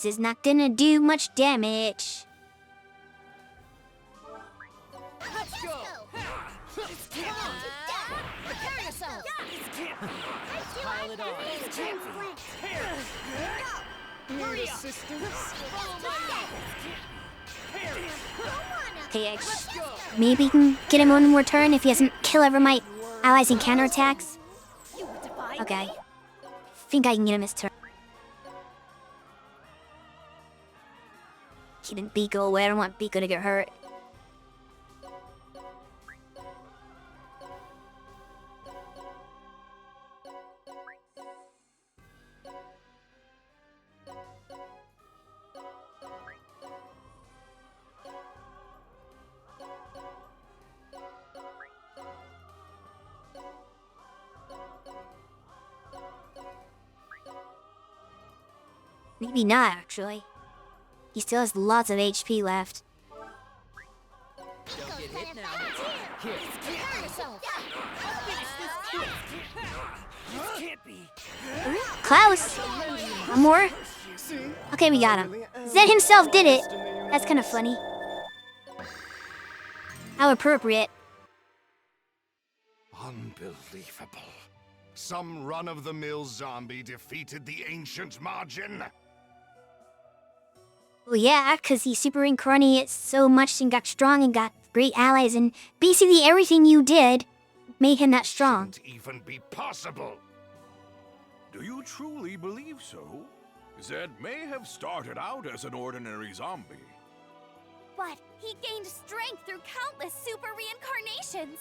This is not gonna do much damage. Let's go. Prepare yourself! Pile it on. Need assistance? Okay, maybe we can get him one more turn if he doesn't kill ever my allies in counterattacks. Okay. Think I can get him his turn. Keeping Biko away. I don't want Biko to get hurt. Maybe not, actually. He still has lots of HP left. Don't get hit now. Here. Prepare yourself! This can't be. Klaus! One more? Okay, we got him. Zed himself did it! That's kind of funny. How appropriate. Unbelievable. Some run-of-the-mill zombie defeated the ancient Margin. Well, yeah, because he super incarnated so much and got strong and got great allies, and basically everything you did made him that strong. Shouldn't even be possible. Do you truly believe so? Zed may have started out as an ordinary zombie. But he gained strength through countless super reincarnations.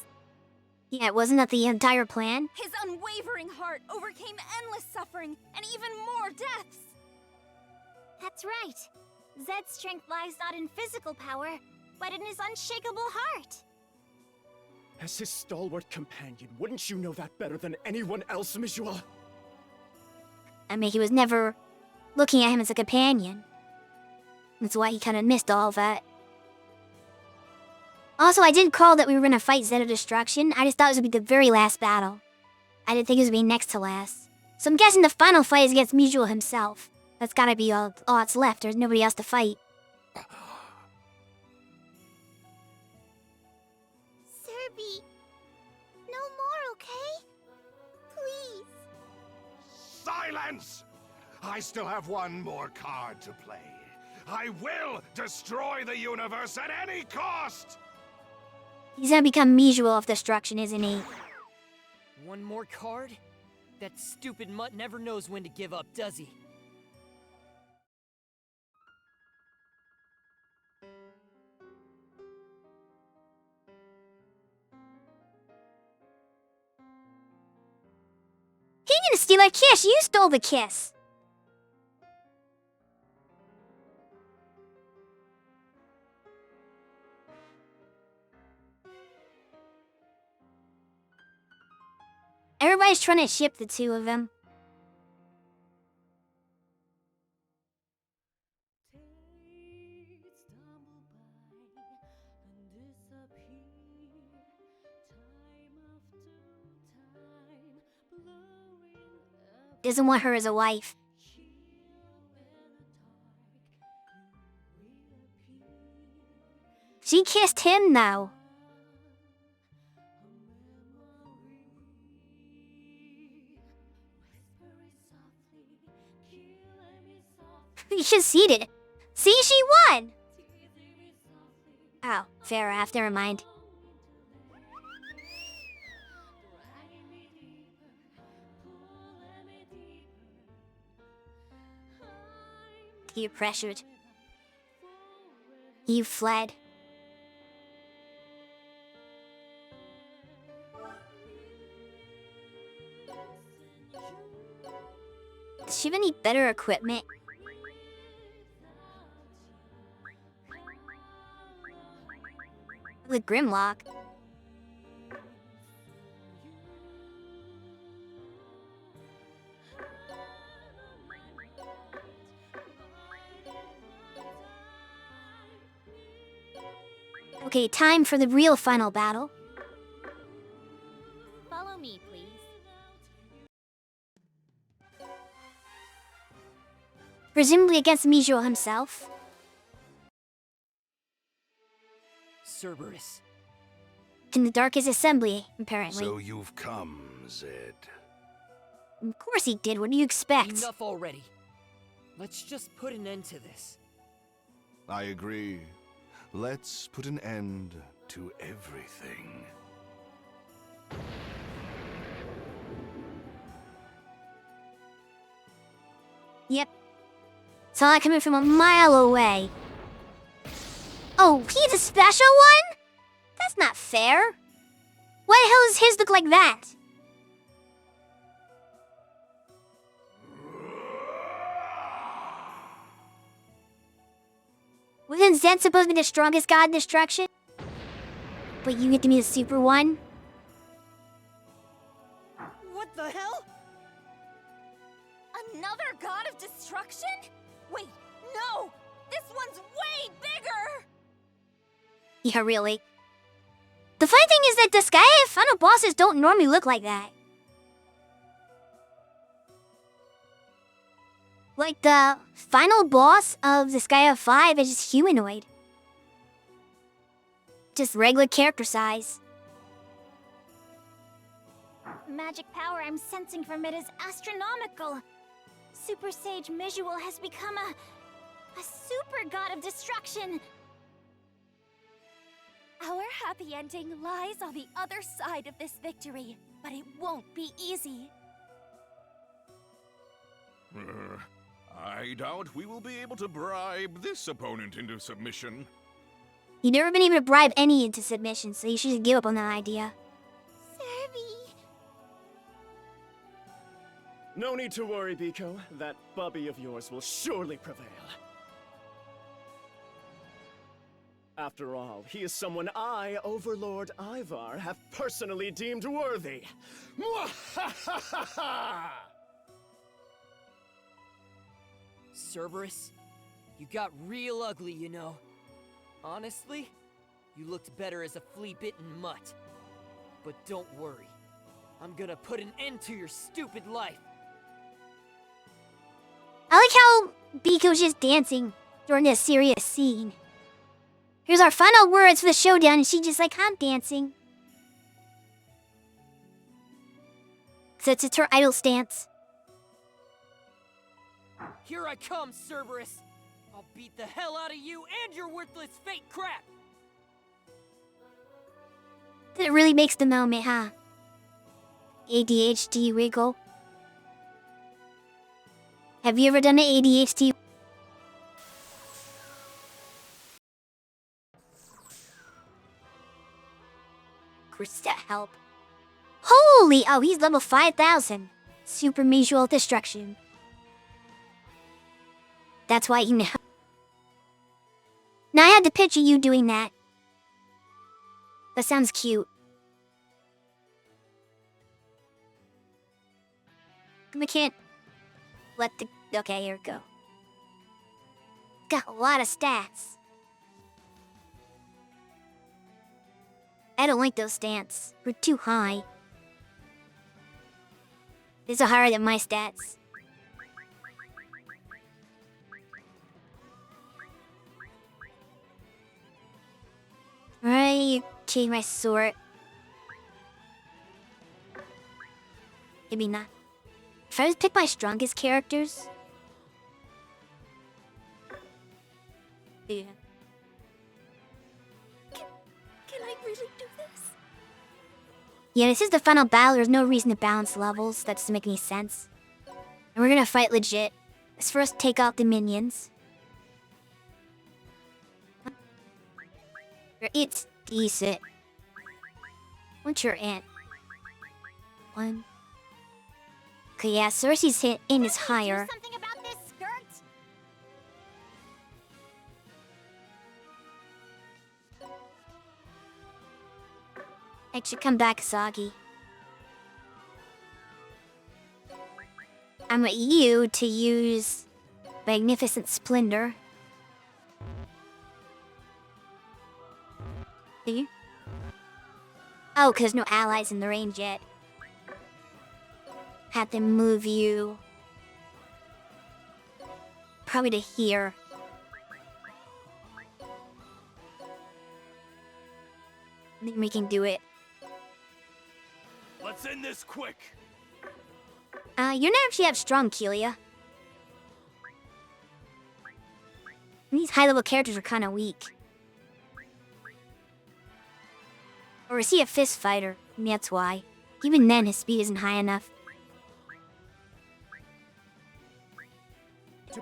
Yeah, wasn't that the entire plan? His unwavering heart overcame endless suffering and even more deaths. That's right. Zed's strength lies not in physical power, but in his unshakable heart. As his stalwart companion, wouldn't you know that better than anyone else, Mijual? I mean, he was never looking at him as a companion. That's why he kind of missed all of that. Also, I didn't call that we were going to fight Zeta Destruction. I just thought it was going to be the very last battle. I didn't think it was going to be next to last. So I'm guessing the final fight is against Mijual himself. That's gotta be all that's left. There's nobody else to fight. Serby, no more, okay? Please. Silence! I still have one more card to play. I will destroy the universe at any cost! He's gonna become Mijual of Destruction, isn't he? One more card? That stupid mutt never knows when to give up, does he? He didn't steal a kiss. You stole the kiss. Everybody's trying to ship the two of them. Doesn't want her as a wife. She kissed him now. You should see it. See, she won! Oh, fair enough, never mind. You pressured. You fled. Does she have any better equipment? The Grimlock. Okay, time for the real final battle. Follow me, please. Presumably against Mijo himself. Cerberus. In the Darkest Assembly, apparently. So you've come, Zed. Of course he did, what do you expect? Enough already. Let's just put an end to this. I agree. Let's put an end to everything. Yep. Saw it coming from a mile away. Oh, he's a special one? That's not fair. Why the hell does his look like that? Wasn't Zed supposed to be the strongest god in destruction? But you get to be the super one? What the hell? Another god of destruction? Wait, no! This one's way bigger! Yeah, really. The funny thing is that Disgaea final bosses don't normally look like that. Like, the final boss of Disgaea 5 is just humanoid. Just regular character size. Magic power I'm sensing from it is astronomical. Super Sage Mijual has become a super god of destruction. Our happy ending lies on the other side of this victory, but it won't be easy. I doubt we will be able to bribe this opponent into submission. You've never been able to bribe any into submission, so you should give up on that idea. Serby. No need to worry, Biko. That bubby of yours will surely prevail. After all, he is someone I, Overlord Ivar, have personally deemed worthy. Cerberus, you got real ugly, you know. Honestly, you looked better as a flea-bitten mutt. But don't worry, I'm gonna put an end to your stupid life. I like how Biko's just dancing during this serious scene. Here's our final words for the showdown, and she's just like, I'm dancing. So it's her idle stance. Here I come, Cerberus! I'll beat the hell out of you and your worthless fake crap! That really makes the moment, huh? ADHD wiggle. Have you ever done an ADHD? Krista, help. Holy! Oh, he's level 5,000. Super Mutual Destruction. That's why you know. Now I had to picture you doing that. That sounds cute. I can't let the... Okay, here we go. Got a lot of stats. I don't like those stats. They're too high. These are higher than my stats. me change my sword. Maybe not. If I was to pick my strongest characters. Yeah. Can I really do this? Yeah, this is the final battle. There's no reason to balance levels. That doesn't make any sense. And we're gonna fight legit. Let's first take out the minions. It's decent. What's your ant? 1. Okay, yeah, Cersei's hit in is higher. Do something about this skirt? I should come back, Sagi. I'm at you to use Magnificent Splendor. Do you? Oh, because no allies in the range yet. Have to move you. Probably to here. Then we can do it. Let's end this quick. You don't actually have strong, Kelia. These high-level characters are kind of weak. Or is he a fist fighter? Maybe that's why. Even then, his speed isn't high enough.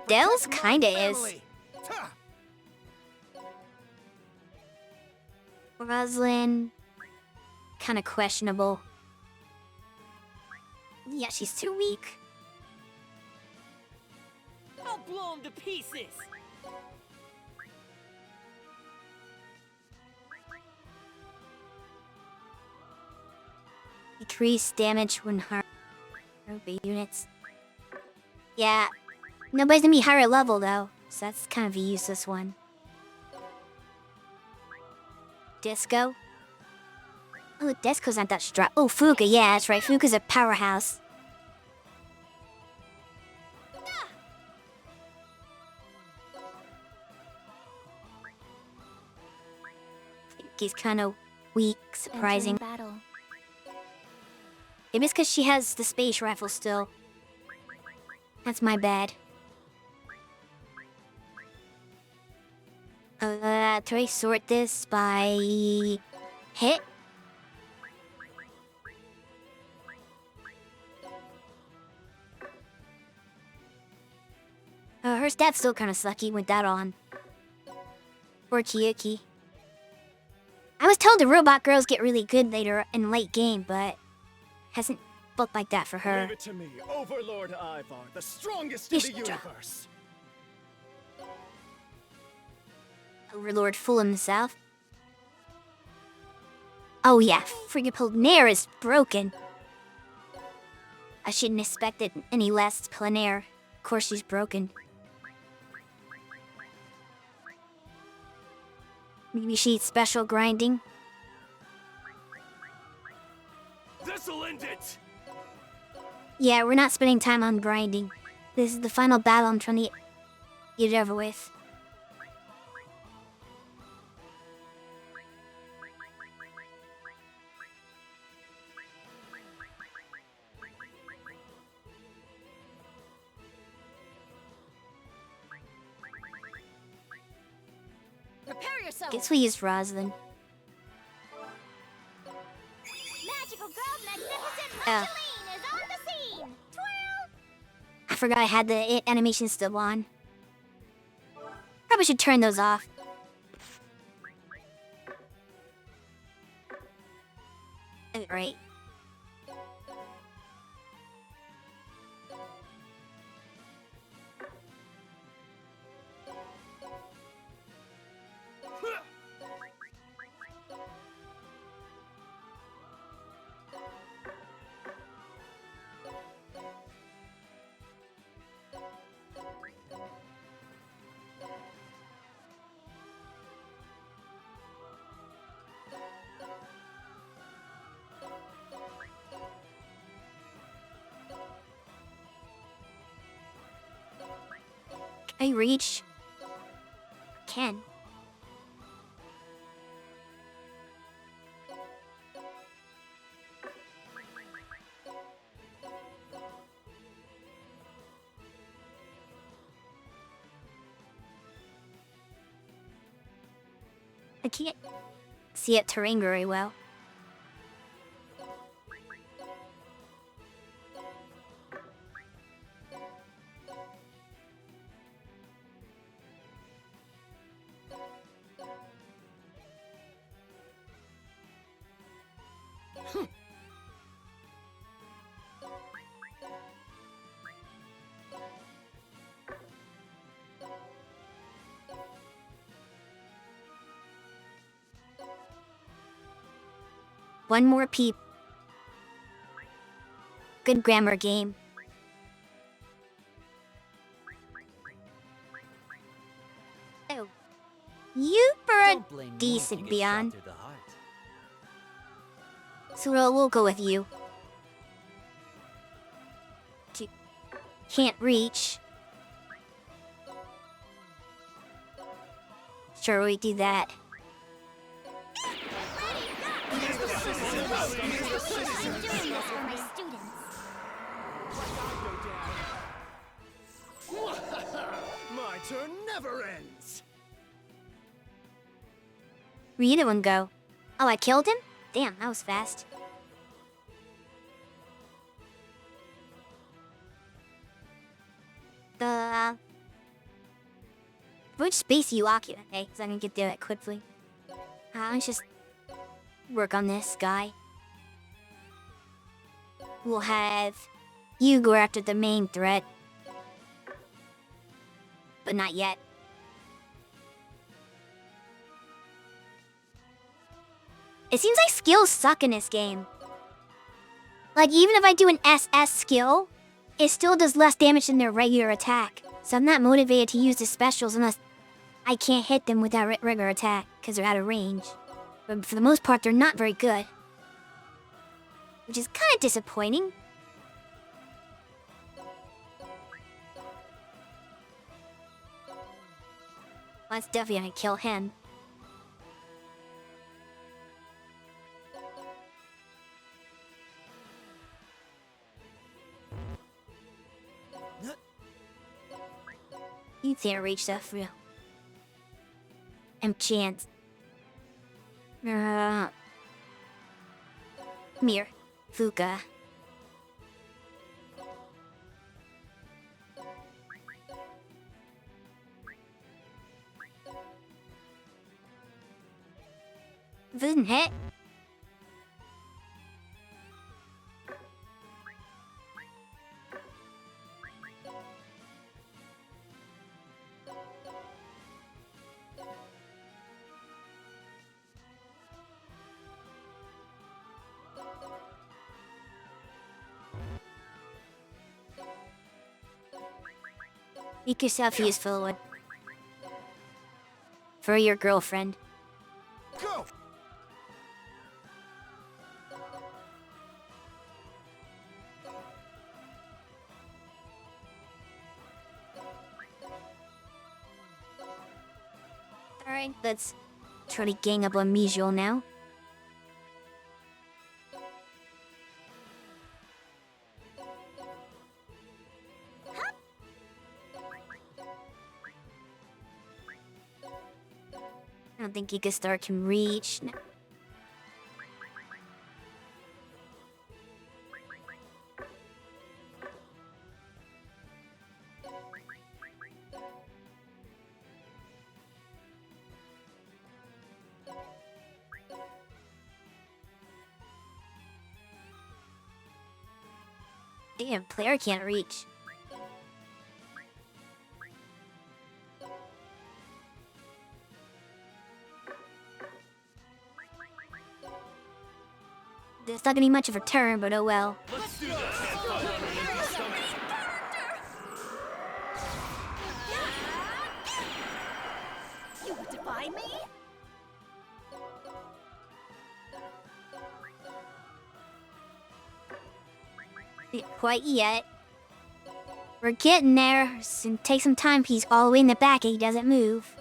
Dell's kinda is. Rosalind, kinda questionable. Yeah, she's too weak. I'll blow him to pieces! Decrease damage when hard units. Yeah, nobody's gonna be higher level though, so that's kind of a useless one. Disco? Oh, Disco's not that strong. Oh, Fuga, yeah, that's right. Fuga's a powerhouse. He's kind of weak, surprising. Battle. Maybe it's because she has the space rifle still. That's my bad. Try to sort this by hit. Her stats still kind of sucky with that on. Poor Kiyuki. I was told the robot girls get really good later in late game, but hasn't looked like that for her. Leave it to me, Overlord Ivar, the strongest in the universe. Overlord fool himself. Oh yeah, friggin' Planair is broken. I shouldn't expect it any less Planair. Of course she's broken. Maybe she needs special grinding. This'll end it. Yeah, we're not spending time on grinding. This is the final battle I'm trying to get it over with. Prepare yourself. Guess we use Rosalind. Magical girl, magnificent Oh. Marceline is on the scene. Twirl. I forgot I had the animation still on. Probably should turn those off. Right. Can I reach? Can. I can't see it terrain very well. One more peep. Good grammar game. Oh. You were a Don't blame me decent if you get shot Beyond. through the heart. So we'll go with you. Can't reach. Sure, we do that. I'm doing this for my students. My turn never ends! Where'd the other one go? Oh, I killed him? Damn, that was fast. Which space do you occupy? Okay, so I can get there quickly. Let's just work on this guy. We'll have you go after the main threat. But not yet. It seems like skills suck in this game. Like, even if I do an SS skill, it still does less damage than their regular attack. So I'm not motivated to use the specials unless I can't hit them with that regular attack, because they're out of range. But for the most part, they're not very good. Which is kind of disappointing. Well, that's definitely gonna kill him. You can't reach that for real. Chance. Come here, Fuka. Didn't hit. Make yourself useful for your girlfriend. Go! Alright, let's try to gang up on Mijol now. I don't think Gigastar can reach. No. Damn, player can't reach. It's not gonna be much of a turn, but oh well. Let's do this! You defy me? Not quite yet. We're getting there. So take some time. He's all the way in the back and he doesn't move.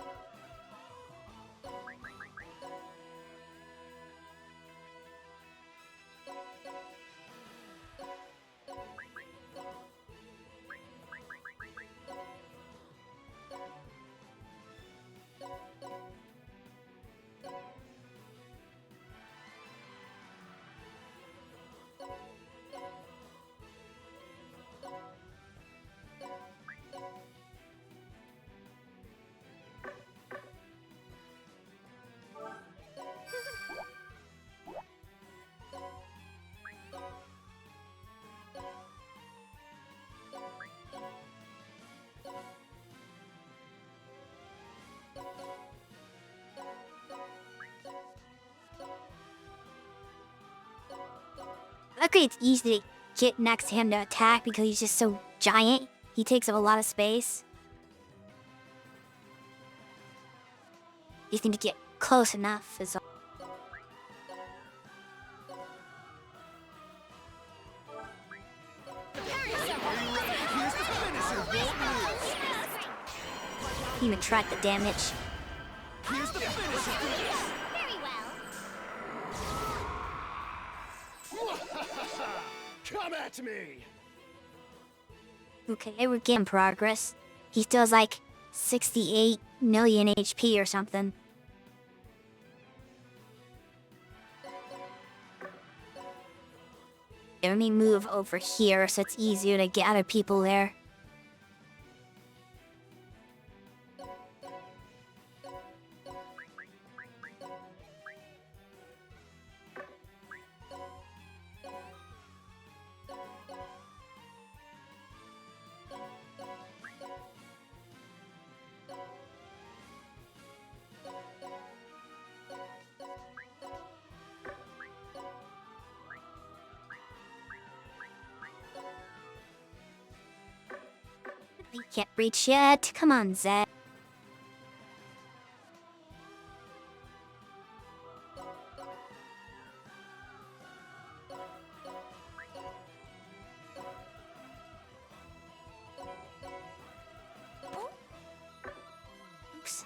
Luckily, it's easy to get next to him to attack because he's just so giant. He takes up a lot of space. You just need to get close enough is all. Even track the damage. Here's the finisher. Very well. Come at me! Okay, we're getting progress. He still has like 68 million HP or something. Let me move over here so it's easier to get other people there. We can't reach yet. Come on, Zed. Oops.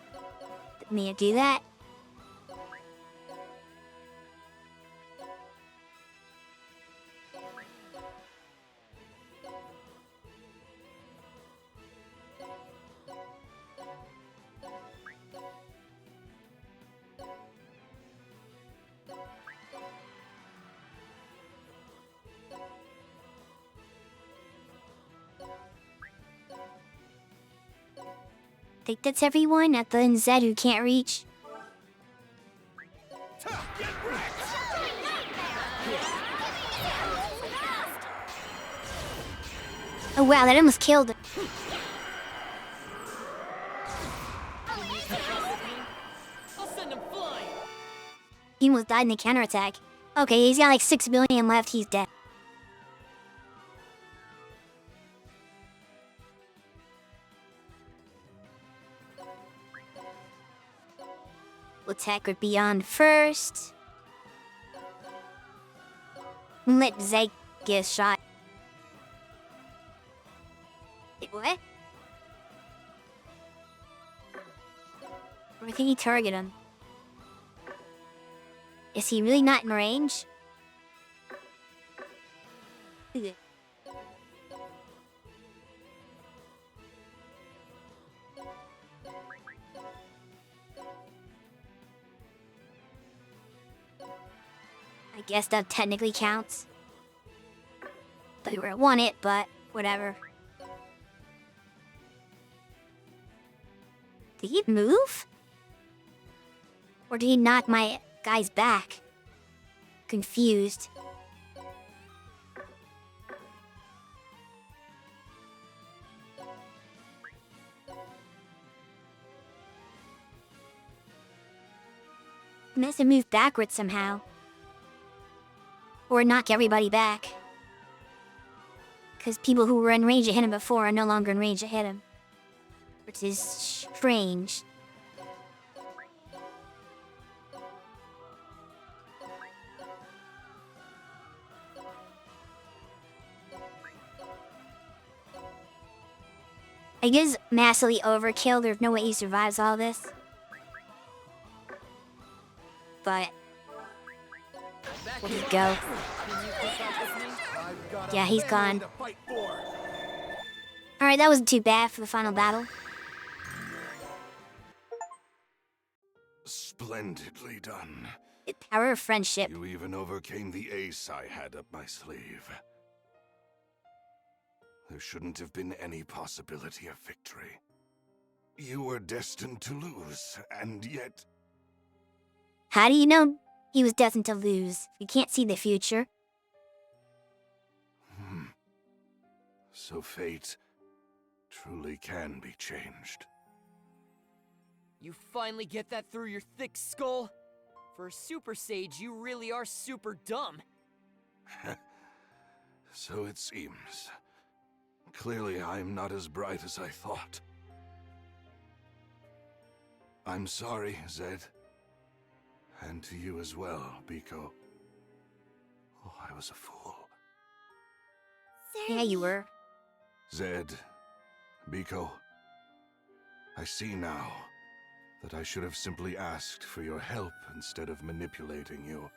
Didn't mean to do that. Think that's everyone at the Zed who can't reach. Oh wow, that almost killed him. I'll send him flying. He almost died in the counterattack. Okay, he's got like 6 billion left, he's dead. We'll attack with Beyond first. Let Zed get a shot. Wait, what? Where can he target him? Is he really not in range? Ugh. I guess that technically counts. Thought you were want it, but whatever. Did he move? Or did he knock my guy's back? Confused. He must have moved backwards somehow. Or knock everybody back. Because people who were in range to hit him before are no longer in range to hit him. Which is strange. I guess massively overkill. There's no way he survives all this. But we'll just go. Yeah, he's gone. Alright, that wasn't too bad for the final battle. Splendidly done. The power of friendship. You even overcame the ace I had up my sleeve. There shouldn't have been any possibility of victory. You were destined to lose, and yet... How do you know he was destined to lose? You can't see the future. So fate truly can be changed. You finally get that through your thick skull? For a Super Sage, you really are super dumb. So it seems. Clearly, I'm not as bright as I thought. I'm sorry, Zed. And to you as well, Biko. Oh, I was a fool. Yeah, you were. Zed, Biko, I see now that I should have simply asked for your help instead of manipulating you.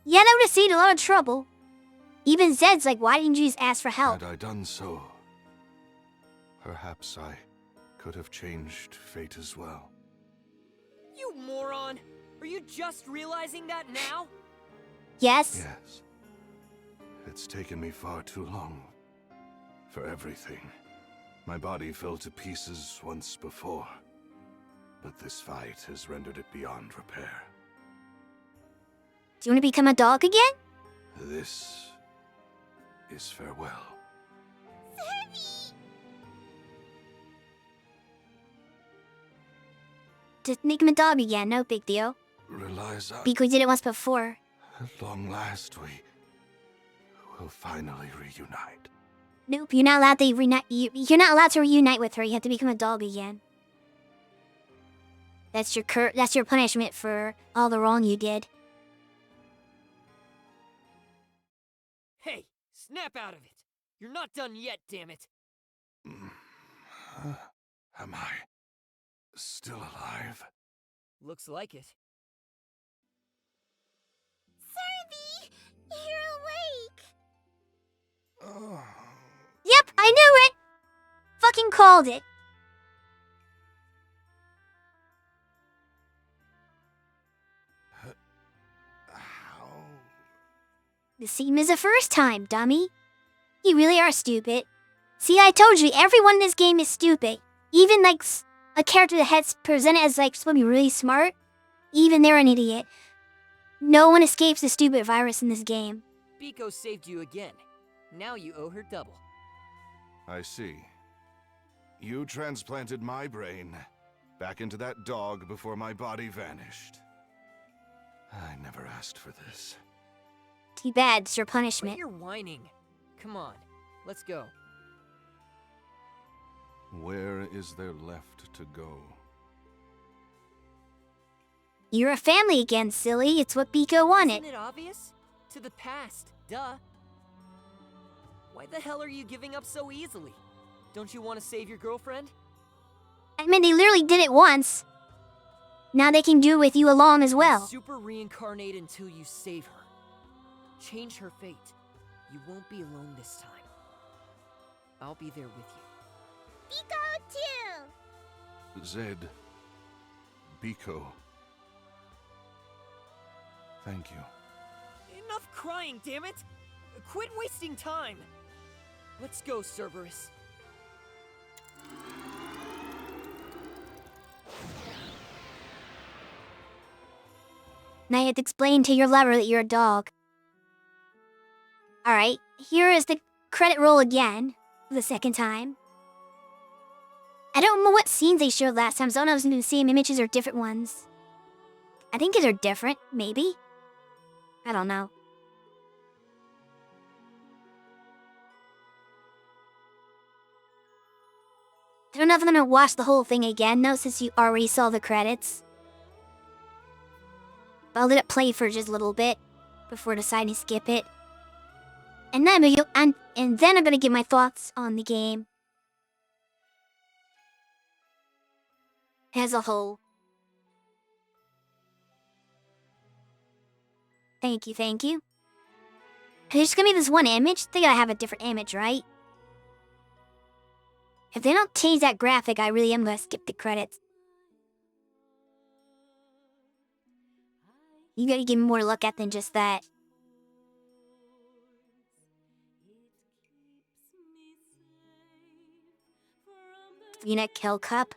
Yeah, that would have saved a lot of trouble. Even Zed's like, why didn't you just ask for help? Had I done so, perhaps I could have changed fate as well. You moron! Are you just realizing that now? Yes. Yes. It's taken me far too long. For everything. My body fell to pieces once before. But this fight has rendered it beyond repair. Do you want to become a dog again? This is farewell. Just make him a dog again, no big deal. Reliza, Because we did it once before. at long last we will finally reunite. Nope, you're not allowed to reunite. You're not allowed to reunite with her. You have to become a dog again. That's your That's your punishment for all the wrong you did. Hey, snap out of it! You're not done yet, damn it! Am I still alive? Looks like it. Serby! You're awake! Oh. Yep, I knew it! Fucking called it. How? The same as the first time, dummy. You really are stupid. See, I told you, everyone in this game is stupid. Even, like, a character that has presented as, like, supposed to be really smart. Even they're an idiot. No one escapes the stupid virus in this game. Biko saved you again. Now you owe her double. I see. You transplanted my brain back into that dog before my body vanished. I never asked for this. Too bad, it's your But punishment. you're whining. Come on, let's go. Where is there left to go? You're a family again, silly. It's what Biko wanted. Isn't it obvious? To the past, duh. Why the hell are you giving up so easily? Don't you want to save your girlfriend? I mean, they literally did it once. Now they can do it with you along as well. Super reincarnate until you save her. Change her fate. You won't be alone this time. I'll be there with you. Biko too! Zed. Biko. Thank you. Enough crying, damn it! Quit wasting time! Let's go, Cerberus. Now you have to explain to your lover that you're a dog. Alright, here is the credit roll again, for the second time. I don't know what scenes they showed last time, so I don't know if it's the same images or different ones. I think they're different, maybe? I don't know. I don't know if I'm gonna watch the whole thing again, no, since you already saw the credits. But I'll let it play for just a little bit before deciding to skip it. And then I'm gonna give my thoughts on the game as a whole. Thank you, thank you. There's just gonna be this one image. They gotta have a different image, right? If they don't change that graphic, I really am gonna skip the credits. You gotta give me more look at than just that. V-neck kill cup.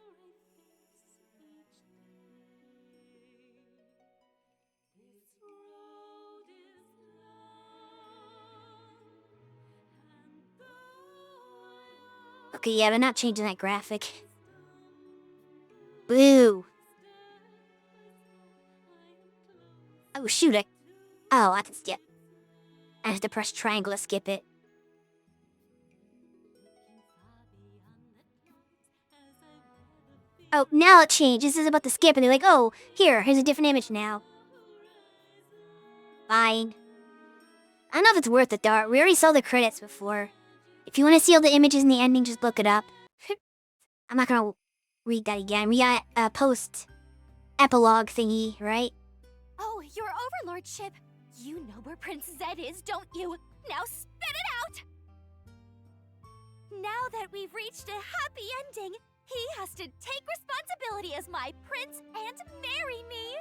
Okay, yeah, but not changing that graphic. Boo. Oh, shoot, oh, I can, yeah. I have to press triangle to skip it. Oh, now it changed. This is about to skip, and they're like, oh, here's a different image now. Fine. I don't know if it's worth it, though. We already saw the credits before. If you want to see all the images in the ending, just look it up. I'm not gonna read that again. We got a post-epilogue thingy, right? Oh, your overlordship. You know where Prince Zed is, don't you? Now spit it out! Now that we've reached a happy ending, he has to take responsibility as my prince and marry me!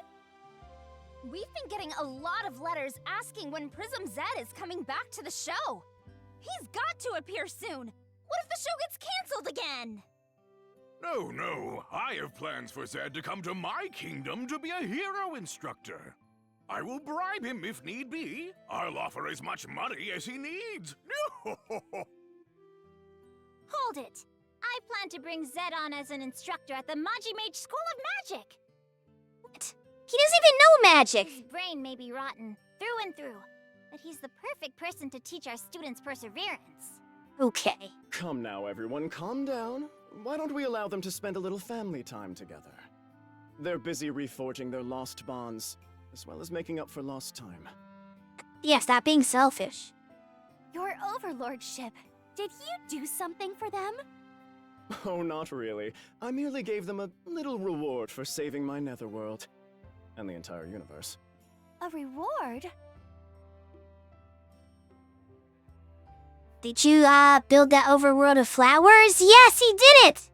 We've been getting a lot of letters asking when Prism Zed is coming back to the show. He's got to appear soon. What if the show gets canceled again? No, no. I have plans for Zed to come to my kingdom to be a hero instructor. I will bribe him if need be. I'll offer as much money as he needs. Hold it. I plan to bring Zed on as an instructor at the Magi Mage School of Magic. What? He doesn't even know magic! His brain may be rotten, through and through, but he's the perfect person to teach our students perseverance. Okay. Come now, everyone, calm down. Why don't we allow them to spend a little family time together? They're busy reforging their lost bonds, as well as making up for lost time. Yeah, stop being selfish. Your overlordship. Did you do something for them? Oh, not really. I merely gave them a little reward for saving my netherworld. And the entire universe. A reward? Did you, build that overworld of flowers? Yes, he did it!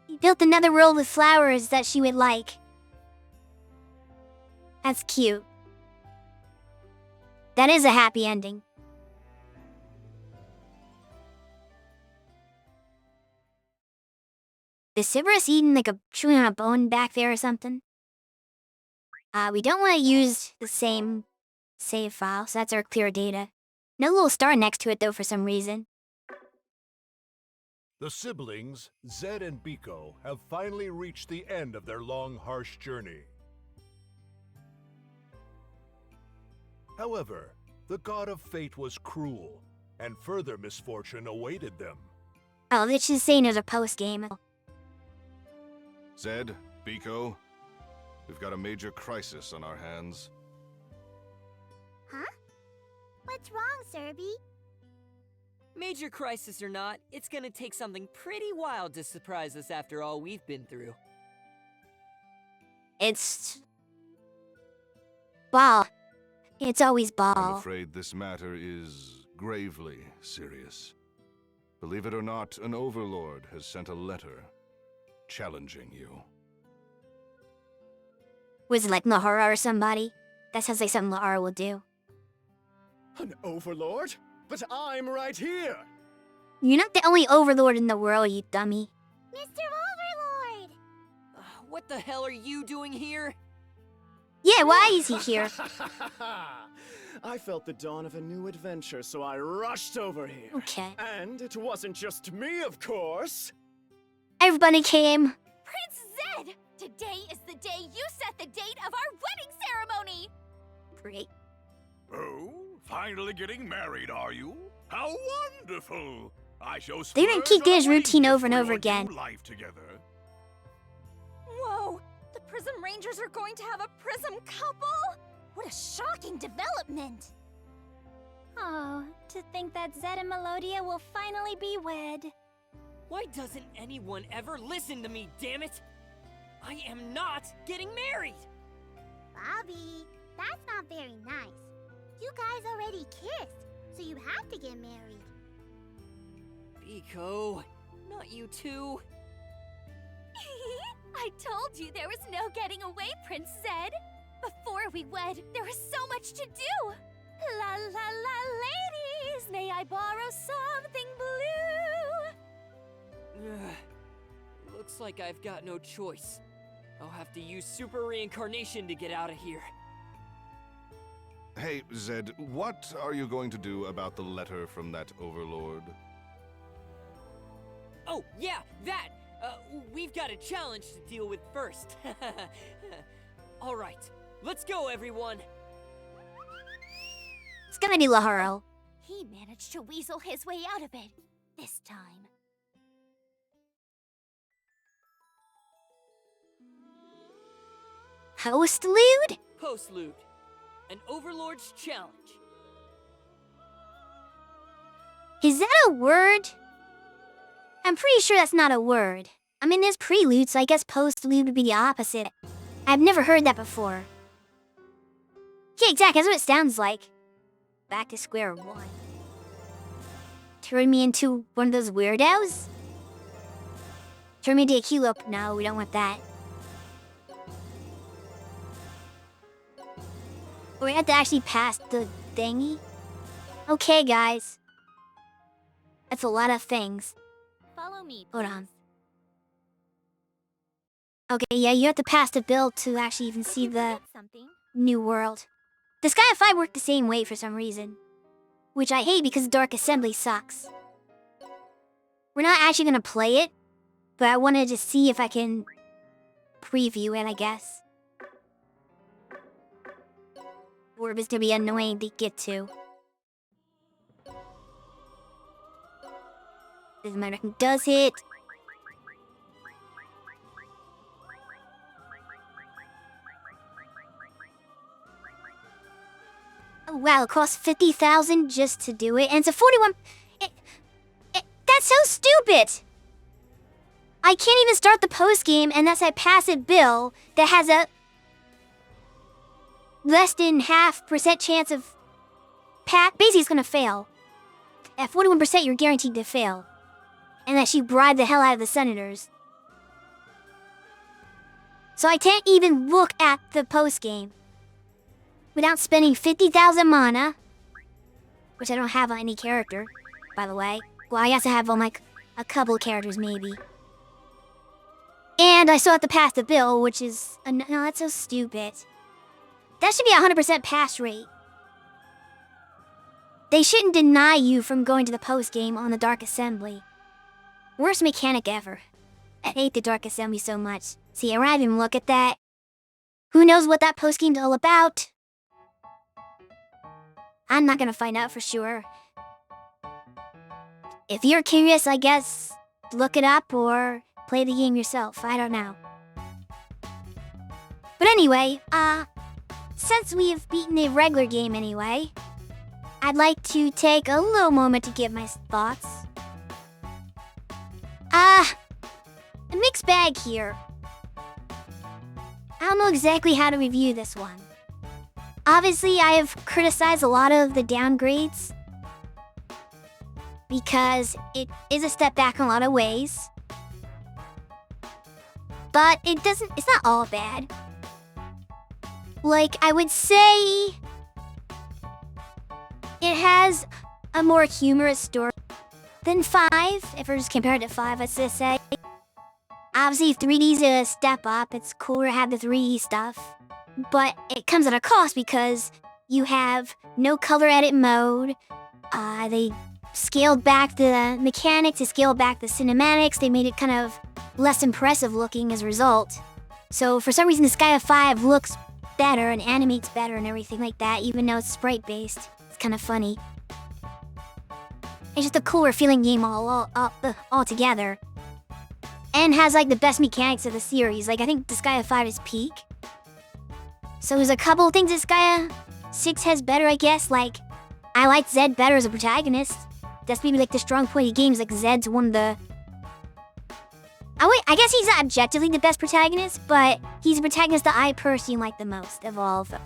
He built another world with flowers that she would like. That's cute. That is a happy ending. Is Cerberus eating like chewing on a bone back there or something? We don't want to use the same save file, so that's our clear data. No little star next to it though for some reason. The siblings, Zed and Biko, have finally reached the end of their long, harsh journey. However, the god of fate was cruel, and further misfortune awaited them. Oh, let's just say another post-game. Zed, Biko, we've got a major crisis on our hands. Huh? What's wrong, Serby? Major crisis or not, it's gonna take something pretty wild to surprise us after all we've been through. It's... ball. It's always ball. I'm afraid this matter is gravely serious. Believe it or not, an overlord has sent a letter challenging you. Was it like Lahara or somebody? That sounds like something Lahara will do. An overlord? But I'm right here! You're not the only overlord in the world, you dummy. Mr. Overlord! What the hell are you doing here? Yeah, why is he here? I felt the dawn of a new adventure, so I rushed over here. Okay. And it wasn't just me, of course. Everybody came. Prince Zed! Today is the day you set the date of our wedding ceremony! Great. Oh, finally getting married, are you? How wonderful! I shall They're gonna keep this routine over and over again. Life together. Whoa! The Prism Rangers are going to have a Prism couple? What a shocking development! Oh, to think that Zed and Melodia will finally be wed. Why doesn't anyone ever listen to me, damn it? I am not getting married! Bobby, that's not very nice. You guys already kissed, so you have to get married. Biko, not you too. I told you there was no getting away, Prince Zed. Before we wed, there was so much to do. La la la, ladies, may I borrow something blue? Ugh. Looks like I've got no choice. I'll have to use super reincarnation to get out of here. Hey, Zed, what are you going to do about the letter from that overlord? Oh, yeah, that! We've got a challenge to deal with first. Alright, let's go, everyone! It's gonna be Laharo. He managed to weasel his way out of it this time. Postlude? Postlude. An Overlord's challenge. Is that a word? I'm pretty sure that's not a word. I mean, there's prelude, so I guess postlude would be the opposite. I've never heard that before. Yeah, exactly, that's what it sounds like. Back to square one. Turn me into one of those weirdos? Turn me into a kilo. No, we don't want that. We have to actually pass the thingy? Okay, guys. That's a lot of things. Follow me, Hold on. Okay, yeah, you have to pass the bill to actually even see the new world. Disgaea 5 worked the same way for some reason. Which I hate because Dark Assembly sucks. We're not actually gonna play it, but I wanted to see if I can preview it, I guess. Or if it's gonna be annoying to get to. Doesn't matter who does it. Oh wow, it costs 50,000 just to do it, and it's a 41... that's so stupid! I can't even start the post-game unless I pass a bill that has a less than 0.5% chance of... Basically, it's gonna fail. At 41%, you're guaranteed to fail. Unless you bribe the hell out of the senators. So I can't even look at the post-game without spending 50,000 mana, which I don't have on any character, by the way. Well, I guess I have on like a couple characters, maybe. And I still have to pass the bill, which is... no, that's so stupid. That should be a 100% pass rate. They shouldn't deny you from going to the post-game on the Dark Assembly. Worst mechanic ever. I hate the Dark Assembly so much. See, I rather even look at that. Who knows what that post-game's all about? I'm not gonna find out for sure. If you're curious, I guess, look it up or play the game yourself. I don't know. But anyway, since we've beaten the regular game anyway, I'd like to take a little moment to give my thoughts. A mixed bag here. I don't know exactly how to review this one. Obviously, I have criticized a lot of the downgrades because it is a step back in a lot of ways. But it's not all bad. Like, I would say it has a more humorous story than 5, if we're just compared to 5, let's just say. Obviously, 3D's a step up. It's cooler to have the 3D stuff. But it comes at a cost because you have no color edit mode. They scaled back the mechanics, they scaled back the cinematics, they made it kind of less impressive looking as a result. So for some reason, Disgaea 5 looks better and animates better and everything like that, even though it's sprite-based. It's kind of funny. It's just a cooler feeling game all together. And has like the best mechanics of the series. Like I think Disgaea 5 is peak. So there's a couple things Disgaea 6 has better, I guess. Like, I like Zed better as a protagonist. That's maybe like the strong point of games. Like Zed's one of the... I guess he's not objectively the best protagonist, but he's a protagonist that I personally like the most of all of them.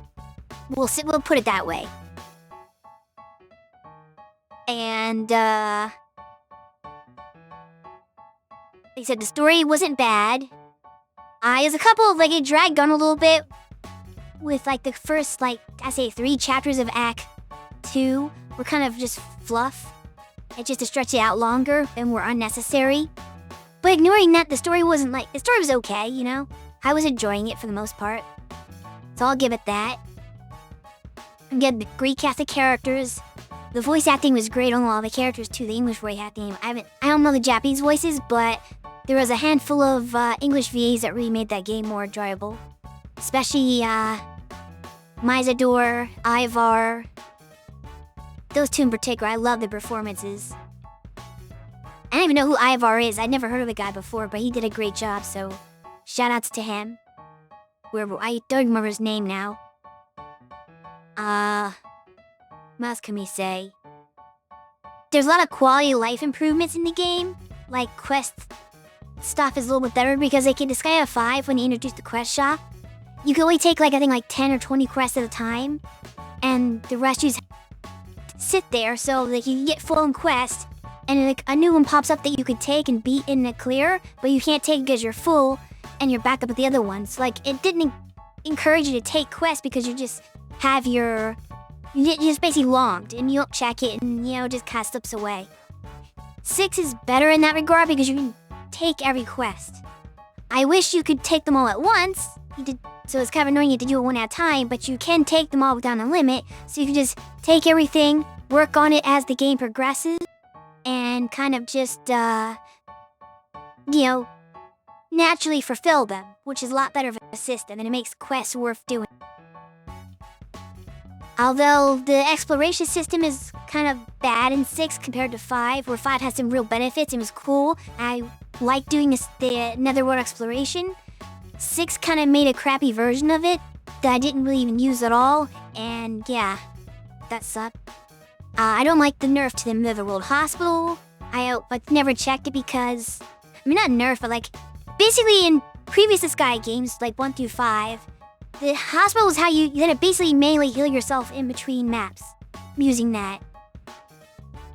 We'll put it that way. And, like I said, the story wasn't bad. There's a couple of, like, it dragged on a little bit with, like, the first, like, I say 3 chapters of Act 2 were kind of just fluff. It's just to stretch it out longer and were unnecessary. But ignoring that, the story was okay, you know? I was enjoying it for the most part. So I'll give it that. And get the great cast of characters. The voice acting was great on all the characters too, the English voice acting. I don't know the Japanese voices, but there was a handful of English VAs that really made that game more enjoyable. Especially, Mizador, Ivar. Those two in particular, I love their performances. I don't even know who Ivar is. I'd never heard of the guy before, but he did a great job, so shoutouts to him. I don't remember his name now. What else can we say? There's a lot of quality of life improvements in the game. Like, quest stuff is a little bit better because like in Disgaea 5, when you introduced the quest shop, you can only take like, I think like 10 or 20 quests at a time. And the rest you just sit there, so like you can get full on quest. And like a new one pops up that you could take and beat in the clear, but you can't take it because you're full and you're back up with the other ones. Like, it didn't encourage you to take quests because you just have you just basically logged and you don't check it and, you know, just kind of slips away. 6 is better in that regard because you can take every quest. I wish you could take them all at once. So it's kind of annoying you to do it one at a time, but you can take them all without a limit. So you can just take everything, work on it as the game progresses, and kind of just, you know, naturally fulfill them, which is a lot better of a system, and it makes quests worth doing. Although the exploration system is kind of bad in 6 compared to 5, where 5 has some real benefits and was cool. I like doing the netherworld exploration. 6 kind of made a crappy version of it that I didn't really even use at all, and yeah, that sucked. I don't like the nerf to the Netherworld Hospital. I've never checked it because, I mean, not nerf, but like, basically in previous Disgaea games, like 1 through 5, the hospital is how you then basically manually heal yourself in between maps using that.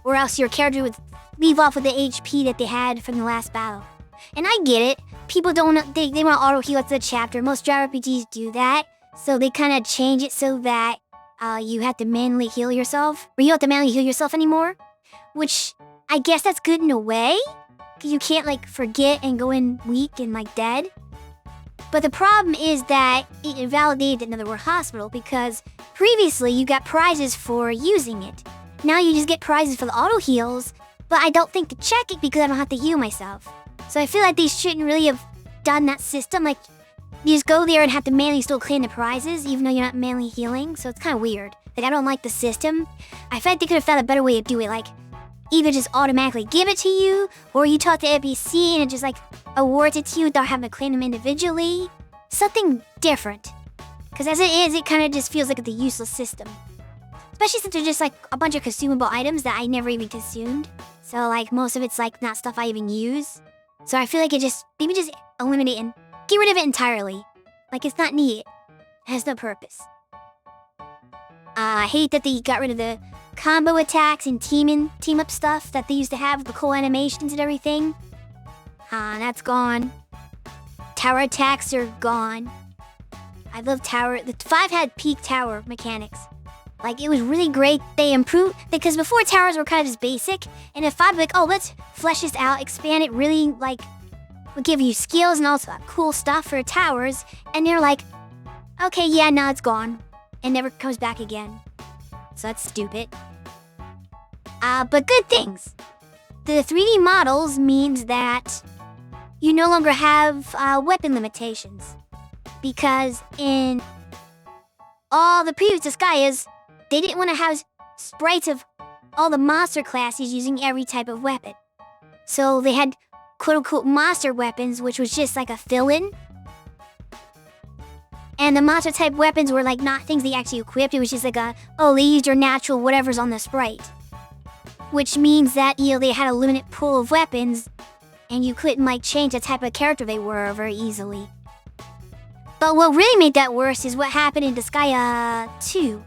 Or else your character would leave off with the HP that they had from the last battle. And I get it. People don't, they want to auto heal at the chapter. Most JRPGs do that. So they kind of change it so that you have to manually heal yourself. Or you don't have to manually heal yourself anymore. Which, I guess that's good in a way. Because you can't like forget and go in weak and like dead. But the problem is that it invalidated Netherworld Hospital because previously you got prizes for using it. Now you just get prizes for the auto heals, but I don't think to check it because I don't have to heal myself. So I feel like they shouldn't really have done that system. Like, you just go there and have to manually still claim the prizes even though you're not manually healing. So it's kind of weird. Like, I don't like the system. I feel like they could have found a better way to do it. Like, either just automatically give it to you, or you talk to NPC and it just like awards it to you without having to claim them individually. Something different. Because as it is, it kind of just feels like the useless system. Especially since they're just like a bunch of consumable items that I never even consumed. So like most of it's like not stuff I even use. So I feel like maybe just eliminate and get rid of it entirely. Like, it's not needed. It has no purpose. I hate that they got rid of the combo attacks and team-up stuff that they used to have with the cool animations and everything. That's gone. Tower attacks are gone. I love tower. The 5 had peak tower mechanics. Like, it was really great. They improved, because before towers were kind of just basic, and if 5 like, oh, let's flesh this out, expand it, really, like, would give you skills and also cool stuff for towers, and they're like, okay, yeah, now it's gone, and never comes back again. So that's stupid. But good things. The 3D models means that you no longer have weapon limitations, because in all the previous Disgaeas, they didn't want to have sprites of all the monster classes using every type of weapon. So they had quote-unquote monster weapons, which was just like a fill-in. And the monster type weapons were like not things they actually equipped. It was just like they used your natural whatever's on the sprite. Which means that, you know, they had a limited pool of weapons and you couldn't like change the type of character they were very easily. But what really made that worse is what happened in Disgaea 2.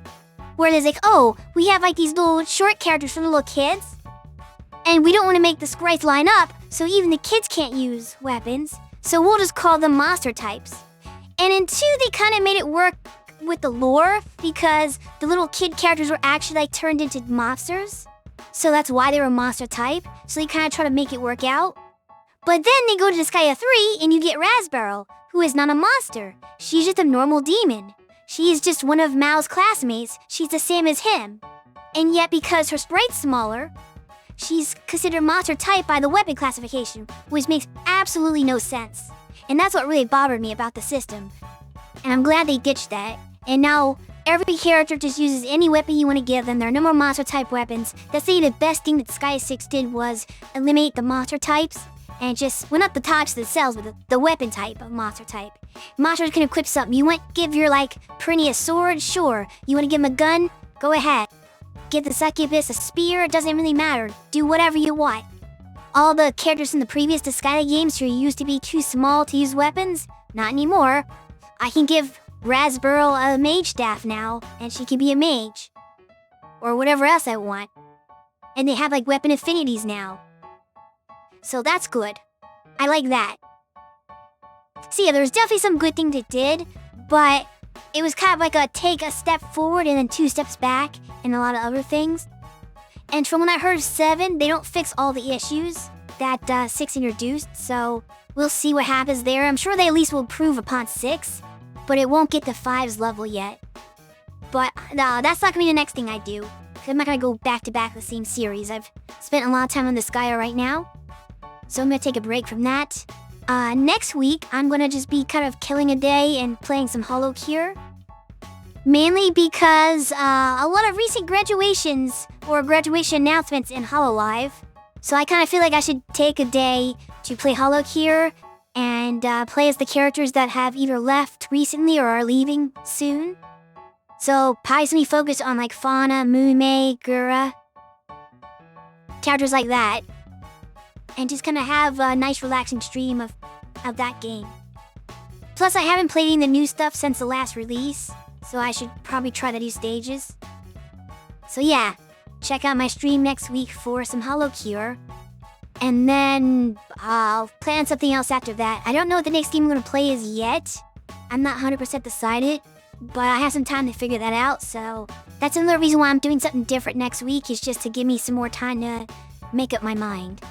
Where there's like, oh, we have like these little short characters for the little kids. And we don't want to make the sprites line up, so even the kids can't use weapons. So we'll just call them monster types. And in 2, they kind of made it work with the lore, because the little kid characters were actually like turned into monsters. So that's why they were monster type. So they kind of try to make it work out. But then they go to Disgaea 3 and you get Rasbarrel, who is not a monster. She's just a normal demon. She is just one of Mao's classmates. She's the same as him. And yet because her sprite's smaller, she's considered monster type by the weapon classification, which makes absolutely no sense. And that's what really bothered me about the system. And I'm glad they ditched that. And now, every character just uses any weapon you want to give them. There are no more monster-type weapons. That's the best thing that Disgaea 6 did was eliminate the monster types. And just, well, not the types themselves, but the weapon type of monster type. Monsters can equip something. You want to give your, Prinny a sword? Sure. You want to give him a gun? Go ahead. Give the succubus a spear? It doesn't really matter. Do whatever you want. All the characters in the previous Disgaea games who used to be too small to use weapons? Not anymore. I can give Rasburl a mage staff now, and she can be a mage. Or whatever else I want. And they have, weapon affinities now. So that's good. I like that. So yeah, there was definitely some good things it did, but it was kind of like a take a step forward and then 2 steps back, and a lot of other things. And from what I heard of 7, they don't fix all the issues that 6 introduced, so we'll see what happens there. I'm sure they at least will improve upon 6, but it won't get to 5's level yet. But no, that's not gonna be the next thing I do. I'm not gonna go back to back the same series. I've spent a lot of time on Disgaea right now, so I'm gonna take a break from that. Next week, I'm gonna just be kind of killing a day and playing some Hollow Cure. Mainly because a lot of recent graduations or graduation announcements in Hololive. So I kind of feel like I should take a day to play Hollow Cure and play as the characters that have either left recently or are leaving soon. So probably gonna be focused on Fauna, Mume, Gura. Characters like that. And just kind of have a nice relaxing stream of that game. Plus I haven't played any of the new stuff since the last release, so I should probably try the new stages. So yeah, check out my stream next week for some Hollow Cure. And then I'll plan something else after that. I don't know what the next game I'm going to play is yet. I'm not 100% decided, but I have some time to figure that out, so that's another reason why I'm doing something different next week, is just to give me some more time to make up my mind.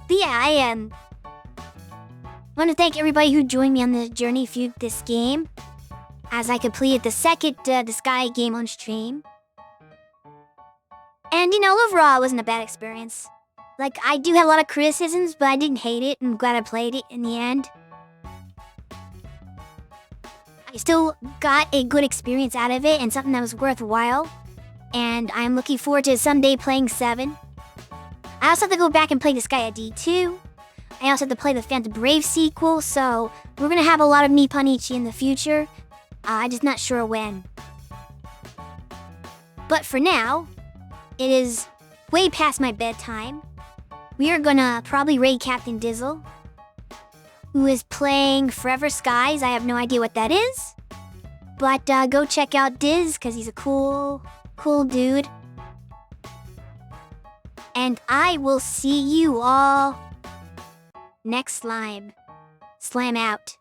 But yeah, I want to thank everybody who joined me on the journey through this game, as I completed the second Disgaea game on stream. And overall it wasn't a bad experience. I do have a lot of criticisms, but I didn't hate it, and I'm glad I played it in the end. I still got a good experience out of it, and something that was worthwhile. And I'm looking forward to someday playing 7. I also have to go back and play Disgaea D2. I also have to play the Phantom Brave sequel, so we're gonna have a lot of Nipponichi in the future. I'm just not sure when. But for now, it is way past my bedtime. We are gonna probably raid Captain Dizzle, who is playing Forever Skies. I have no idea what that is. But go check out Diz, because he's a cool dude. And I will see you all next slime. Slam out.